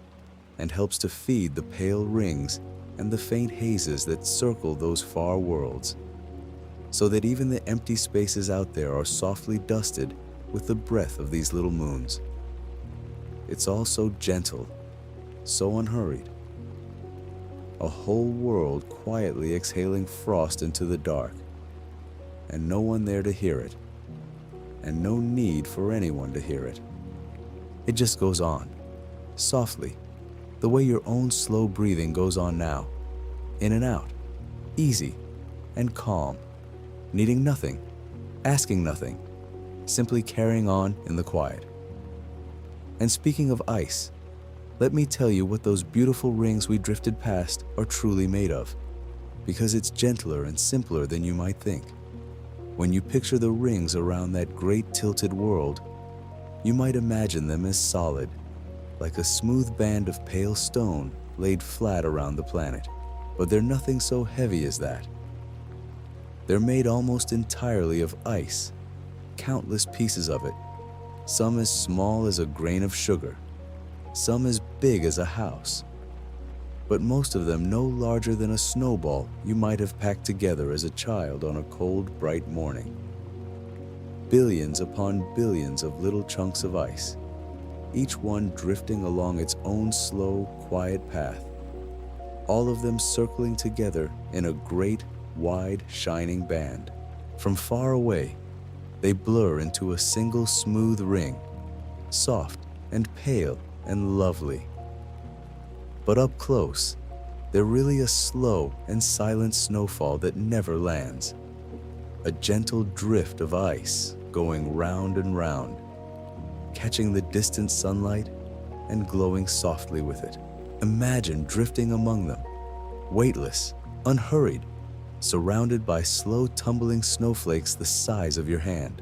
and helps to feed the pale rings and the faint hazes that circle those far worlds, so that even the empty spaces out there are softly dusted with the breath of these little moons. It's all so gentle, so unhurried. A whole world quietly exhaling frost into the dark, and no one there to hear it, and no need for anyone to hear it. It just goes on, softly, the way your own slow breathing goes on now, in and out, easy and calm, needing nothing, asking nothing, simply carrying on in the quiet. And speaking of ice, let me tell you what those beautiful rings we drifted past are truly made of, because it's gentler and simpler than you might think. When you picture the rings around that great tilted world, you might imagine them as solid, like a smooth band of pale stone laid flat around the planet. But they're nothing so heavy as that. They're made almost entirely of ice, countless pieces of it, some as small as a grain of sugar, some as big as a house, but most of them no larger than a snowball you might have packed together as a child on a cold, bright morning. Billions upon billions of little chunks of ice, each one drifting along its own slow, quiet path, all of them circling together in a great, wide, shining band. From far away, they blur into a single smooth ring, soft and pale and lovely. But up close, they're really a slow and silent snowfall that never lands. A gentle drift of ice going round and round, catching the distant sunlight and glowing softly with it. Imagine drifting among them, weightless, unhurried, surrounded by slow tumbling snowflakes the size of your hand,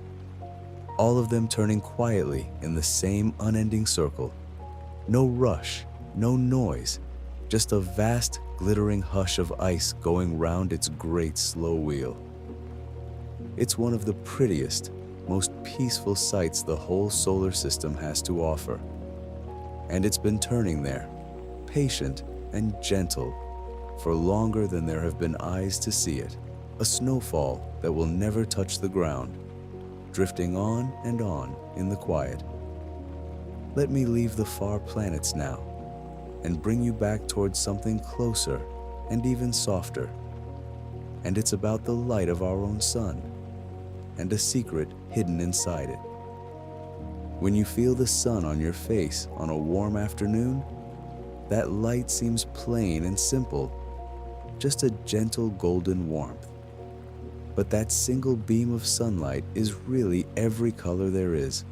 all of them turning quietly in the same unending circle. No rush, no noise, just a vast glittering hush of ice going round its great slow wheel. It's one of the prettiest, most peaceful sights the whole solar system has to offer. And it's been turning there, patient and gentle, for longer than there have been eyes to see it. A snowfall that will never touch the ground, drifting on and on in the quiet. Let me leave the far planets now and bring you back towards something closer and even softer. And it's about the light of our own sun and a secret hidden inside it. When you feel the sun on your face on a warm afternoon, that light seems plain and simple, just a gentle golden warmth. But that single beam of sunlight is really every color there is,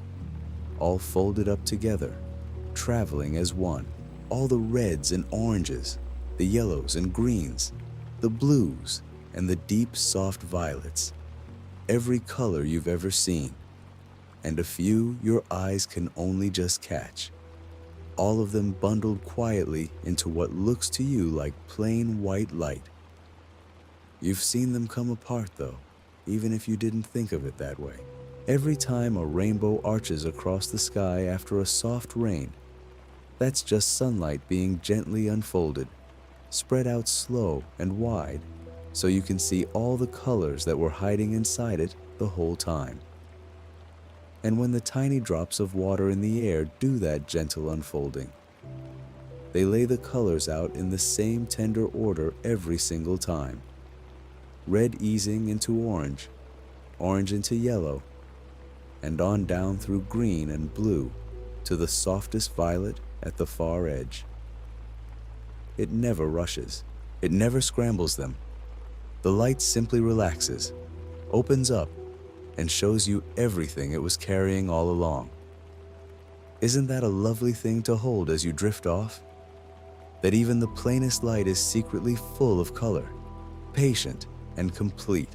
all folded up together, traveling as one. All the reds and oranges, the yellows and greens, the blues and the deep soft violets, every color you've ever seen, and a few your eyes can only just catch. all of them bundled quietly into what looks to you like plain white light. You've seen them come apart though, even if you didn't think of it that way. Every time a rainbow arches across the sky after a soft rain, that's just sunlight being gently unfolded, spread out slow and wide, so you can see all the colors that were hiding inside it the whole time. And when the tiny drops of water in the air do that gentle unfolding, they lay the colors out in the same tender order every single time. Red easing into orange, orange into yellow, and on down through green and blue to the softest violet at the far edge. It never rushes. It never scrambles them. The light simply relaxes, opens up, and shows you everything it was carrying all along. Isn't that a lovely thing to hold as you drift off? That even the plainest light is secretly full of color, patient and complete,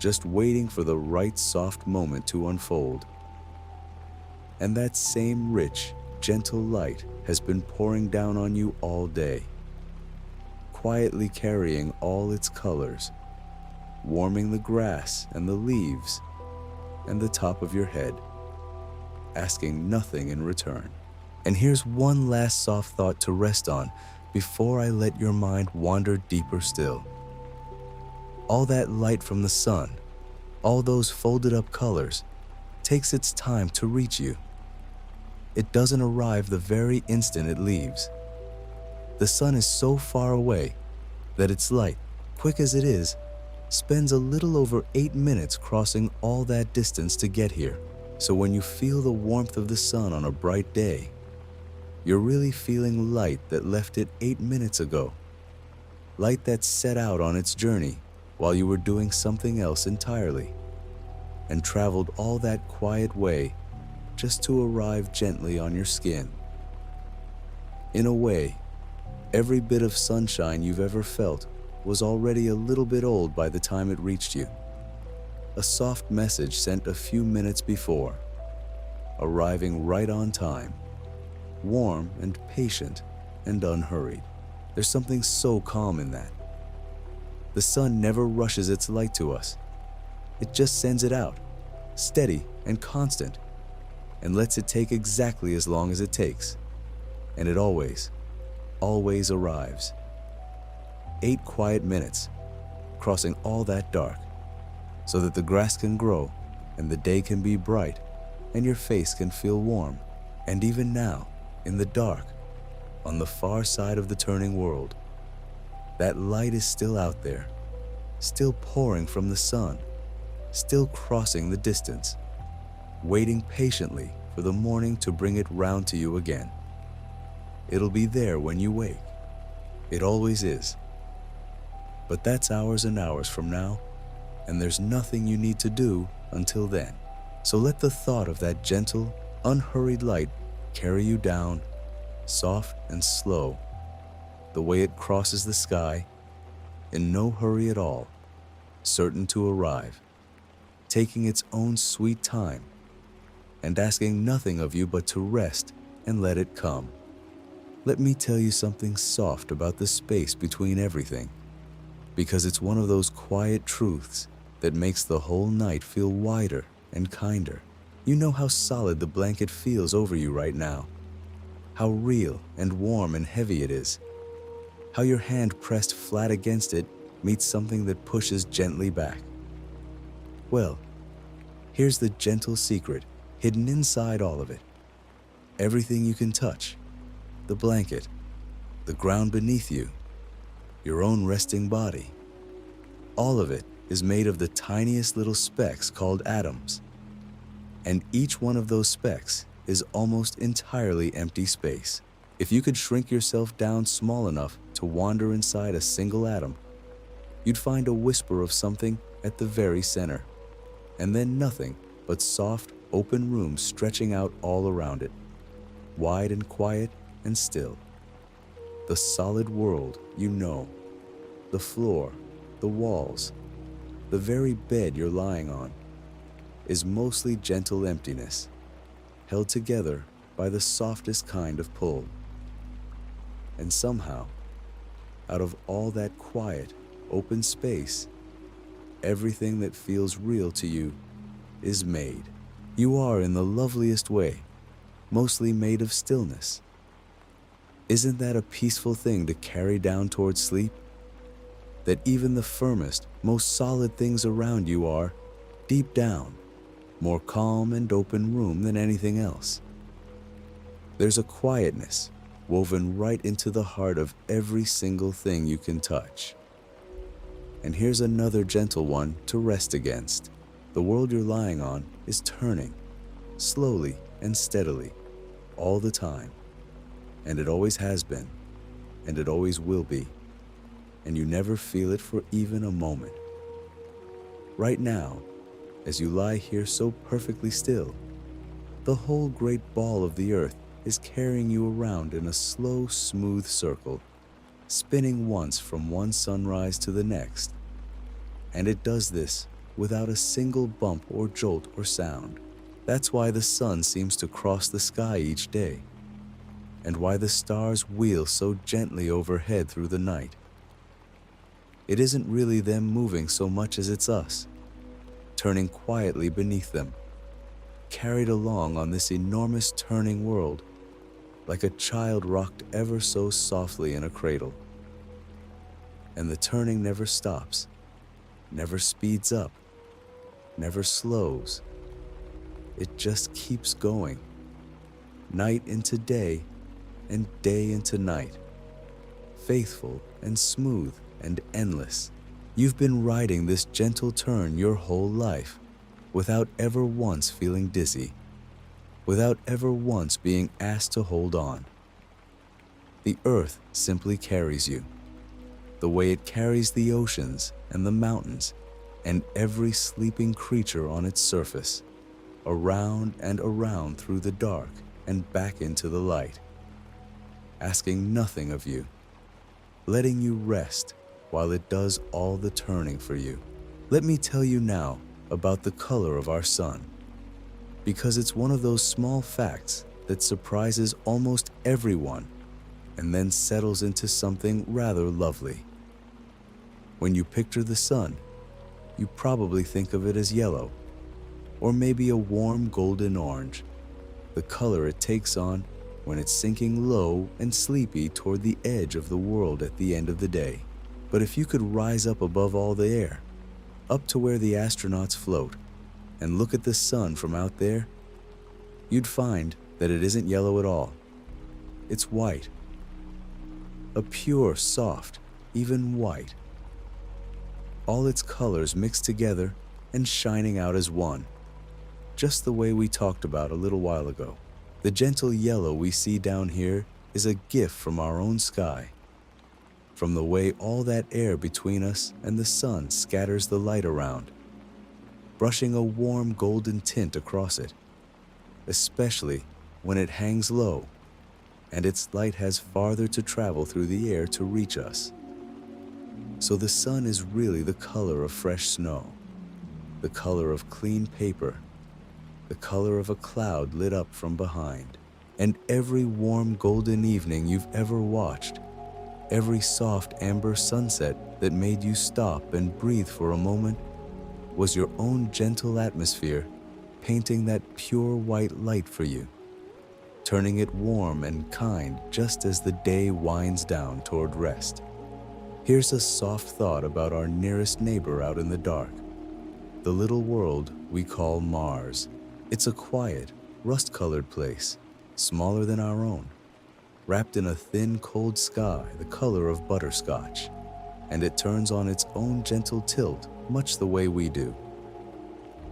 just waiting for the right soft moment to unfold. And that same rich, gentle light has been pouring down on you all day, quietly carrying all its colors, warming the grass and the leaves and the top of your head, asking nothing in return. And here's one last soft thought to rest on before I let your mind wander deeper still. All that light from the sun, all those folded up colors, takes its time to reach you. It doesn't arrive the very instant it leaves. The sun is so far away that its light, quick as it is, spends a little over 8 minutes crossing all that distance to get here. So when you feel the warmth of the sun on a bright day, you're really feeling light that left it 8 minutes ago. Light that set out on its journey while you were doing something else entirely, and traveled all that quiet way just to arrive gently on your skin. In a way, every bit of sunshine you've ever felt was already a little bit old by the time it reached you. A soft message sent a few minutes before, arriving right on time, warm and patient and unhurried. There's something so calm in that. The sun never rushes its light to us. It just sends it out, steady and constant, and lets it take exactly as long as it takes. And it always arrives. 8 quiet minutes, crossing all that dark, so that the grass can grow and the day can be bright and your face can feel warm. And even now, in the dark, on the far side of the turning world, that light is still out there, still pouring from the sun, still crossing the distance, waiting patiently for the morning to bring it round to you again. It'll be there when you wake. It always is. But that's hours and hours from now, and there's nothing you need to do until then. So let the thought of that gentle, unhurried light carry you down, soft and slow, the way it crosses the sky, in no hurry at all, certain to arrive, taking its own sweet time, and asking nothing of you but to rest and let it come. Let me tell you something soft about the space between everything, because it's one of those quiet truths that makes the whole night feel wider and kinder. You know how solid the blanket feels over you right now, how real and warm and heavy it is, how your hand pressed flat against it meets something that pushes gently back. Well, here's the gentle secret hidden inside all of it. Everything you can touch, the blanket, the ground beneath you, your own resting body, all of it is made of the tiniest little specks called atoms. And each one of those specks is almost entirely empty space. If you could shrink yourself down small enough to wander inside a single atom, you'd find a whisper of something at the very center, and then nothing but soft, open rooms stretching out all around it, wide and quiet and still. The solid world you know, the floor, the walls, the very bed you're lying on, is mostly gentle emptiness, held together by the softest kind of pull. And somehow, out of all that quiet, open space, everything that feels real to you is made. You are, in the loveliest way, mostly made of stillness. Isn't that a peaceful thing to carry down towards sleep? That even the firmest, most solid things around you are, deep down, more calm and open room than anything else. There's a quietness woven right into the heart of every single thing you can touch. And here's another gentle one to rest against. The world you're lying on is turning, slowly and steadily, all the time. And it always has been, and it always will be. And you never feel it for even a moment. Right now, as you lie here so perfectly still, the whole great ball of the earth is carrying you around in a slow, smooth circle, spinning once from one sunrise to the next. And it does this without a single bump or jolt or sound. That's why the sun seems to cross the sky each day, and why the stars wheel so gently overhead through the night. It isn't really them moving so much as it's us, turning quietly beneath them, carried along on this enormous turning world, like a child rocked ever so softly in a cradle. And the turning never stops, never speeds up, never slows. It just keeps going, night into day and day into night, faithful and smooth and endless. You've been riding this gentle turn your whole life, without ever once feeling dizzy, without ever once being asked to hold on. The earth simply carries you, the way it carries the oceans and the mountains and every sleeping creature on its surface, around and around through the dark and back into the light, asking nothing of you, letting you rest while it does all the turning for you. Let me tell you now about the color of our sun, because it's one of those small facts that surprises almost everyone and then settles into something rather lovely. When you picture the sun, you probably think of it as yellow, or maybe a warm golden orange, the color it takes on when it's sinking low and sleepy toward the edge of the world at the end of the day. But if you could rise up above all the air, up to where the astronauts float, and look at the sun from out there, you'd find that it isn't yellow at all. It's white. A pure, soft, even white. All its colors mixed together and shining out as one, just the way we talked about a little while ago. The gentle yellow we see down here is a gift from our own sky, from the way all that air between us and the sun scatters the light around, brushing a warm golden tint across it, especially when it hangs low and its light has farther to travel through the air to reach us. So the sun is really the color of fresh snow, the color of clean paper, the color of a cloud lit up from behind. And every warm golden evening you've ever watched, every soft amber sunset that made you stop and breathe for a moment, was your own gentle atmosphere painting that pure white light for you, turning it warm and kind just as the day winds down toward rest. Here's a soft thought about our nearest neighbor out in the dark, the little world we call Mars. It's a quiet, rust-colored place, smaller than our own, wrapped in a thin, cold sky the color of butterscotch, and it turns on its own gentle tilt much the way we do.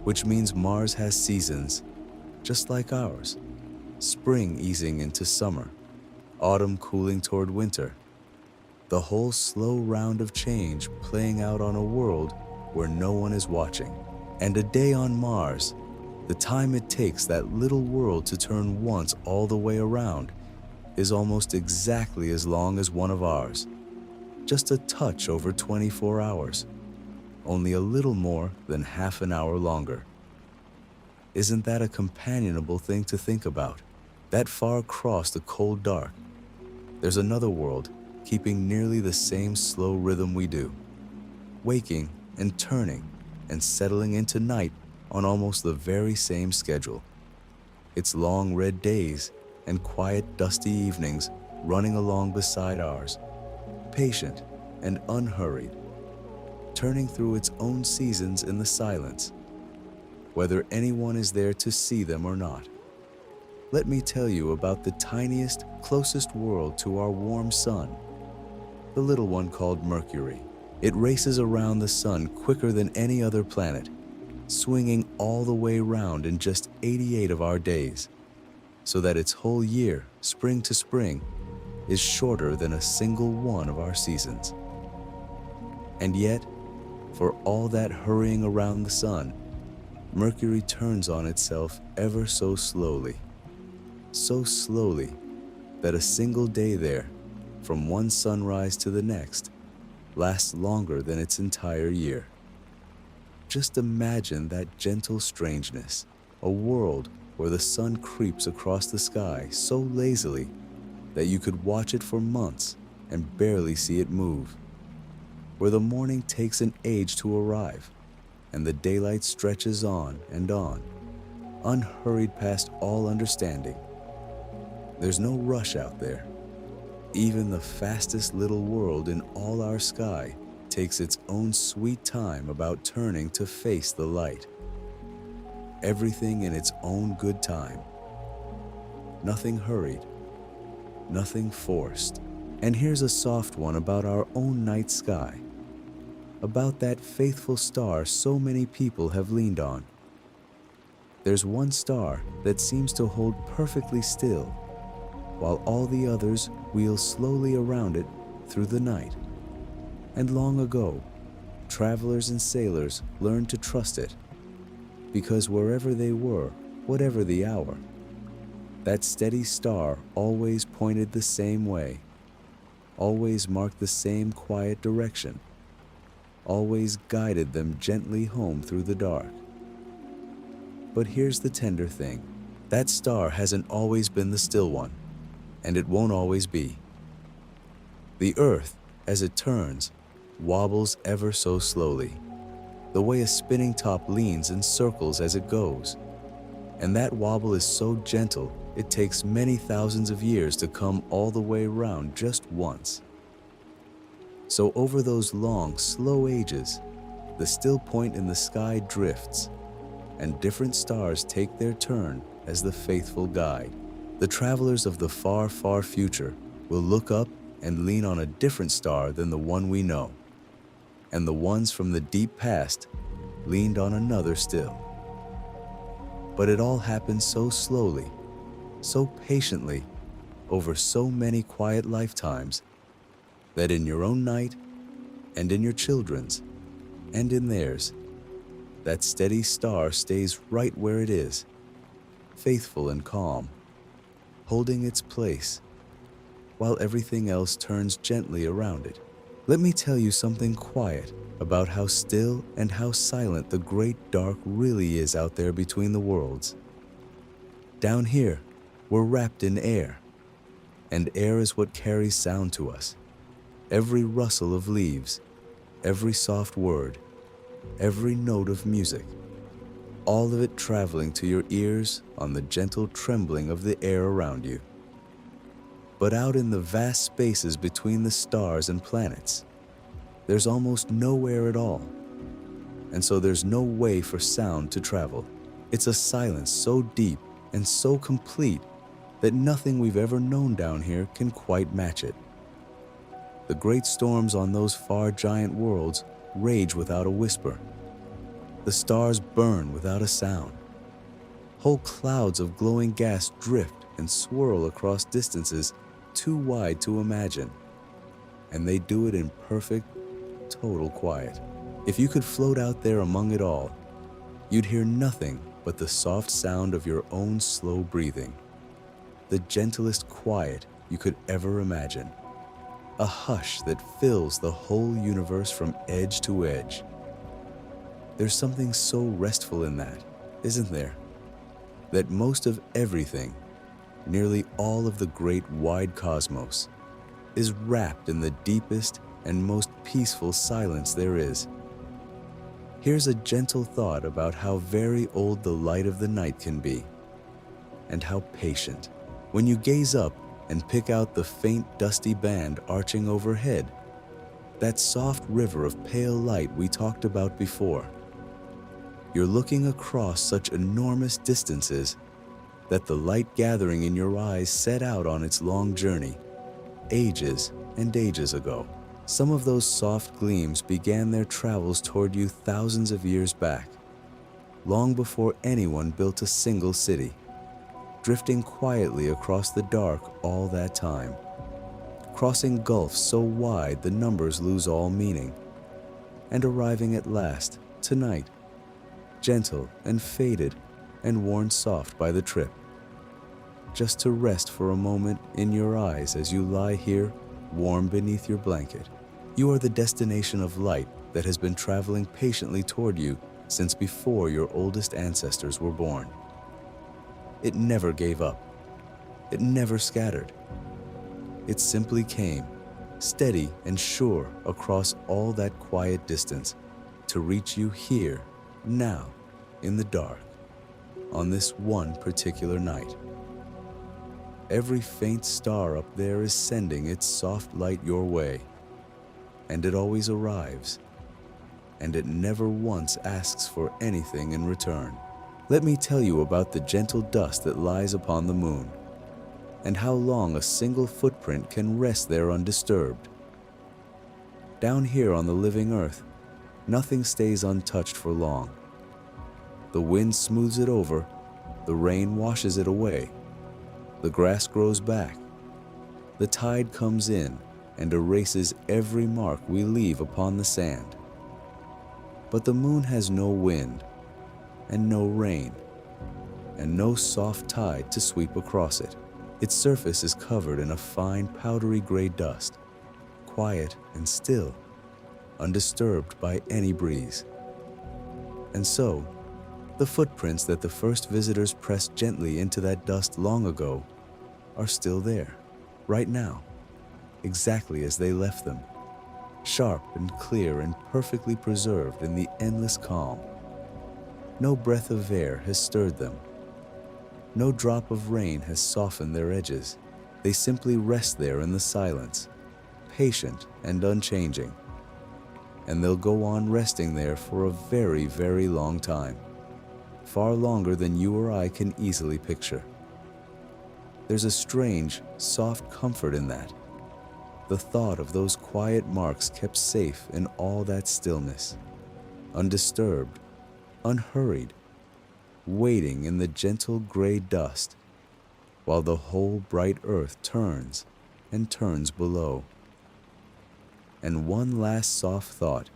Which means Mars has seasons, just like ours. Spring easing into summer, autumn cooling toward winter. The whole slow round of change playing out on a world where no one is watching. And a day on Mars, the time it takes that little world to turn once all the way around, is almost exactly as long as one of ours. Just a touch over 24 hours, only a little more than half an hour longer. Isn't that a companionable thing to think about? That far across the cold dark, there's another world keeping nearly the same slow rhythm we do, waking and turning and settling into night on almost the very same schedule. Its long red days and quiet dusty evenings running along beside ours, patient and unhurried, turning through its own seasons in the silence, whether anyone is there to see them or not. Let me tell you about the tiniest, closest world to our warm sun, the little one called Mercury. It races around the sun quicker than any other planet, swinging all the way round in just 88 of our days, so that its whole year, spring to spring, is shorter than a single one of our seasons. And yet, for all that hurrying around the sun, Mercury turns on itself ever so slowly that a single day there, from one sunrise to the next, lasts longer than its entire year. Just imagine that gentle strangeness, a world where the sun creeps across the sky so lazily that you could watch it for months and barely see it move, where the morning takes an age to arrive and the daylight stretches on, unhurried past all understanding. There's no rush out there. Even the fastest little world in all our sky takes its own sweet time about turning to face the light. Everything in its own good time. Nothing hurried, nothing forced. And here's a soft one about our own night sky, about that faithful star so many people have leaned on. There's one star that seems to hold perfectly still, while all the others wheel slowly around it through the night. And long ago, travelers and sailors learned to trust it, because wherever they were, whatever the hour, that steady star always pointed the same way, always marked the same quiet direction, always guided them gently home through the dark. But here's the tender thing. That star hasn't always been the still one, and it won't always be. The Earth, as it turns, wobbles ever so slowly, the way a spinning top leans and circles as it goes. And that wobble is so gentle, it takes many thousands of years to come all the way around just once. So over those long, slow ages, the still point in the sky drifts, and different stars take their turn as the faithful guide. The travelers of the far, far future will look up and lean on a different star than the one we know, and the ones from the deep past leaned on another still. But it all happens so slowly, so patiently, over so many quiet lifetimes, that in your own night, and in your children's, and in theirs, that steady star stays right where it is, faithful and calm, holding its place, while everything else turns gently around it. Let me tell you something quiet about how still and how silent the great dark really is out there between the worlds. Down here, we're wrapped in air, and air is what carries sound to us. Every rustle of leaves, every soft word, every note of music, all of it traveling to your ears on the gentle trembling of the air around you. But out in the vast spaces between the stars and planets, there's almost no air at all, and so there's no way for sound to travel. It's a silence so deep and so complete that nothing we've ever known down here can quite match it. The great storms on those far giant worlds rage without a whisper. The stars burn without a sound. Whole clouds of glowing gas drift and swirl across distances too wide to imagine, and they do it in perfect, total quiet. If you could float out there among it all, you'd hear nothing but the soft sound of your own slow breathing, the gentlest quiet you could ever imagine, a hush that fills the whole universe from edge to edge. There's something so restful in that, isn't there? That most of everything, nearly all of the great wide cosmos, is wrapped in the deepest and most peaceful silence there is. Here's a gentle thought about how very old the light of the night can be, and how patient. When you gaze up and pick out the faint dusty band arching overhead, that soft river of pale light we talked about before, you're looking across such enormous distances that the light gathering in your eyes set out on its long journey ages and ages ago. Some of those soft gleams began their travels toward you thousands of years back, long before anyone built a single city, drifting quietly across the dark all that time, crossing gulfs so wide the numbers lose all meaning, and arriving at last, tonight, gentle and faded and worn soft by the trip, just to rest for a moment in your eyes as you lie here, warm beneath your blanket. You are the destination of light that has been traveling patiently toward you since before your oldest ancestors were born. It never gave up. It never scattered. It simply came, steady and sure across all that quiet distance, to reach you here, now, in the dark, on this one particular night. Every faint star up there is sending its soft light your way, and it always arrives, and it never once asks for anything in return. Let me tell you about the gentle dust that lies upon the moon, and how long a single footprint can rest there undisturbed. Down here on the living earth, nothing stays untouched for long. The wind smooths it over, the rain washes it away, the grass grows back, the tide comes in and erases every mark we leave upon the sand. But the moon has no wind, and no rain, and no soft tide to sweep across it. Its surface is covered in a fine powdery gray dust, quiet and still, undisturbed by any breeze. And so, the footprints that the first visitors pressed gently into that dust long ago are still there, right now, exactly as they left them, sharp and clear and perfectly preserved in the endless calm. No breath of air has stirred them. No drop of rain has softened their edges. They simply rest there in the silence, patient and unchanging. And they'll go on resting there for a very, very long time, far longer than you or I can easily picture. There's a strange, soft comfort in that. The thought of those quiet marks kept safe in all that stillness, undisturbed, unhurried, waiting in the gentle gray dust, while the whole bright earth turns and turns below. And one last soft thought,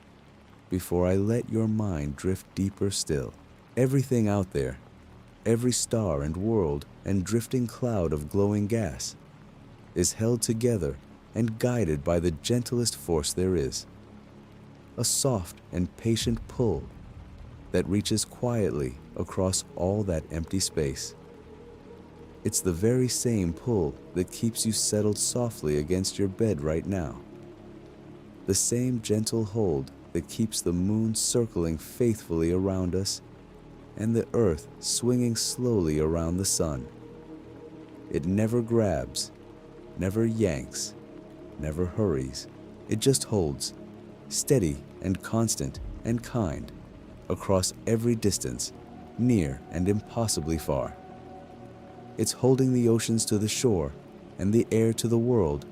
before I let your mind drift deeper still. Everything out there, every star and world and drifting cloud of glowing gas, is held together and guided by the gentlest force there is, a soft and patient pull that reaches quietly across all that empty space. It's the very same pull that keeps you settled softly against your bed right now, the same gentle hold that keeps the moon circling faithfully around us and the earth swinging slowly around the sun. It never grabs, never yanks, never hurries. It just holds, steady and constant and kind, across every distance, near and impossibly far. It's holding the oceans to the shore, and the air to the world,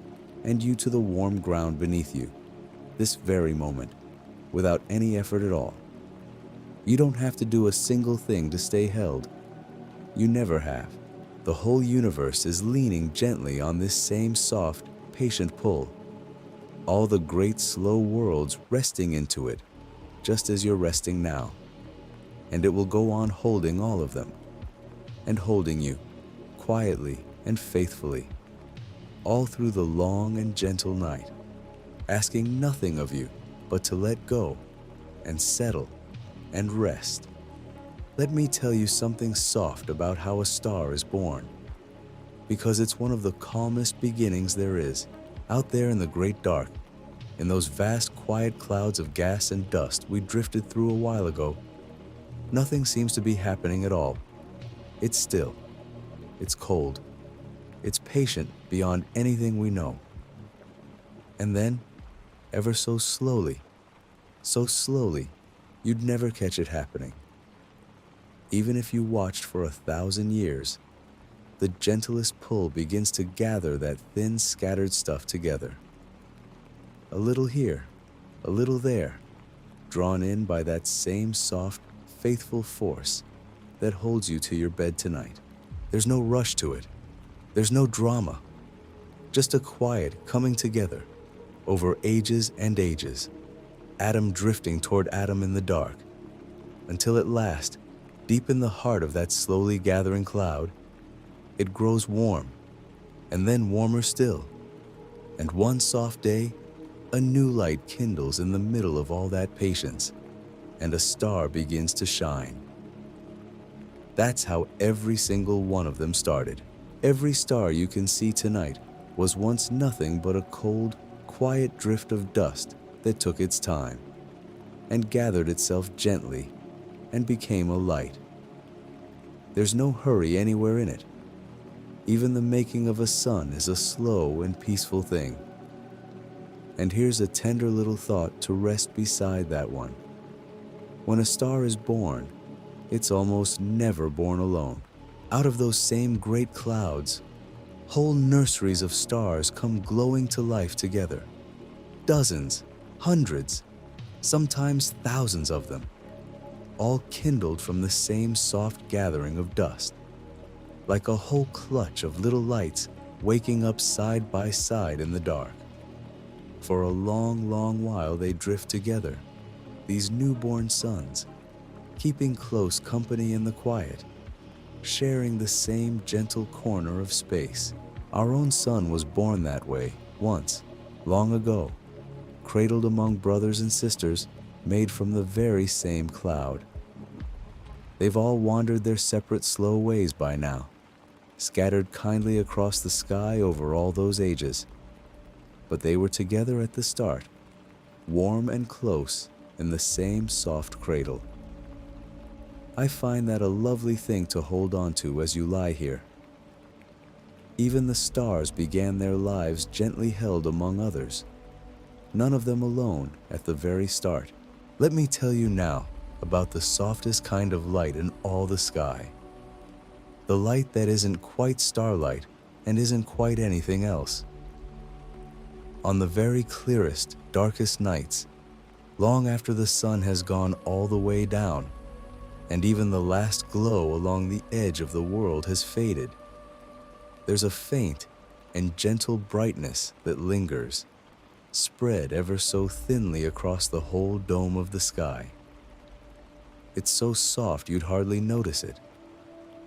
and you to the warm ground beneath you, this very moment, without any effort at all. You don't have to do a single thing to stay held. You never have. The whole universe is leaning gently on this same soft, patient pull. All the great slow worlds resting into it, just as you're resting now. And it will go on holding all of them, and holding you, quietly and faithfully, all through the long and gentle night, asking nothing of you but to let go and settle and rest. Let me tell you something soft about how a star is born. because it's one of the calmest beginnings there is. Out there in the great dark, in those vast quiet clouds of gas and dust we drifted through a while ago, nothing seems to be happening at all. It's still, it's cold, it's patient beyond anything we know. And then, ever so slowly, you'd never catch it happening. Even if you watched for 1,000 years, the gentlest pull begins to gather that thin, scattered stuff together. A little here, a little there, drawn in by that same soft, faithful force that holds you to your bed tonight. There's no rush to it. There's no drama. Just a quiet coming together over ages and ages, atom drifting toward atom in the dark, until at last, deep in the heart of that slowly gathering cloud, it grows warm, and then warmer still. And one soft day, a new light kindles in the middle of all that patience, and a star begins to shine. That's how every single one of them started. Every star you can see tonight was once nothing but a cold, quiet drift of dust that took its time, and gathered itself gently, and became a light. There's no hurry anywhere in it. Even the making of a sun is a slow and peaceful thing. And here's a tender little thought to rest beside that one. When a star is born, it's almost never born alone. Out of those same great clouds, whole nurseries of stars come glowing to life together. Dozens, hundreds, sometimes thousands of them, all kindled from the same soft gathering of dust, like a whole clutch of little lights waking up side by side in the dark. For a long, long while they drift together, these newborn suns, keeping close company in the quiet, sharing the same gentle corner of space. Our own sun was born that way once, long ago, cradled among brothers and sisters made from the very same cloud. They've all wandered their separate slow ways by now, scattered kindly across the sky over all those ages. But they were together at the start, warm and close in the same soft cradle. I find that a lovely thing to hold on to as you lie here. Even the stars began their lives gently held among others, none of them alone at the very start. Let me tell you now about the softest kind of light in all the sky. The light that isn't quite starlight and isn't quite anything else. On the very clearest, darkest nights, long after the sun has gone all the way down, and even the last glow along the edge of the world has faded, there's a faint and gentle brightness that lingers, spread ever so thinly across the whole dome of the sky. It's so soft you'd hardly notice it,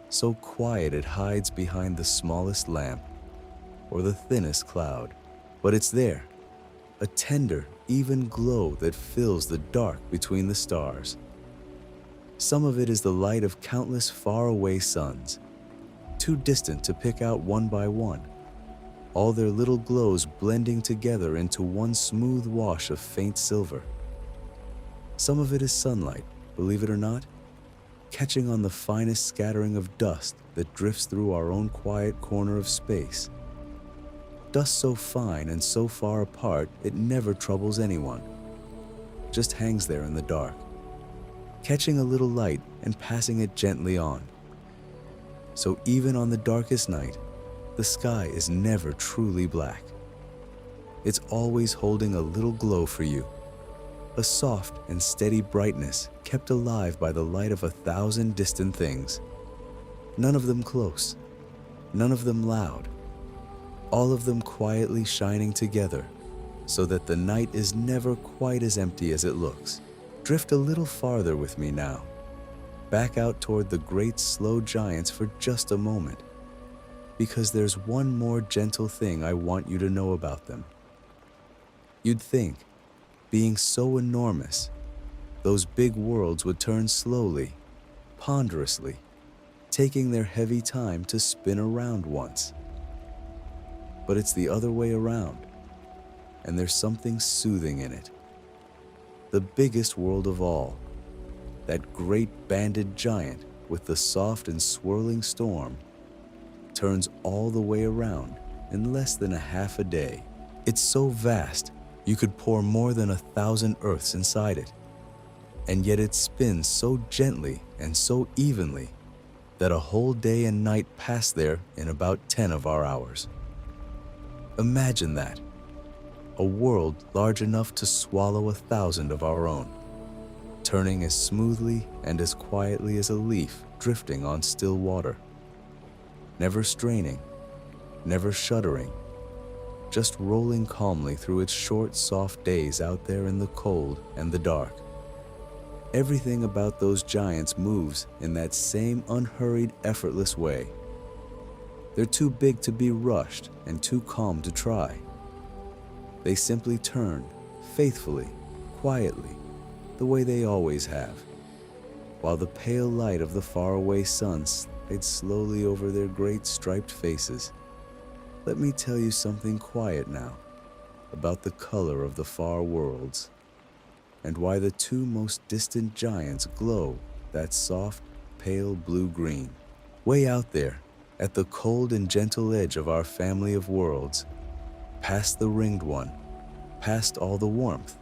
so quiet it hides behind the smallest lamp or the thinnest cloud. But it's there, a tender, even glow that fills the dark between the stars. Some of it is the light of countless faraway suns, too distant to pick out one by one, all their little glows blending together into one smooth wash of faint silver. Some of it is sunlight, believe it or not, catching on the finest scattering of dust that drifts through our own quiet corner of space. Dust so fine and so far apart it never troubles anyone, just hangs there in the dark, catching a little light and passing it gently on. So even on the darkest night, the sky is never truly black. It's always holding a little glow for you, a soft and steady brightness kept alive by the light of 1,000 distant things. None of them close, none of them loud, all of them quietly shining together so that the night is never quite as empty as it looks. Drift a little farther with me now, back out toward the great slow giants for just a moment, because there's one more gentle thing I want you to know about them. You'd think, being so enormous, those big worlds would turn slowly, ponderously, taking their heavy time to spin around once. but it's the other way around, and there's something soothing in it. The biggest world of all, that great banded giant with the soft and swirling storm, turns all the way around in less than a half a day. It's so vast, you could pour more than 1,000 Earths inside it, and yet it spins so gently and so evenly that a whole day and night pass there in about 10 of our hours. Imagine that, a world large enough to swallow 1,000 of our own, turning as smoothly and as quietly as a leaf drifting on still water, never straining, never shuddering, just rolling calmly through its short, soft days out there in the cold and the dark. Everything about those giants moves in that same unhurried, effortless way. They're too big to be rushed and too calm to try. They simply turn, faithfully, quietly, the way they always have, while the pale light of the faraway sun slides slowly over their great striped faces. Let me tell you something quiet now about the color of the far worlds, and why the two most distant giants glow that soft, pale blue-green. Way out there, at the cold and gentle edge of our family of worlds, past the ringed one, past all the warmth,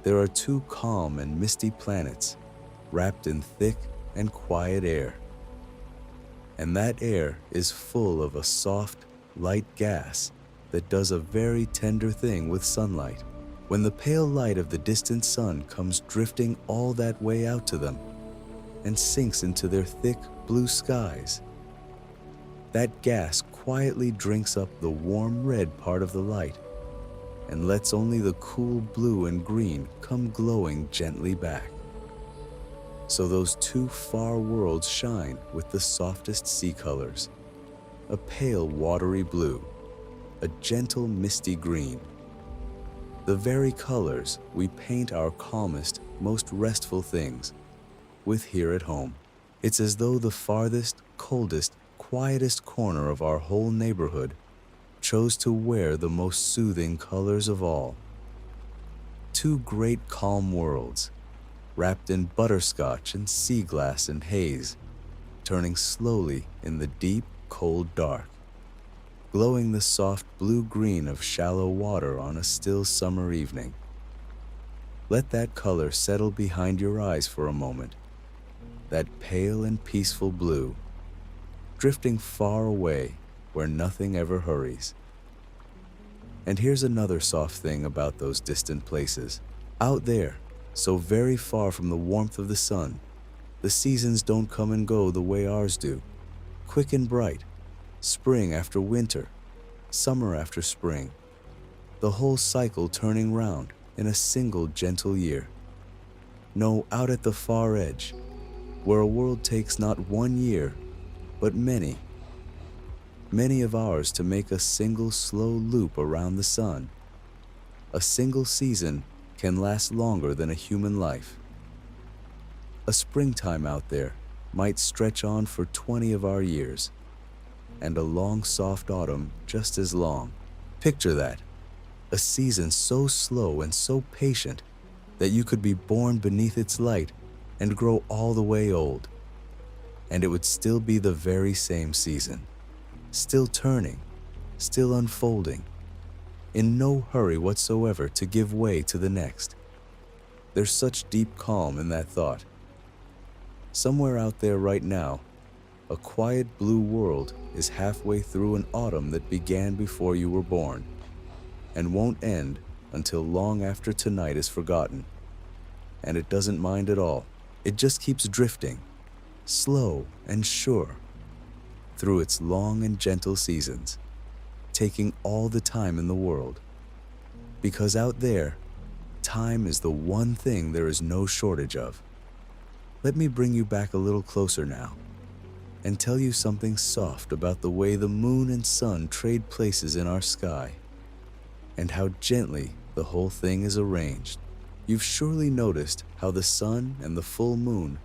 there are two calm and misty planets wrapped in thick and quiet air. And that air is full of a soft, light gas that does a very tender thing with sunlight. When the pale light of the distant sun comes drifting all that way out to them and sinks into their thick blue skies, that gas quietly drinks up the warm red part of the light and lets only the cool blue and green come glowing gently back. So those two far worlds shine with the softest sea colors, a pale watery blue, a gentle misty green, the very colors we paint our calmest, most restful things with here at home. It's as though the farthest, coldest, quietest corner of our whole neighborhood chose to wear the most soothing colors of all. Two great calm worlds, wrapped in butterscotch and sea glass and haze, turning slowly in the deep, cold dark, glowing the soft blue-green of shallow water on a still summer evening. Let that color settle behind your eyes for a moment, that pale and peaceful blue, drifting far away where nothing ever hurries. And here's another soft thing about those distant places. Out there, so very far from the warmth of the sun, the seasons don't come and go the way ours do, quick and bright, spring after winter, summer after spring, the whole cycle turning round in a single gentle year. No, out at the far edge, where a world takes not 1 year, but many of ours to make a single slow loop around the sun, a single season can last longer than a human life. A springtime out there might stretch on for 20 of our years, and a long soft autumn just as long. Picture that, a season so slow and so patient that you could be born beneath its light and grow all the way old, and it would still be the very same season, still turning, still unfolding, in no hurry whatsoever to give way to the next. There's such deep calm in that thought. Somewhere out there right now, a quiet blue world is halfway through an autumn that began before you were born, and won't end until long after tonight is forgotten. And it doesn't mind at all. It just keeps drifting, slow and sure, through its long and gentle seasons, taking all the time in the world. Because out there, time is the one thing there is no shortage of. Let me bring you back a little closer now and tell you something soft about the way the moon and sun trade places in our sky, and how gently the whole thing is arranged. You've surely noticed how the sun and the full moon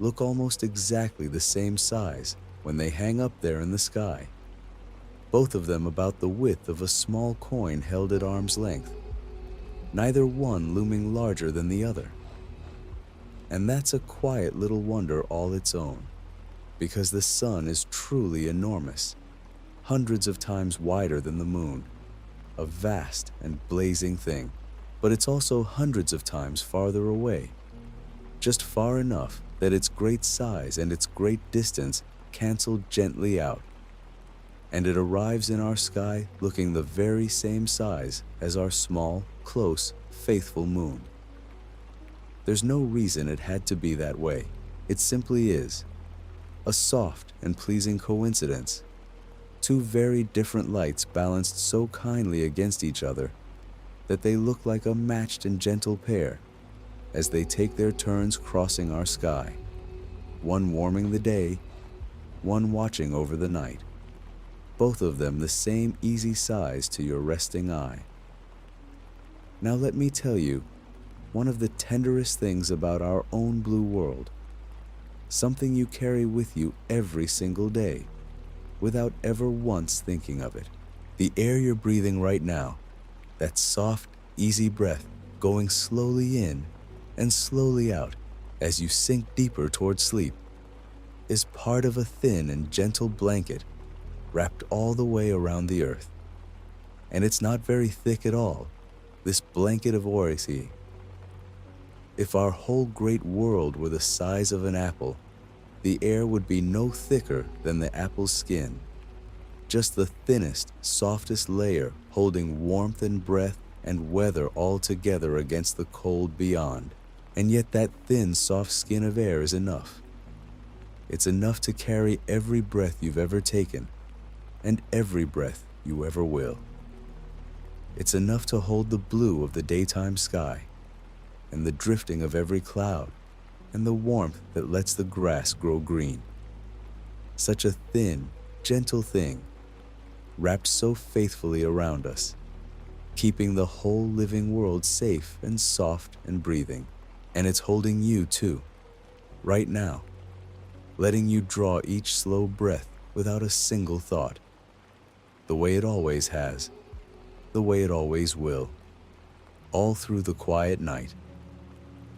look almost exactly the same size when they hang up there in the sky. both of them about the width of a small coin held at arm's length, neither one looming larger than the other. And that's a quiet little wonder all its own, because the sun is truly enormous, hundreds of times wider than the moon, a vast and blazing thing. But it's also hundreds of times farther away, just far enough that its great size and its great distance cancel gently out, and it arrives in our sky looking the very same size as our small, close, faithful moon. There's no reason it had to be that way. It simply is. A soft and pleasing coincidence. Two very different lights balanced so kindly against each other that they look like a matched and gentle pair as they take their turns crossing our sky, one warming the day, one watching over the night, both of them the same easy size to your resting eye. Now let me tell you one of the tenderest things about our own blue world, something you carry with you every single day without ever once thinking of it. The air you're breathing right now, that soft, easy breath going slowly in and slowly out as you sink deeper towards sleep, is part of a thin and gentle blanket wrapped all the way around the earth. And it's not very thick at all, this blanket of Orisy. If our whole great world were the size of an apple, the air would be no thicker than the apple's skin, just the thinnest, softest layer holding warmth and breath and weather all together against the cold beyond. And yet that thin, soft skin of air is enough. It's enough to carry every breath you've ever taken and every breath you ever will. It's enough to hold the blue of the daytime sky and the drifting of every cloud and the warmth that lets the grass grow green. Such a thin, gentle thing, wrapped so faithfully around us, keeping the whole living world safe and soft and breathing. And it's holding you too, right now, letting you draw each slow breath without a single thought, the way it always has, the way it always will, all through the quiet night.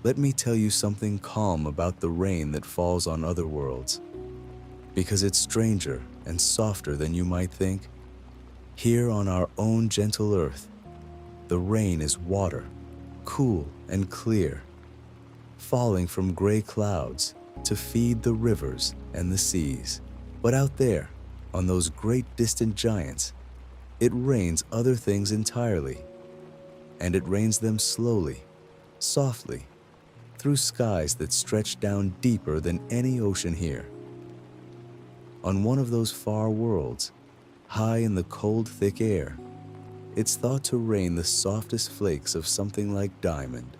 Let me tell you something calm about the rain that falls on other worlds, because it's stranger and softer than you might think. Here on our own gentle earth, the rain is water, cool and clear, falling from gray clouds to feed the rivers and the seas. But out there, on those great distant giants, it rains other things entirely, and it rains them slowly, softly, through skies that stretch down deeper than any ocean here. On one of those far worlds, high in the cold, thick air, it's thought to rain the softest flakes of something like diamond,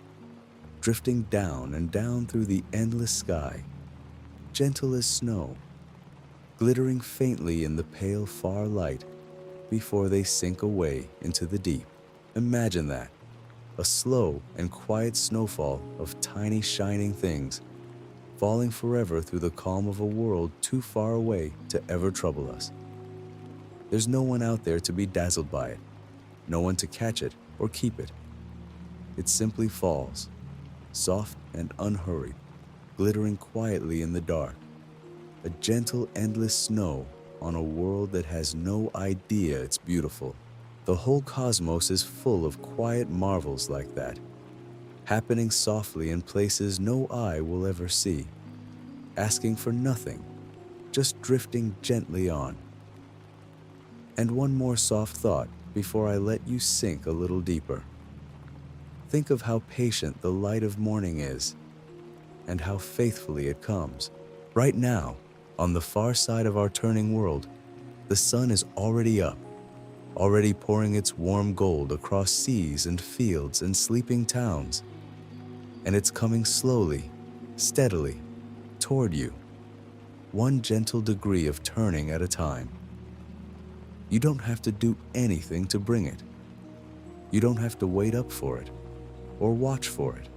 drifting down and down through the endless sky, gentle as snow, glittering faintly in the pale far light before they sink away into the deep. Imagine that, a slow and quiet snowfall of tiny shining things falling forever through the calm of a world too far away to ever trouble us. There's no one out there to be dazzled by it, no one to catch it or keep it. It simply falls, soft and unhurried, glittering quietly in the dark, a gentle, endless snow on a world that has no idea it's beautiful. The whole cosmos is full of quiet marvels like that, happening softly in places no eye will ever see, asking for nothing, just drifting gently on. And one more soft thought before I let you sink a little deeper. Think of how patient the light of morning is, and how faithfully it comes. Right now, on the far side of our turning world, the sun is already up, already pouring its warm gold across seas and fields and sleeping towns. And it's coming slowly, steadily, toward you, one gentle degree of turning at a time. You don't have to do anything to bring it. You don't have to wait up for it, or watch for it,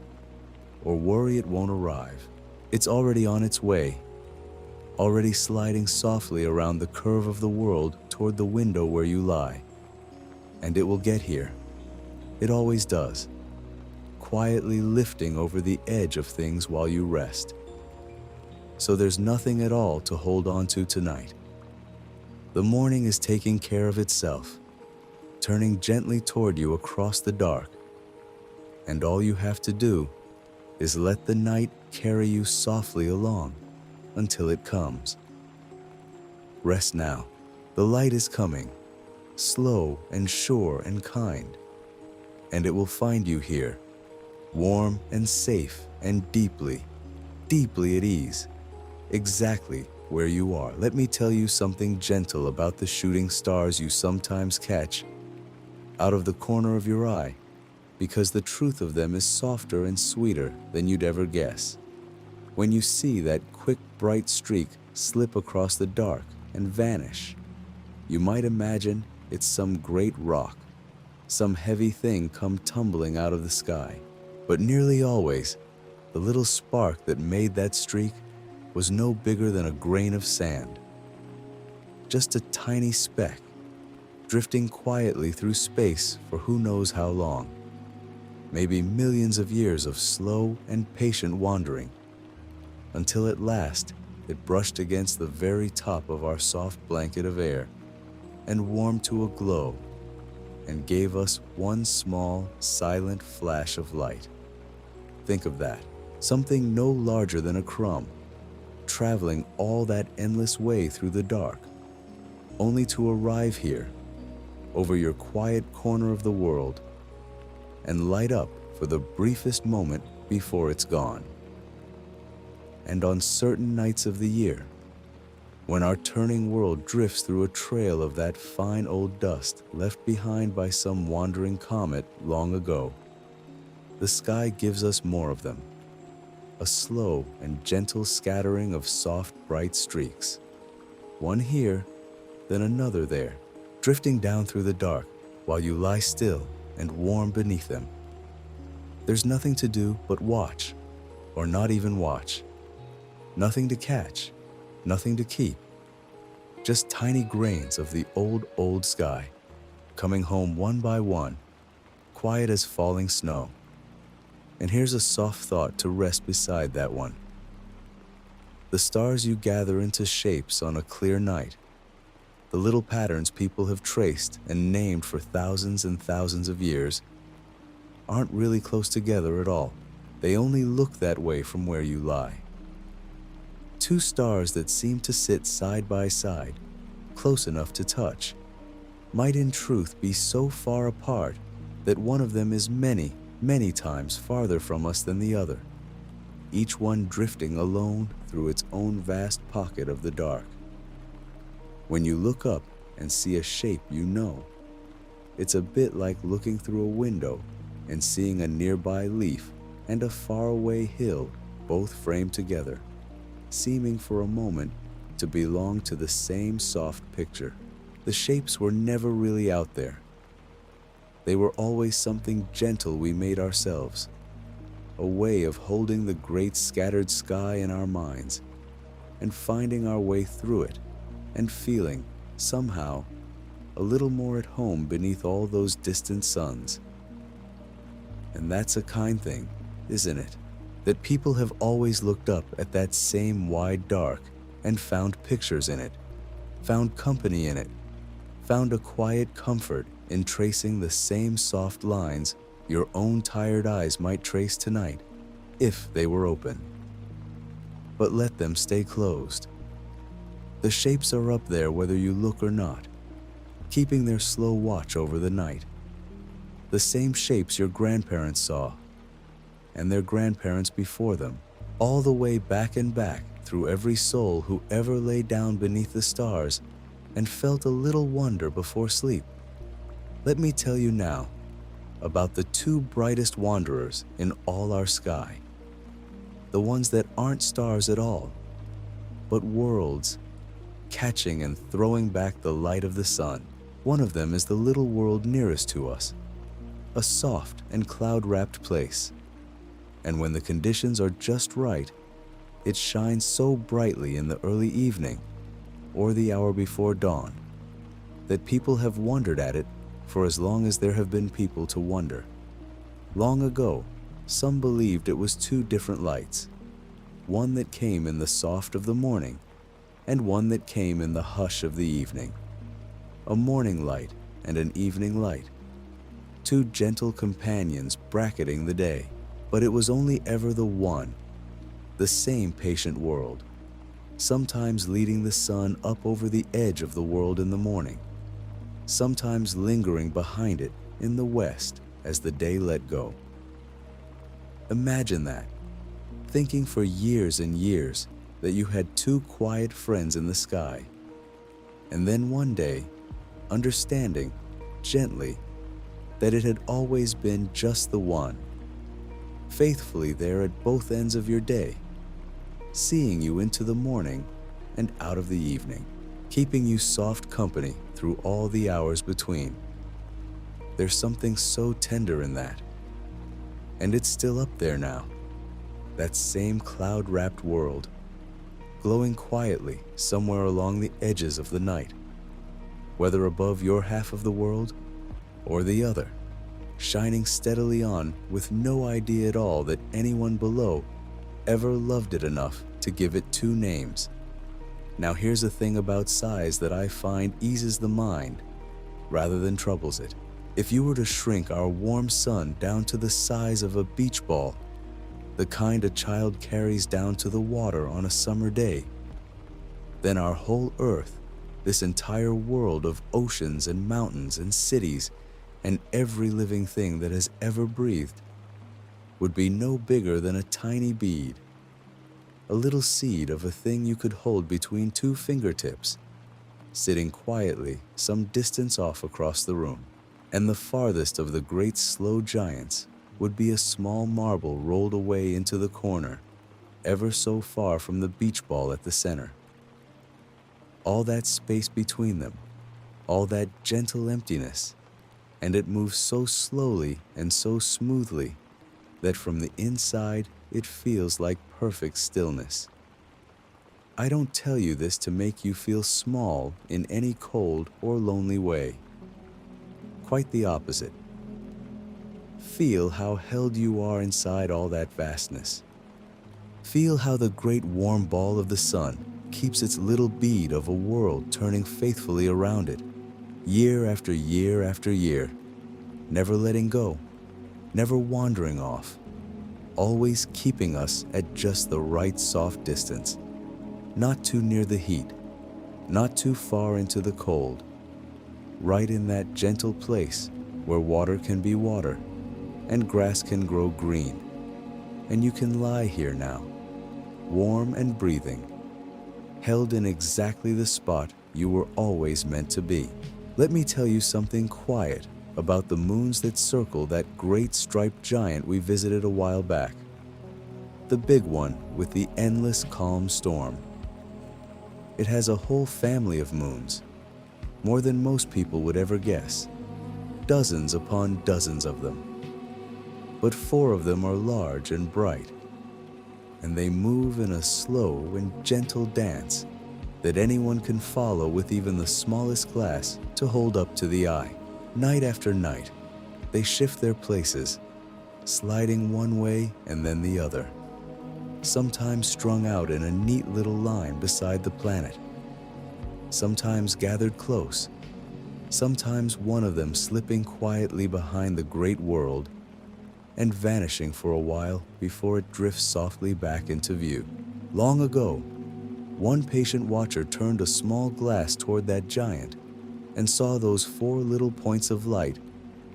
or worry it won't arrive. It's already on its way, already sliding softly around the curve of the world toward the window where you lie. And it will get here. It always does, quietly lifting over the edge of things while you rest. So there's nothing at all to hold on to tonight. The morning is taking care of itself, turning gently toward you across the dark. And all you have to do is let the night carry you softly along until it comes. Rest now. The light is coming, slow and sure and kind. And it will find you here, warm and safe and deeply, deeply at ease, exactly where you are. Let me tell you something gentle about the shooting stars you sometimes catch out of the corner of your eye, because the truth of them is softer and sweeter than you'd ever guess. When you see that quick, bright streak slip across the dark and vanish, you might imagine it's some great rock, some heavy thing come tumbling out of the sky. But nearly always, the little spark that made that streak was no bigger than a grain of sand. Just a tiny speck, drifting quietly through space for who knows how long. Maybe millions of years of slow and patient wandering, until at last it brushed against the very top of our soft blanket of air and warmed to a glow and gave us one small, silent flash of light. Think of that, something no larger than a crumb, traveling all that endless way through the dark, only to arrive here, over your quiet corner of the world, and light up for the briefest moment before it's gone. And on certain nights of the year, when our turning world drifts through a trail of that fine old dust left behind by some wandering comet long ago, the sky gives us more of them, a slow and gentle scattering of soft, bright streaks, one here, then another there, drifting down through the dark while you lie still and warm beneath them. There's nothing to do but watch, or not even watch. Nothing to catch, nothing to keep. Just tiny grains of the old sky, coming home one by one, quiet as falling snow. And here's a soft thought to rest beside that one. The stars you gather into shapes on a clear night, the little patterns people have traced and named for thousands and thousands of years, aren't really close together at all. They only look that way from where you lie. Two stars that seem to sit side by side, close enough to touch, might in truth be so far apart that one of them is many, many times farther from us than the other, each one drifting alone through its own vast pocket of the dark. When you look up and see a shape you know, it's a bit like looking through a window and seeing a nearby leaf and a faraway hill both framed together, seeming for a moment to belong to the same soft picture. The shapes were never really out there. They were always something gentle we made ourselves, a way of holding the great scattered sky in our minds and finding our way through it and feeling, somehow, a little more at home beneath all those distant suns. And that's a kind thing, isn't it? That people have always looked up at that same wide dark and found pictures in it, found company in it, found a quiet comfort in tracing the same soft lines your own tired eyes might trace tonight, if they were open. But let them stay closed. The shapes are up there whether you look or not, keeping their slow watch over the night. The same shapes your grandparents saw, and their grandparents before them, all the way back and back through every soul who ever lay down beneath the stars and felt a little wonder before sleep. Let me tell you now about the two brightest wanderers in all our sky, the ones that aren't stars at all, but worlds, catching and throwing back the light of the sun. One of them is the little world nearest to us, a soft and cloud-wrapped place. And when the conditions are just right, it shines so brightly in the early evening or the hour before dawn. that people have wondered at it for as long as there have been people to wonder. Long ago, some believed it was two different lights, one that came in the soft of the morning and one that came in the hush of the evening. A morning light and an evening light, two gentle companions bracketing the day. But it was only ever the one, the same patient world, sometimes leading the sun up over the edge of the world in the morning, sometimes lingering behind it in the west as the day let go. Imagine that, thinking for years and years that you had two quiet friends in the sky, and then one day, understanding, gently, that it had always been just the one, faithfully there at both ends of your day, seeing you into the morning and out of the evening, keeping you soft company through all the hours between. There's something so tender in that. And it's still up there now, that same cloud-wrapped world, glowing quietly somewhere along the edges of the night, whether above your half of the world or the other, shining steadily on with no idea at all that anyone below ever loved it enough to give it two names. Now here's a thing about size that I find eases the mind rather than troubles it. If you were to shrink our warm sun down to the size of a beach ball, the kind a child carries down to the water on a summer day, then our whole earth, this entire world of oceans and mountains and cities and every living thing that has ever breathed, would be no bigger than a tiny bead, a little seed of a thing you could hold between two fingertips, sitting quietly some distance off across the room. And the farthest of the great slow giants would be a small marble rolled away into the corner, ever so far from the beach ball at the center. All that space between them, all that gentle emptiness, and it moves so slowly and so smoothly that from the inside it feels like perfect stillness. I don't tell you this to make you feel small in any cold or lonely way. Quite the opposite. Feel how held you are inside all that vastness. Feel how the great warm ball of the sun keeps its little bead of a world turning faithfully around it, year after year after year, never letting go, never wandering off, always keeping us at just the right soft distance, not too near the heat, not too far into the cold, right in that gentle place where water can be water and grass can grow green, and you can lie here now, warm and breathing, held in exactly the spot you were always meant to be. Let me tell you something quiet about the moons that circle that great striped giant we visited a while back. The big one with the endless calm storm. It has a whole family of moons, more than most people would ever guess, dozens upon dozens of them. But 4 of them are large and bright, and they move in a slow and gentle dance that anyone can follow with even the smallest glass to hold up to the eye. Night after night, they shift their places, sliding one way and then the other, sometimes strung out in a neat little line beside the planet, sometimes gathered close, sometimes one of them slipping quietly behind the great world and vanishing for a while before it drifts softly back into view. Long ago, one patient watcher turned a small glass toward that giant and saw those 4 little points of light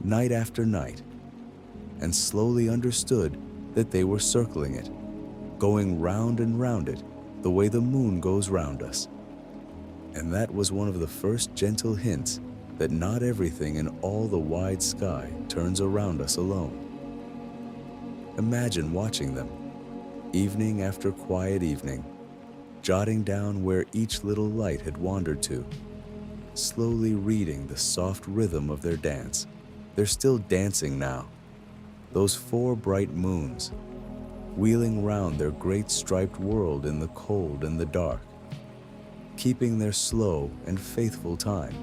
night after night, and slowly understood that they were circling it, going round and round it the way the moon goes round us. And that was one of the first gentle hints that not everything in all the wide sky turns around us alone. Imagine watching them, evening after quiet evening, jotting down where each little light had wandered to, slowly reading the soft rhythm of their dance. They're still dancing now, those 4 bright moons, wheeling round their great striped world in the cold and the dark, keeping their slow and faithful time,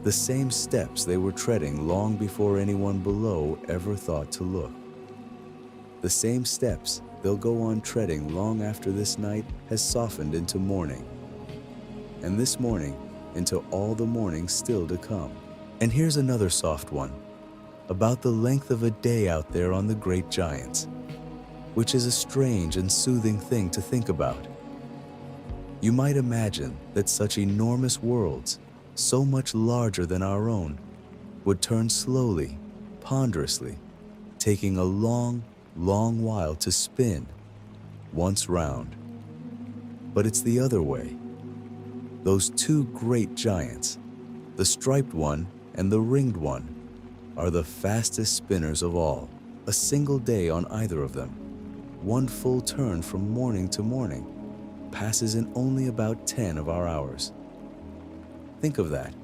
the same steps they were treading long before anyone below ever thought to look. The same steps they'll go on treading long after this night has softened into morning, and this morning into all the mornings still to come. And here's another soft one, about the length of a day out there on the great giants, which is a strange and soothing thing to think about. You might imagine that such enormous worlds, so much larger than our own, would turn slowly, ponderously, taking a long, long while to spin, once round. But it's the other way. Those two great giants, the striped one and the ringed one, are the fastest spinners of all. A single day on either of them, one full turn from morning to morning, passes in only about 10 of our hours. Think of that.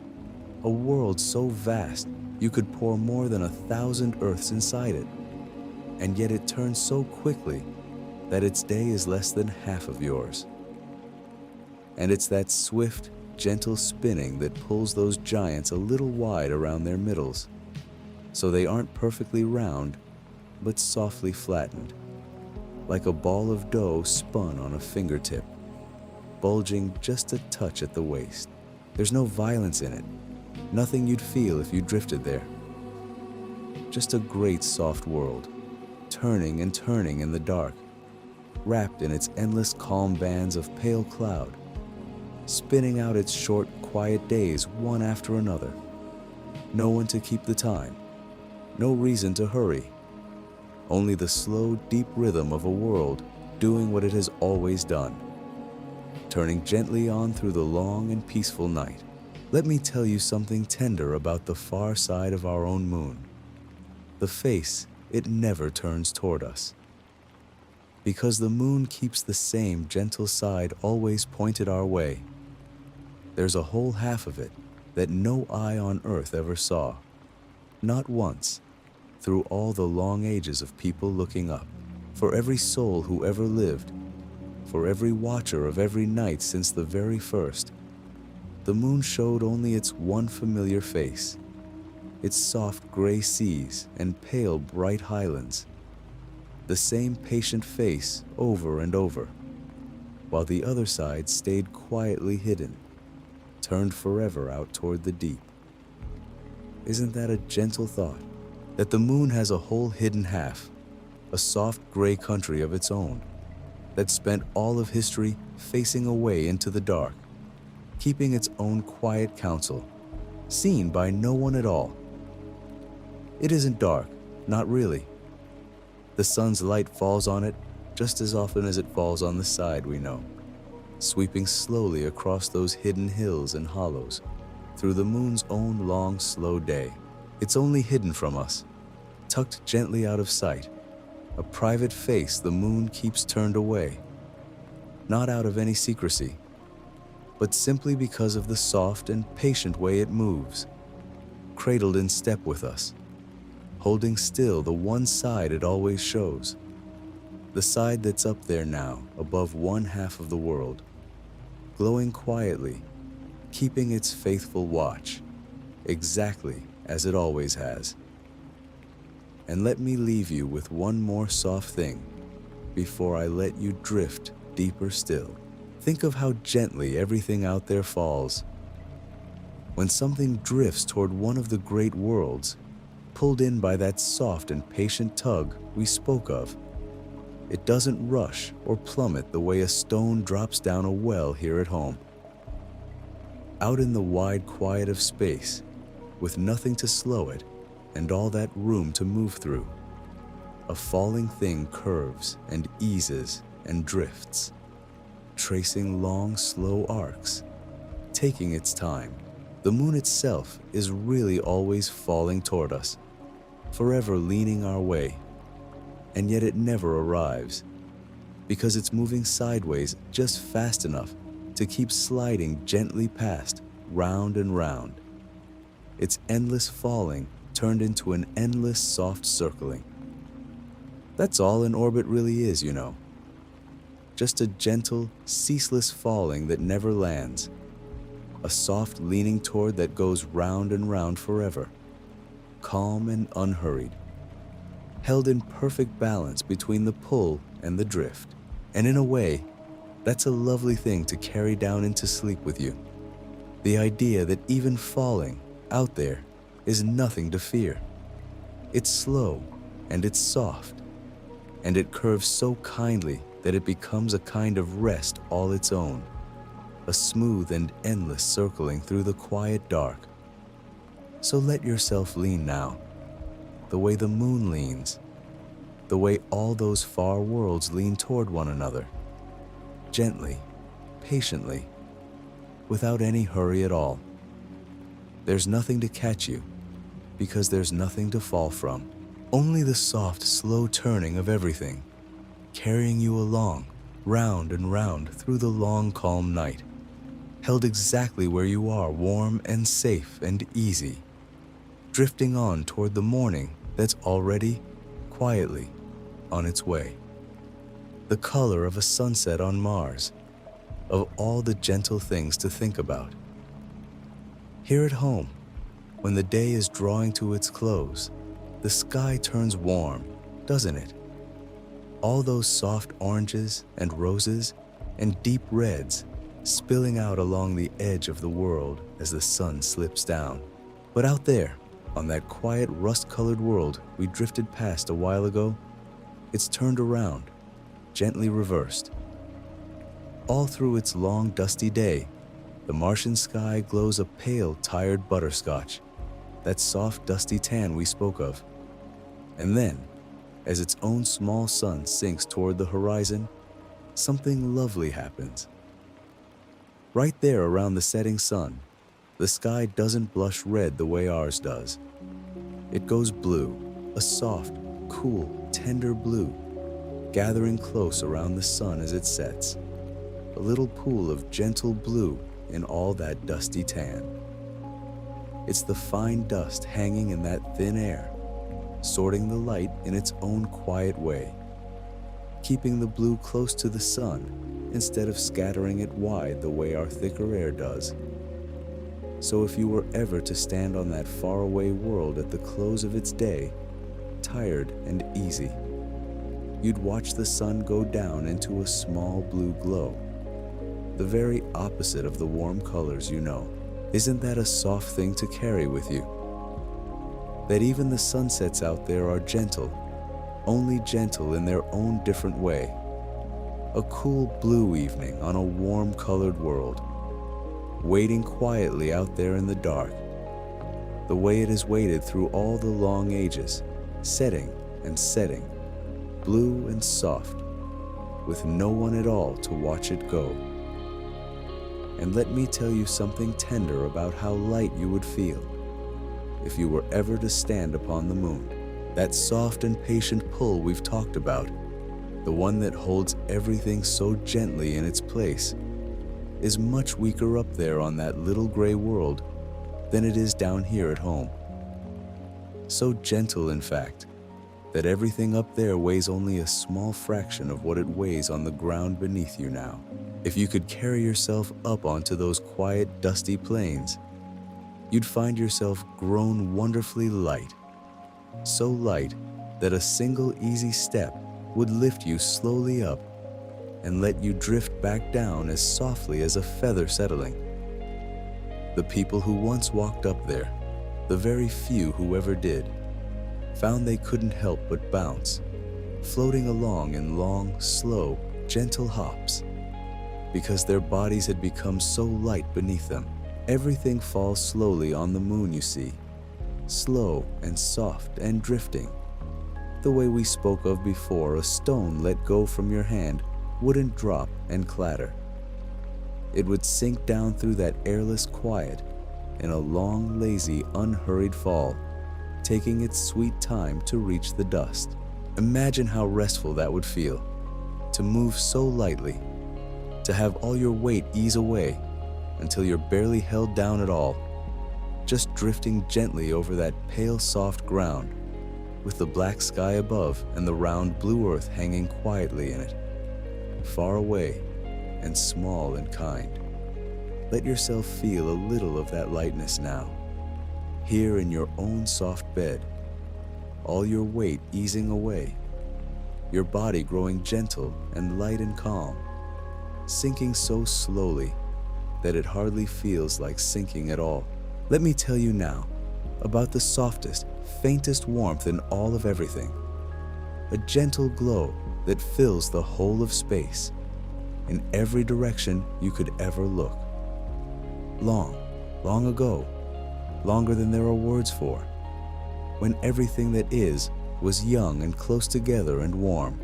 A world so vast you could pour more than 1,000 Earths inside it, and yet it turns so quickly that its day is less than half of yours. And it's that swift, gentle spinning that pulls those giants a little wide around their middles, so they aren't perfectly round, but softly flattened, like a ball of dough spun on a fingertip, bulging just a touch at the waist. There's no violence in it, nothing you'd feel if you drifted there. Just a great soft world, turning and turning in the dark, wrapped in its endless calm bands of pale cloud, spinning out its short, quiet days one after another. No one to keep the time, no reason to hurry, only the slow, deep rhythm of a world doing what it has always done, turning gently on through the long and peaceful night. Let me tell you something tender about the far side of our own moon. The face, it never turns toward us, because the moon keeps the same gentle side always pointed our way. There's a whole half of it that no eye on earth ever saw, not once, through all the long ages of people looking up. For every soul who ever lived, for every watcher of every night since the very first, the moon showed only its one familiar face, its soft gray seas and pale bright highlands, the same patient face over and over, while the other side stayed quietly hidden, turned forever out toward the deep. Isn't that a gentle thought? That the moon has a whole hidden half, a soft gray country of its own, that spent all of history facing away into the dark, keeping its own quiet counsel, seen by no one at all. It isn't dark, not really. The sun's light falls on it just as often as it falls on the side we know, sweeping slowly across those hidden hills and hollows, through the moon's own long, slow day. It's only hidden from us, tucked gently out of sight, a private face the moon keeps turned away, not out of any secrecy, but simply because of the soft and patient way it moves, cradled in step with us, holding still the one side it always shows, the side that's up there now above one half of the world, glowing quietly, keeping its faithful watch, exactly as it always has. And let me leave you with one more soft thing before I let you drift deeper still. Think of how gently everything out there falls. When something drifts toward one of the great worlds, pulled in by that soft and patient tug we spoke of, it doesn't rush or plummet the way a stone drops down a well here at home. Out in the wide quiet of space, with nothing to slow it and all that room to move through, a falling thing curves and eases and drifts, tracing long, slow arcs, taking its time. The moon itself is really always falling toward us, forever leaning our way, and yet it never arrives, because it's moving sideways just fast enough to keep sliding gently past, round and round. Its endless falling turned into an endless soft circling. That's all an orbit really is, you know. Just a gentle, ceaseless falling that never lands, a soft leaning toward that goes round and round forever, calm and unhurried, held in perfect balance between the pull and the drift. And in a way, that's a lovely thing to carry down into sleep with you. The idea that even falling out there is nothing to fear. It's slow and it's soft, and it curves so kindly that it becomes a kind of rest all its own, a smooth and endless circling through the quiet dark. So let yourself lean now, the way the moon leans, the way all those far worlds lean toward one another, gently, patiently, without any hurry at all. There's nothing to catch you, because there's nothing to fall from. Only the soft, slow turning of everything, carrying you along, round and round through the long, calm night, held exactly where you are, warm and safe and easy, drifting on toward the morning that's already, quietly, on its way. The color of a sunset on Mars, of all the gentle things to think about. Here at home, when the day is drawing to its close, the sky turns warm, doesn't it? All those soft oranges and roses and deep reds spilling out along the edge of the world as the sun slips down. But out there, on that quiet rust-colored world we drifted past a while ago, it's turned around, gently reversed. All through its long, dusty day, the Martian sky glows a pale, tired butterscotch, that soft, dusty tan we spoke of. And then, as its own small sun sinks toward the horizon, something lovely happens. Right there around the setting sun, the sky doesn't blush red the way ours does. It goes blue, a soft, cool, tender blue, gathering close around the sun as it sets, a little pool of gentle blue in all that dusty tan. It's the fine dust hanging in that thin air, sorting the light in its own quiet way, keeping the blue close to the sun instead of scattering it wide the way our thicker air does. So if you were ever to stand on that faraway world at the close of its day, tired and easy, you'd watch the sun go down into a small blue glow, the very opposite of the warm colors you know. Isn't that a soft thing to carry with you? That even the sunsets out there are gentle, only gentle in their own different way. A cool blue evening on a warm colored world, waiting quietly out there in the dark, the way it has waited through all the long ages, setting and setting, blue and soft, with no one at all to watch it go. And let me tell you something tender about how light you would feel if you were ever to stand upon the moon. That soft and patient pull we've talked about, the one that holds everything so gently in its place, is much weaker up there on that little gray world than it is down here at home. So gentle, in fact, that everything up there weighs only a small fraction of what it weighs on the ground beneath you now. If you could carry yourself up onto those quiet, dusty plains, you'd find yourself grown wonderfully light, so light that a single easy step would lift you slowly up and let you drift back down as softly as a feather settling. The people who once walked up there, the very few who ever did, found they couldn't help but bounce, floating along in long, slow, gentle hops, because their bodies had become so light beneath them. Everything falls slowly on the moon, you see, slow and soft and drifting. The way we spoke of before, a stone let go from your hand wouldn't drop and clatter. It would sink down through that airless quiet in a long, lazy, unhurried fall, taking its sweet time to reach the dust. Imagine how restful that would feel, to move so lightly, to have all your weight ease away until you're barely held down at all, just drifting gently over that pale, soft ground, with the black sky above and the round blue earth hanging quietly in it, far away and small and kind. Let yourself feel a little of that lightness now, here in your own soft bed, all your weight easing away, your body growing gentle and light and calm, sinking so slowly that it hardly feels like sinking at all. Let me tell you now about the softest, faintest warmth in all of everything, a gentle glow that fills the whole of space, in every direction you could ever look. Long, long ago, longer than there are words for, when everything that is was young and close together and warm.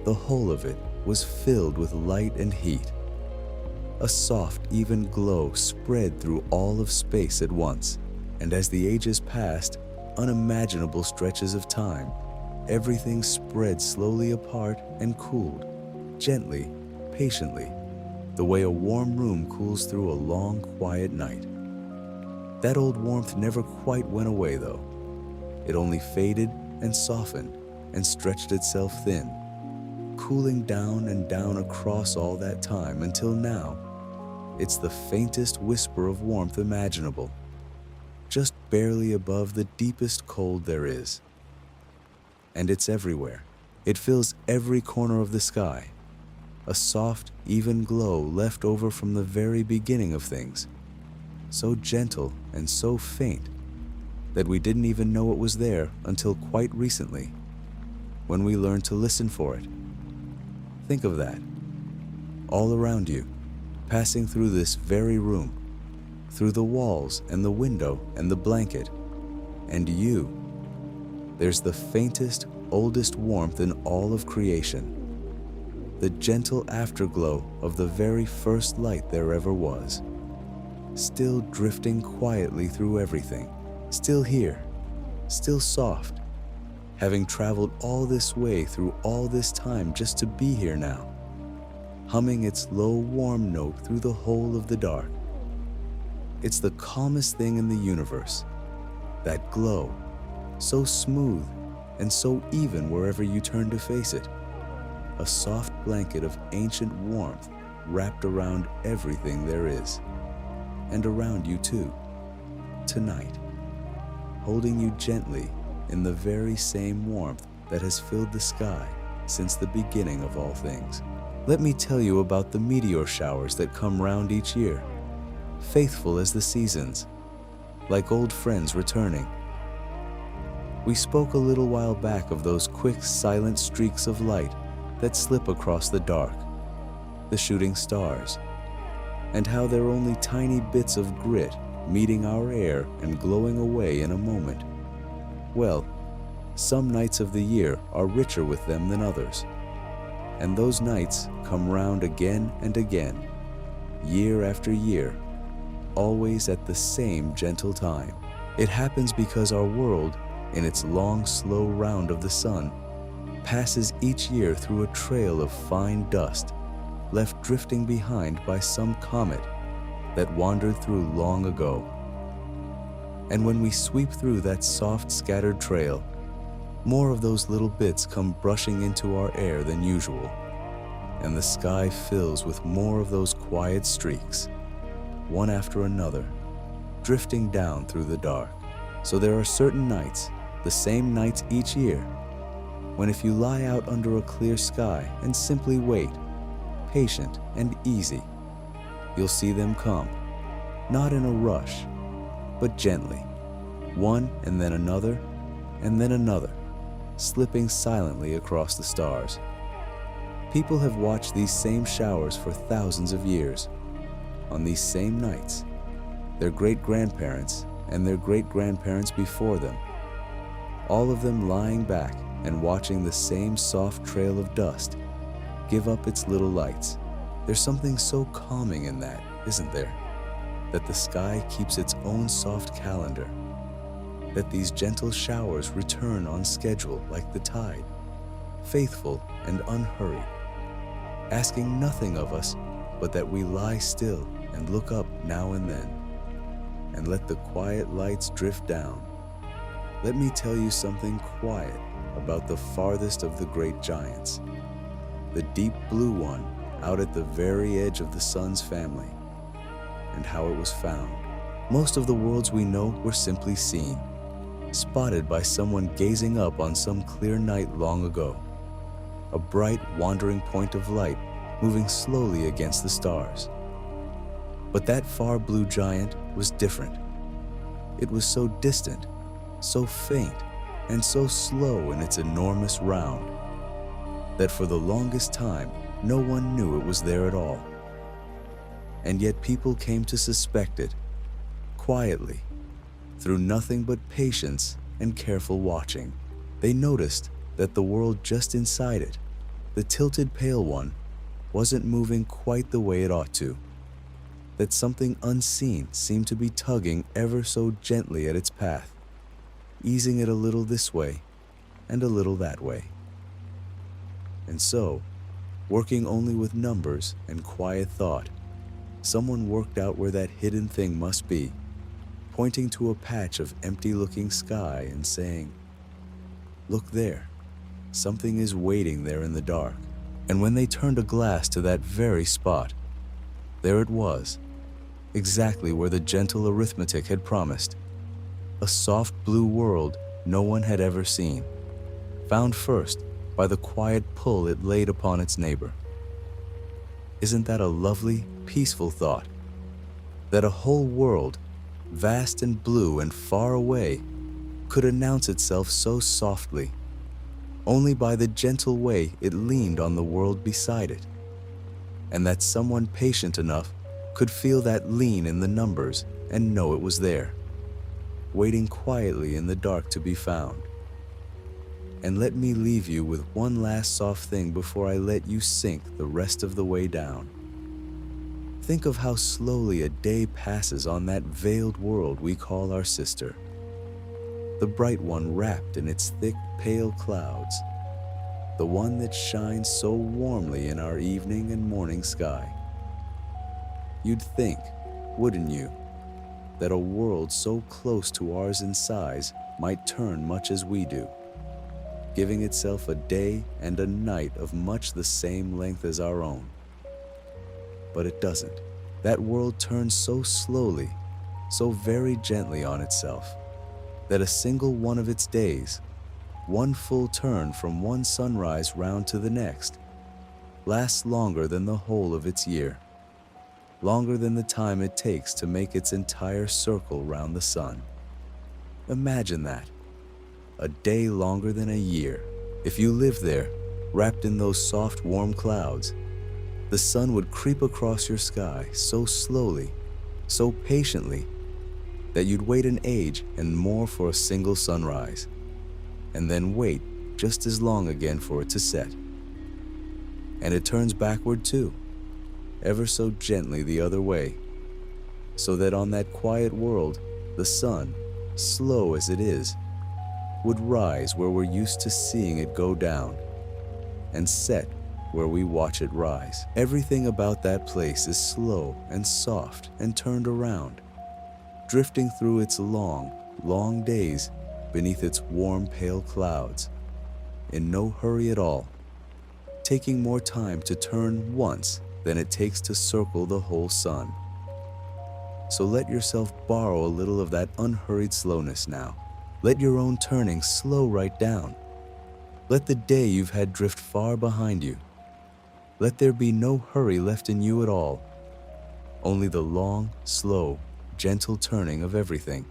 The whole of it was filled with light and heat. A soft, even glow spread through all of space at once, and as the ages passed, unimaginable stretches of time, everything spread slowly apart and cooled, gently, patiently, the way a warm room cools through a long, quiet night. That old warmth never quite went away, though. It only faded and softened and stretched itself thin, cooling down and down across all that time until now, it's the faintest whisper of warmth imaginable, just barely above the deepest cold there is. And it's everywhere. It fills every corner of the sky, a soft, even glow left over from the very beginning of things, so gentle and so faint that we didn't even know it was there until quite recently, when we learned to listen for it. Think of that, all around you, passing through this very room, through the walls and the window and the blanket, and you. There's the faintest, oldest warmth in all of creation, the gentle afterglow of the very first light there ever was, still drifting quietly through everything, still here, still soft, having traveled all this way through all this time just to be here now, humming its low, warm note through the whole of the dark. It's the calmest thing in the universe, that glow, so smooth and so even wherever you turn to face it, a soft blanket of ancient warmth wrapped around everything there is, and around you too, tonight, holding you gently in the very same warmth that has filled the sky since the beginning of all things. Let me tell you about the meteor showers that come round each year, faithful as the seasons, like old friends returning. We spoke a little while back of those quick, silent streaks of light that slip across the dark, the shooting stars, and how they're only tiny bits of grit meeting our air and glowing away in a moment. Well, some nights of the year are richer with them than others, and those nights come round again and again, year after year, always at the same gentle time. It happens because our world, in its long, slow round of the sun, passes each year through a trail of fine dust left drifting behind by some comet that wandered through long ago. And when we sweep through that soft, scattered trail, more of those little bits come brushing into our air than usual, and the sky fills with more of those quiet streaks, one after another, drifting down through the dark. So there are certain nights, the same nights each year, when if you lie out under a clear sky and simply wait, patient and easy, you'll see them come, not in a rush, but gently, one and then another, slipping silently across the stars. People have watched these same showers for thousands of years. On these same nights, their great-grandparents and their great-grandparents before them, all of them lying back and watching the same soft trail of dust give up its little lights. There's something so calming in that, isn't there? That the sky keeps its own soft calendar, that these gentle showers return on schedule like the tide, faithful and unhurried, asking nothing of us but that we lie still and look up now and then, and let the quiet lights drift down. Let me tell you something quiet about the farthest of the great giants, the deep blue one out at the very edge of the sun's family. and how it was found. Most of the worlds we know were simply seen, spotted by someone gazing up on some clear night long ago. A bright, wandering point of light moving slowly against the stars. But that far blue giant was different. It was so distant, so faint, and so slow in its enormous round that for the longest time, no one knew it was there at all. And yet people came to suspect it, quietly, through nothing but patience and careful watching. They noticed that the world just inside it, the tilted pale one, wasn't moving quite the way it ought to. That something unseen seemed to be tugging ever so gently at its path, easing it a little this way and a little that way. And so, working only with numbers and quiet thought, someone worked out where that hidden thing must be, pointing to a patch of empty-looking sky and saying, "Look there, something is waiting there in the dark." And when they turned a glass to that very spot, there it was, exactly where the gentle arithmetic had promised. A soft blue world no one had ever seen, found first by the quiet pull it laid upon its neighbor. Isn't that a lovely, peaceful thought? That a whole world, vast and blue and far away, could announce itself so softly, only by the gentle way it leaned on the world beside it, and that someone patient enough could feel that lean in the numbers and know it was there, waiting quietly in the dark to be found. And let me leave you with one last soft thing before I let you sink the rest of the way down. Think of how slowly a day passes on that veiled world we call our sister, the bright one wrapped in its thick, pale clouds, the one that shines so warmly in our evening and morning sky. You'd think, wouldn't you, that a world so close to ours in size might turn much as we do, giving itself a day and a night of much the same length as our own. But it doesn't. That world turns so slowly, so very gently on itself, that a single one of its days, one full turn from one sunrise round to the next, lasts longer than the whole of its year, longer than the time it takes to make its entire circle round the sun. Imagine that. A day longer than a year. If you lived there, wrapped in those soft, warm clouds, the sun would creep across your sky so slowly, so patiently, that you'd wait an age and more for a single sunrise, and then wait just as long again for it to set. And it turns backward too, ever so gently the other way, so that on that quiet world, the sun, slow as it is, would rise where we're used to seeing it go down, and set where we watch it rise. Everything about that place is slow and soft and turned around, drifting through its long, long days beneath its warm, pale clouds, in no hurry at all, taking more time to turn once than it takes to circle the whole sun. So let yourself borrow a little of that unhurried slowness now. Let your own turning slow right down. Let the day you've had drift far behind you. Let there be no hurry left in you at all, only the long, slow, gentle turning of everything,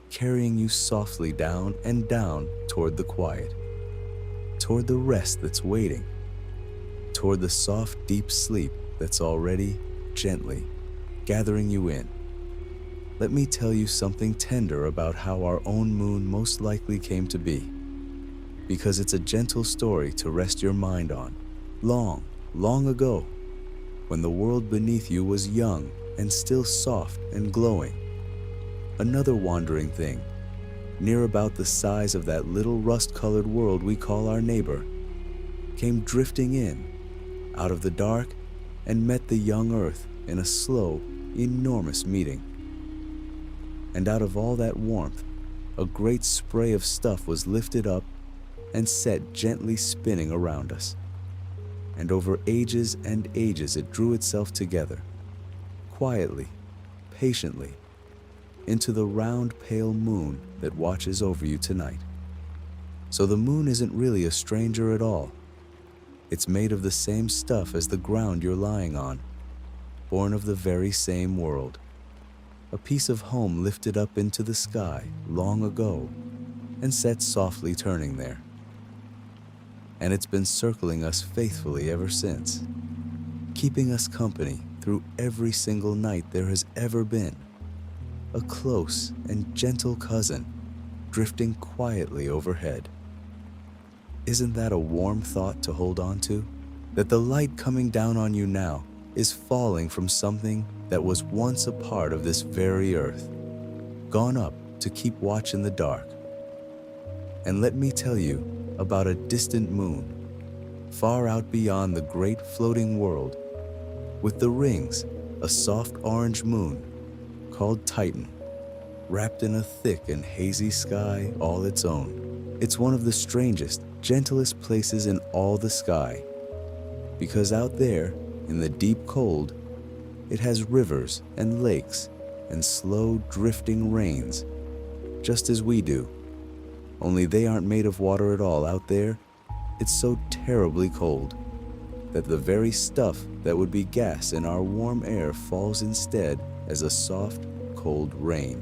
carrying you softly down and down toward the quiet, toward the rest that's waiting, toward the soft, deep sleep that's already, gently, gathering you in. Let me tell you something tender about how our own moon most likely came to be, because it's a gentle story to rest your mind on. Long, long ago, when the world beneath you was young and still soft and glowing, another wandering thing, near about the size of that little rust-colored world we call our neighbor, came drifting in, out of the dark, and met the young earth in a slow, enormous meeting. And out of all that warmth, a great spray of stuff was lifted up and set gently spinning around us. And over ages and ages it drew itself together, quietly patiently into the round, pale moon that watches over you tonight. So the moon isn't really a stranger at all. It's made of the same stuff as the ground you're lying on, born of the very same world. A piece of home lifted up into the sky long ago and set softly turning there. And it's been circling us faithfully ever since, keeping us company through every single night there has ever been. A close and gentle cousin drifting quietly overhead. Isn't that a warm thought to hold on to? That the light coming down on you now is falling from something that was once a part of this very earth, gone up to keep watch in the dark. And let me tell you about a distant moon, far out beyond the great floating world, with the rings, a soft orange moon called Titan, wrapped in a thick and hazy sky all its own. It's one of the strangest, gentlest places in all the sky, because out there, in the deep cold, it has rivers and lakes and slow drifting rains, just as we do. Only they aren't made of water at all out there. It's so terribly cold that the very stuff that would be gas in our warm air falls instead as a soft, cold rain,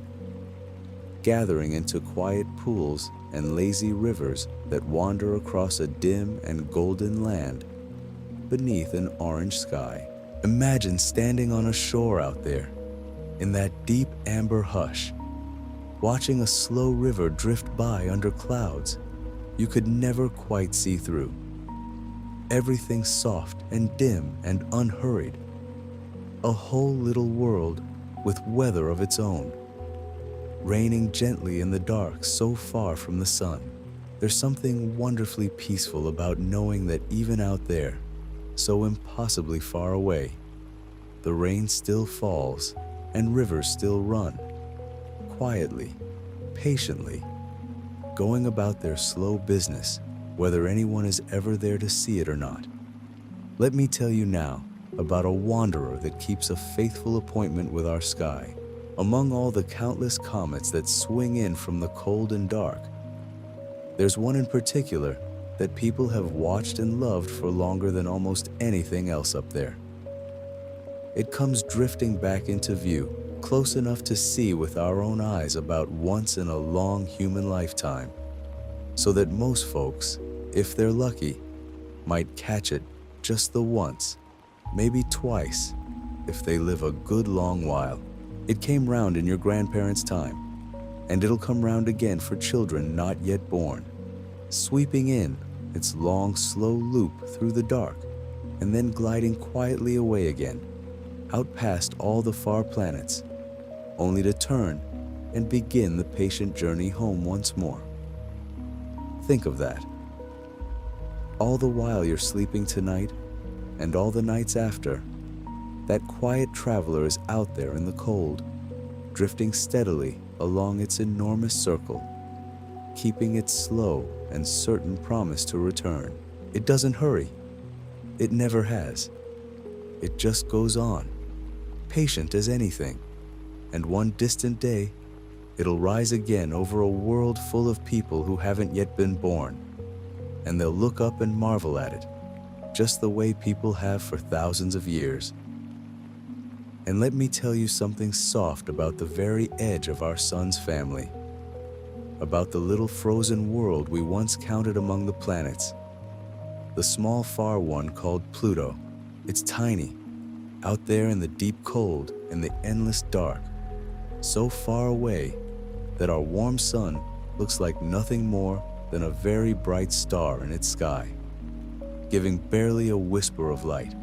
gathering into quiet pools and lazy rivers that wander across a dim and golden land beneath an orange sky. Imagine standing on a shore out there, in that deep amber hush, watching a slow river drift by under clouds you could never quite see through. Everything soft and dim and unhurried. A whole little world with weather of its own, raining gently in the dark so far from the sun. There's something wonderfully peaceful about knowing that even out there, so impossibly far away, the rain still falls and rivers still run, quietly, patiently, going about their slow business, whether anyone is ever there to see it or not. Let me tell you now about a wanderer that keeps a faithful appointment with our sky. Among all the countless comets that swing in from the cold and dark, there's one in particular that people have watched and loved for longer than almost anything else up there. It comes drifting back into view, close enough to see with our own eyes about once in a long human lifetime, so that most folks, if they're lucky, might catch it just the once, maybe twice, if they live a good long while. It came round in your grandparents' time, and it'll come round again for children not yet born, sweeping in its long, slow loop through the dark, and then gliding quietly away again, out past all the far planets, only to turn and begin the patient journey home once more. Think of that. All the while you're sleeping tonight, and all the nights after, that quiet traveler is out there in the cold, drifting steadily along its enormous circle, keeping its slow and certain promise to return. It doesn't hurry. It never has. It just goes on, patient as anything, and one distant day, it'll rise again over a world full of people who haven't yet been born, and they'll look up and marvel at it, just the way people have for thousands of years. And let me tell you something soft about the very edge of our sun's family, about the little frozen world we once counted among the planets, the small far one called Pluto. It's tiny, out there in the deep cold and the endless dark, so far away that our warm sun looks like nothing more than a very bright star in its sky, giving barely a whisper of light.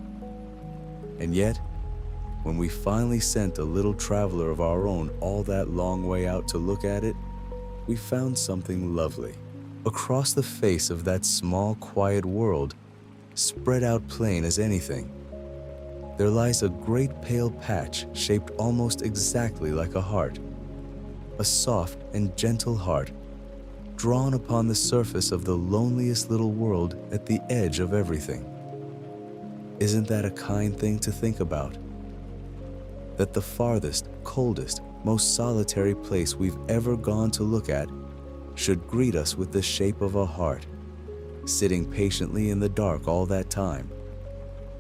And yet, when we finally sent a little traveler of our own all that long way out to look at it, we found something lovely. Across the face of that small, quiet world, spread out plain as anything, there lies a great pale patch shaped almost exactly like a heart, a soft and gentle heart, drawn upon the surface of the loneliest little world at the edge of everything. Isn't that a kind thing to think about? that the farthest, coldest, most solitary place we've ever gone to look at should greet us with the shape of a heart, sitting patiently in the dark all that time,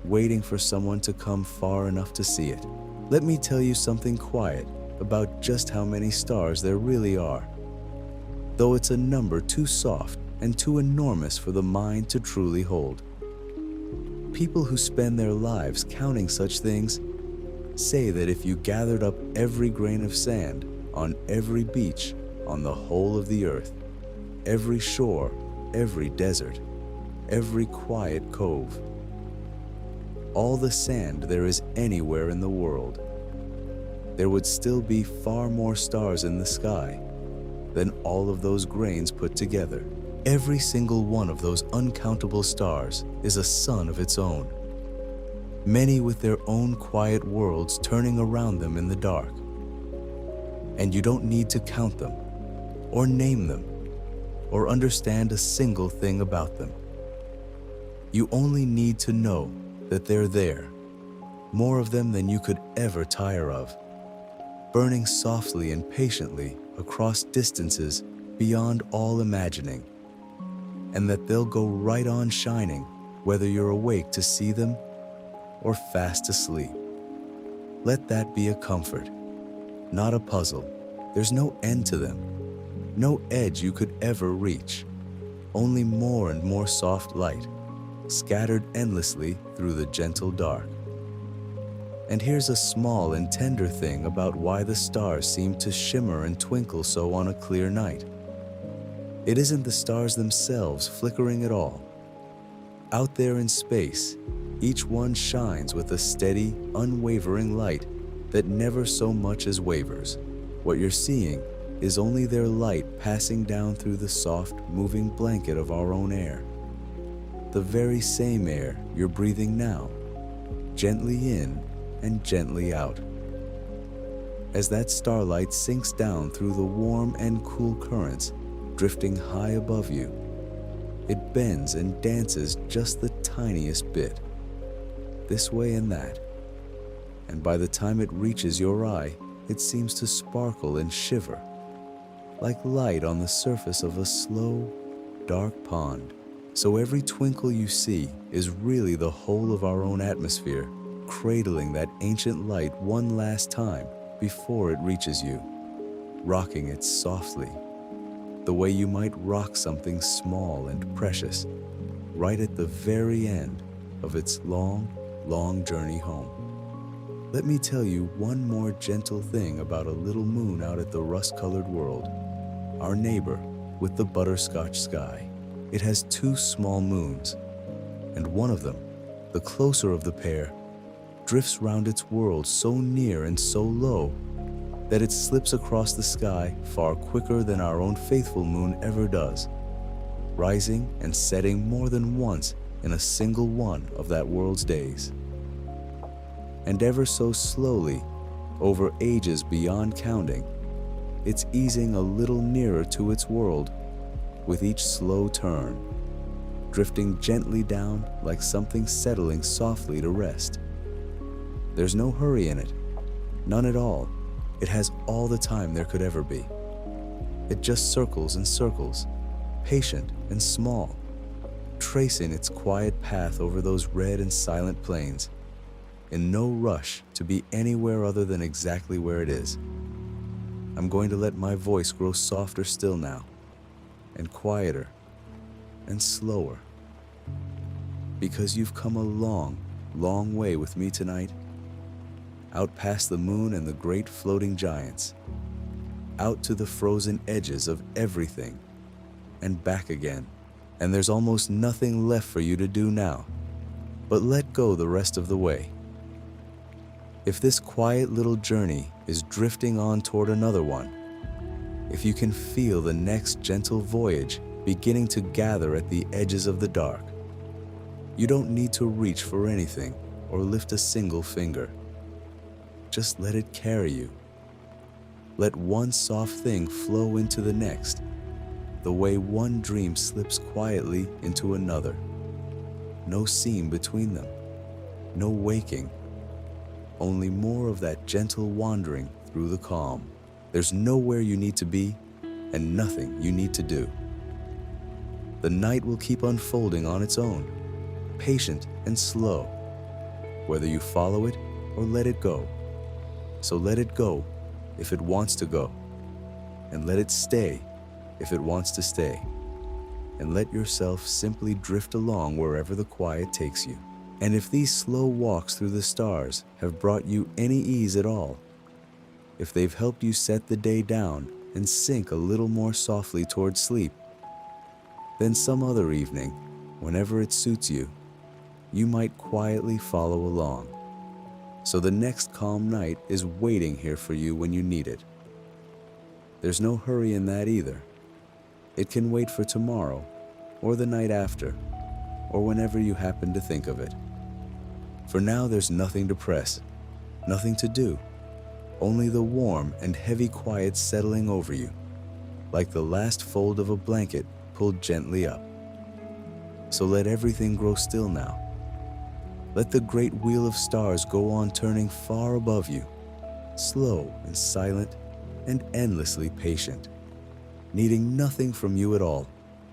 waiting for someone to come far enough to see it. Let me tell you something quiet about just how many stars there really are, though it's a number too soft and too enormous for the mind to truly hold. People who spend their lives counting such things say that if you gathered up every grain of sand on every beach on the whole of the earth, every shore, every desert, every quiet cove, all the sand there is anywhere in the world, there would still be far more stars in the sky than all of those grains put together. Every single one of those uncountable stars is a sun of its own, many with their own quiet worlds turning around them in the dark. And you don't need to count them, or name them, or understand a single thing about them. You only need to know that they're there, more of them than you could ever tire of, burning softly and patiently across distances beyond all imagining, and that they'll go right on shining whether you're awake to see them or fast asleep. Let that be a comfort, not a puzzle. There's no end to them, no edge you could ever reach, only more and more soft light, scattered endlessly through the gentle dark. And here's a small and tender thing about why the stars seem to shimmer and twinkle so on a clear night. It isn't the stars themselves flickering at all. Out there in space, each one shines with a steady, unwavering light that never so much as wavers. What you're seeing is only their light passing down through the soft, moving blanket of our own air. The very same air you're breathing now, gently in and gently out. As that starlight sinks down through the warm and cool currents drifting high above you, it bends and dances just the tiniest bit, this way and that, and by the time it reaches your eye, it seems to sparkle and shiver, like light on the surface of a slow, dark pond. So every twinkle you see is really the whole of our own atmosphere, cradling that ancient light one last time before it reaches you, rocking it softly, the way you might rock something small and precious, right at the very end of its long, long journey home. Let me tell you one more gentle thing about a little moon out at the rust-colored world, our neighbor with the butterscotch sky. It has two small moons, and one of them, the closer of the pair, drifts round its world so near and so low that it slips across the sky far quicker than our own faithful moon ever does, rising and setting more than once in a single one of that world's days. And ever so slowly, over ages beyond counting, it's easing a little nearer to its world with each slow turn, drifting gently down like something settling softly to rest. There's no hurry in it, none at all. It has all the time there could ever be. It just circles and circles, patient and small, tracing its quiet path over those red and silent plains, in no rush to be anywhere other than exactly where it is. I'm going to let my voice grow softer still now, and quieter, and slower, because you've come a long, long way with me tonight, out past the moon and the great floating giants, out to the frozen edges of everything, and back again. And there's almost nothing left for you to do now, but let go the rest of the way. If this quiet little journey is drifting on toward another one, if you can feel the next gentle voyage beginning to gather at the edges of the dark, you don't need to reach for anything or lift a single finger. Just let it carry you. Let one soft thing flow into the next, the way one dream slips quietly into another. No seam between them, no waking, only more of that gentle wandering through the calm. There's nowhere you need to be and nothing you need to do. The night will keep unfolding on its own, patient and slow, whether you follow it or let it go. So let it go if it wants to go, and let it stay if it wants to stay, and let yourself simply drift along wherever the quiet takes you. And if these slow walks through the stars have brought you any ease at all, if they've helped you set the day down and sink a little more softly towards sleep, then some other evening, whenever it suits you, you might quietly follow along. So the next calm night is waiting here for you when you need it. There's no hurry in that either. It can wait for tomorrow, or the night after, or whenever you happen to think of it. For now, there's nothing to press, nothing to do, only the warm and heavy quiet settling over you, like the last fold of a blanket pulled gently up. So let everything grow still now. Let the great wheel of stars go on turning far above you, slow and silent and endlessly patient, needing nothing from you at all.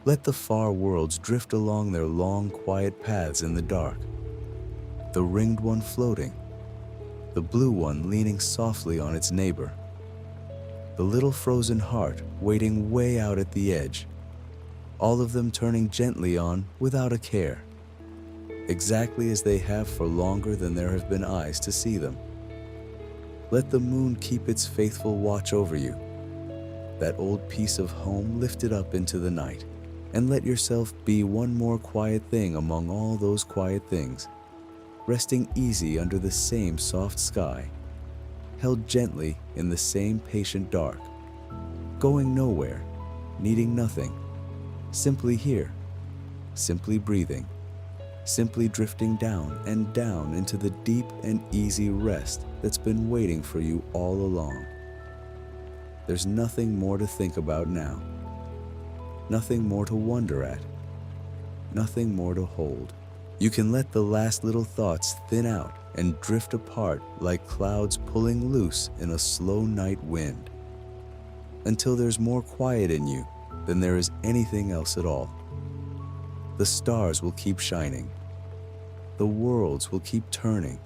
Let the far worlds drift along their long, quiet paths in the dark. The ringed one floating, the blue one leaning softly on its neighbor, the little frozen heart waiting way out at the edge, all of them turning gently on without a care, exactly as they have for longer than there have been eyes to see them. Let the moon keep its faithful watch over you, that old piece of home lifted up into the night, and let yourself be one more quiet thing among all those quiet things, resting easy under the same soft sky, held gently in the same patient dark, going nowhere, needing nothing, simply here, simply breathing, simply drifting down and down into the deep and easy rest that's been waiting for you all along. There's nothing more to think about now, nothing more to wonder at, nothing more to hold. You can let the last little thoughts thin out and drift apart like clouds pulling loose in a slow night wind, until there's more quiet in you than there is anything else at all. The stars will keep shining. The worlds will keep turning.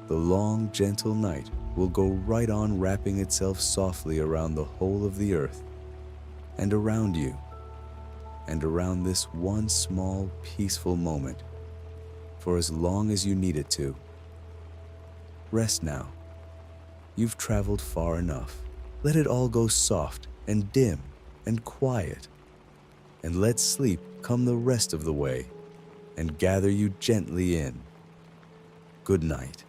The long, gentle night will go right on wrapping itself softly around the whole of the earth, and around you, and around this one small, peaceful moment, for as long as you need it to. Rest now. You've traveled far enough. Let it all go soft and dim and quiet, and let sleep come the rest of the way and gather you gently in. Good night.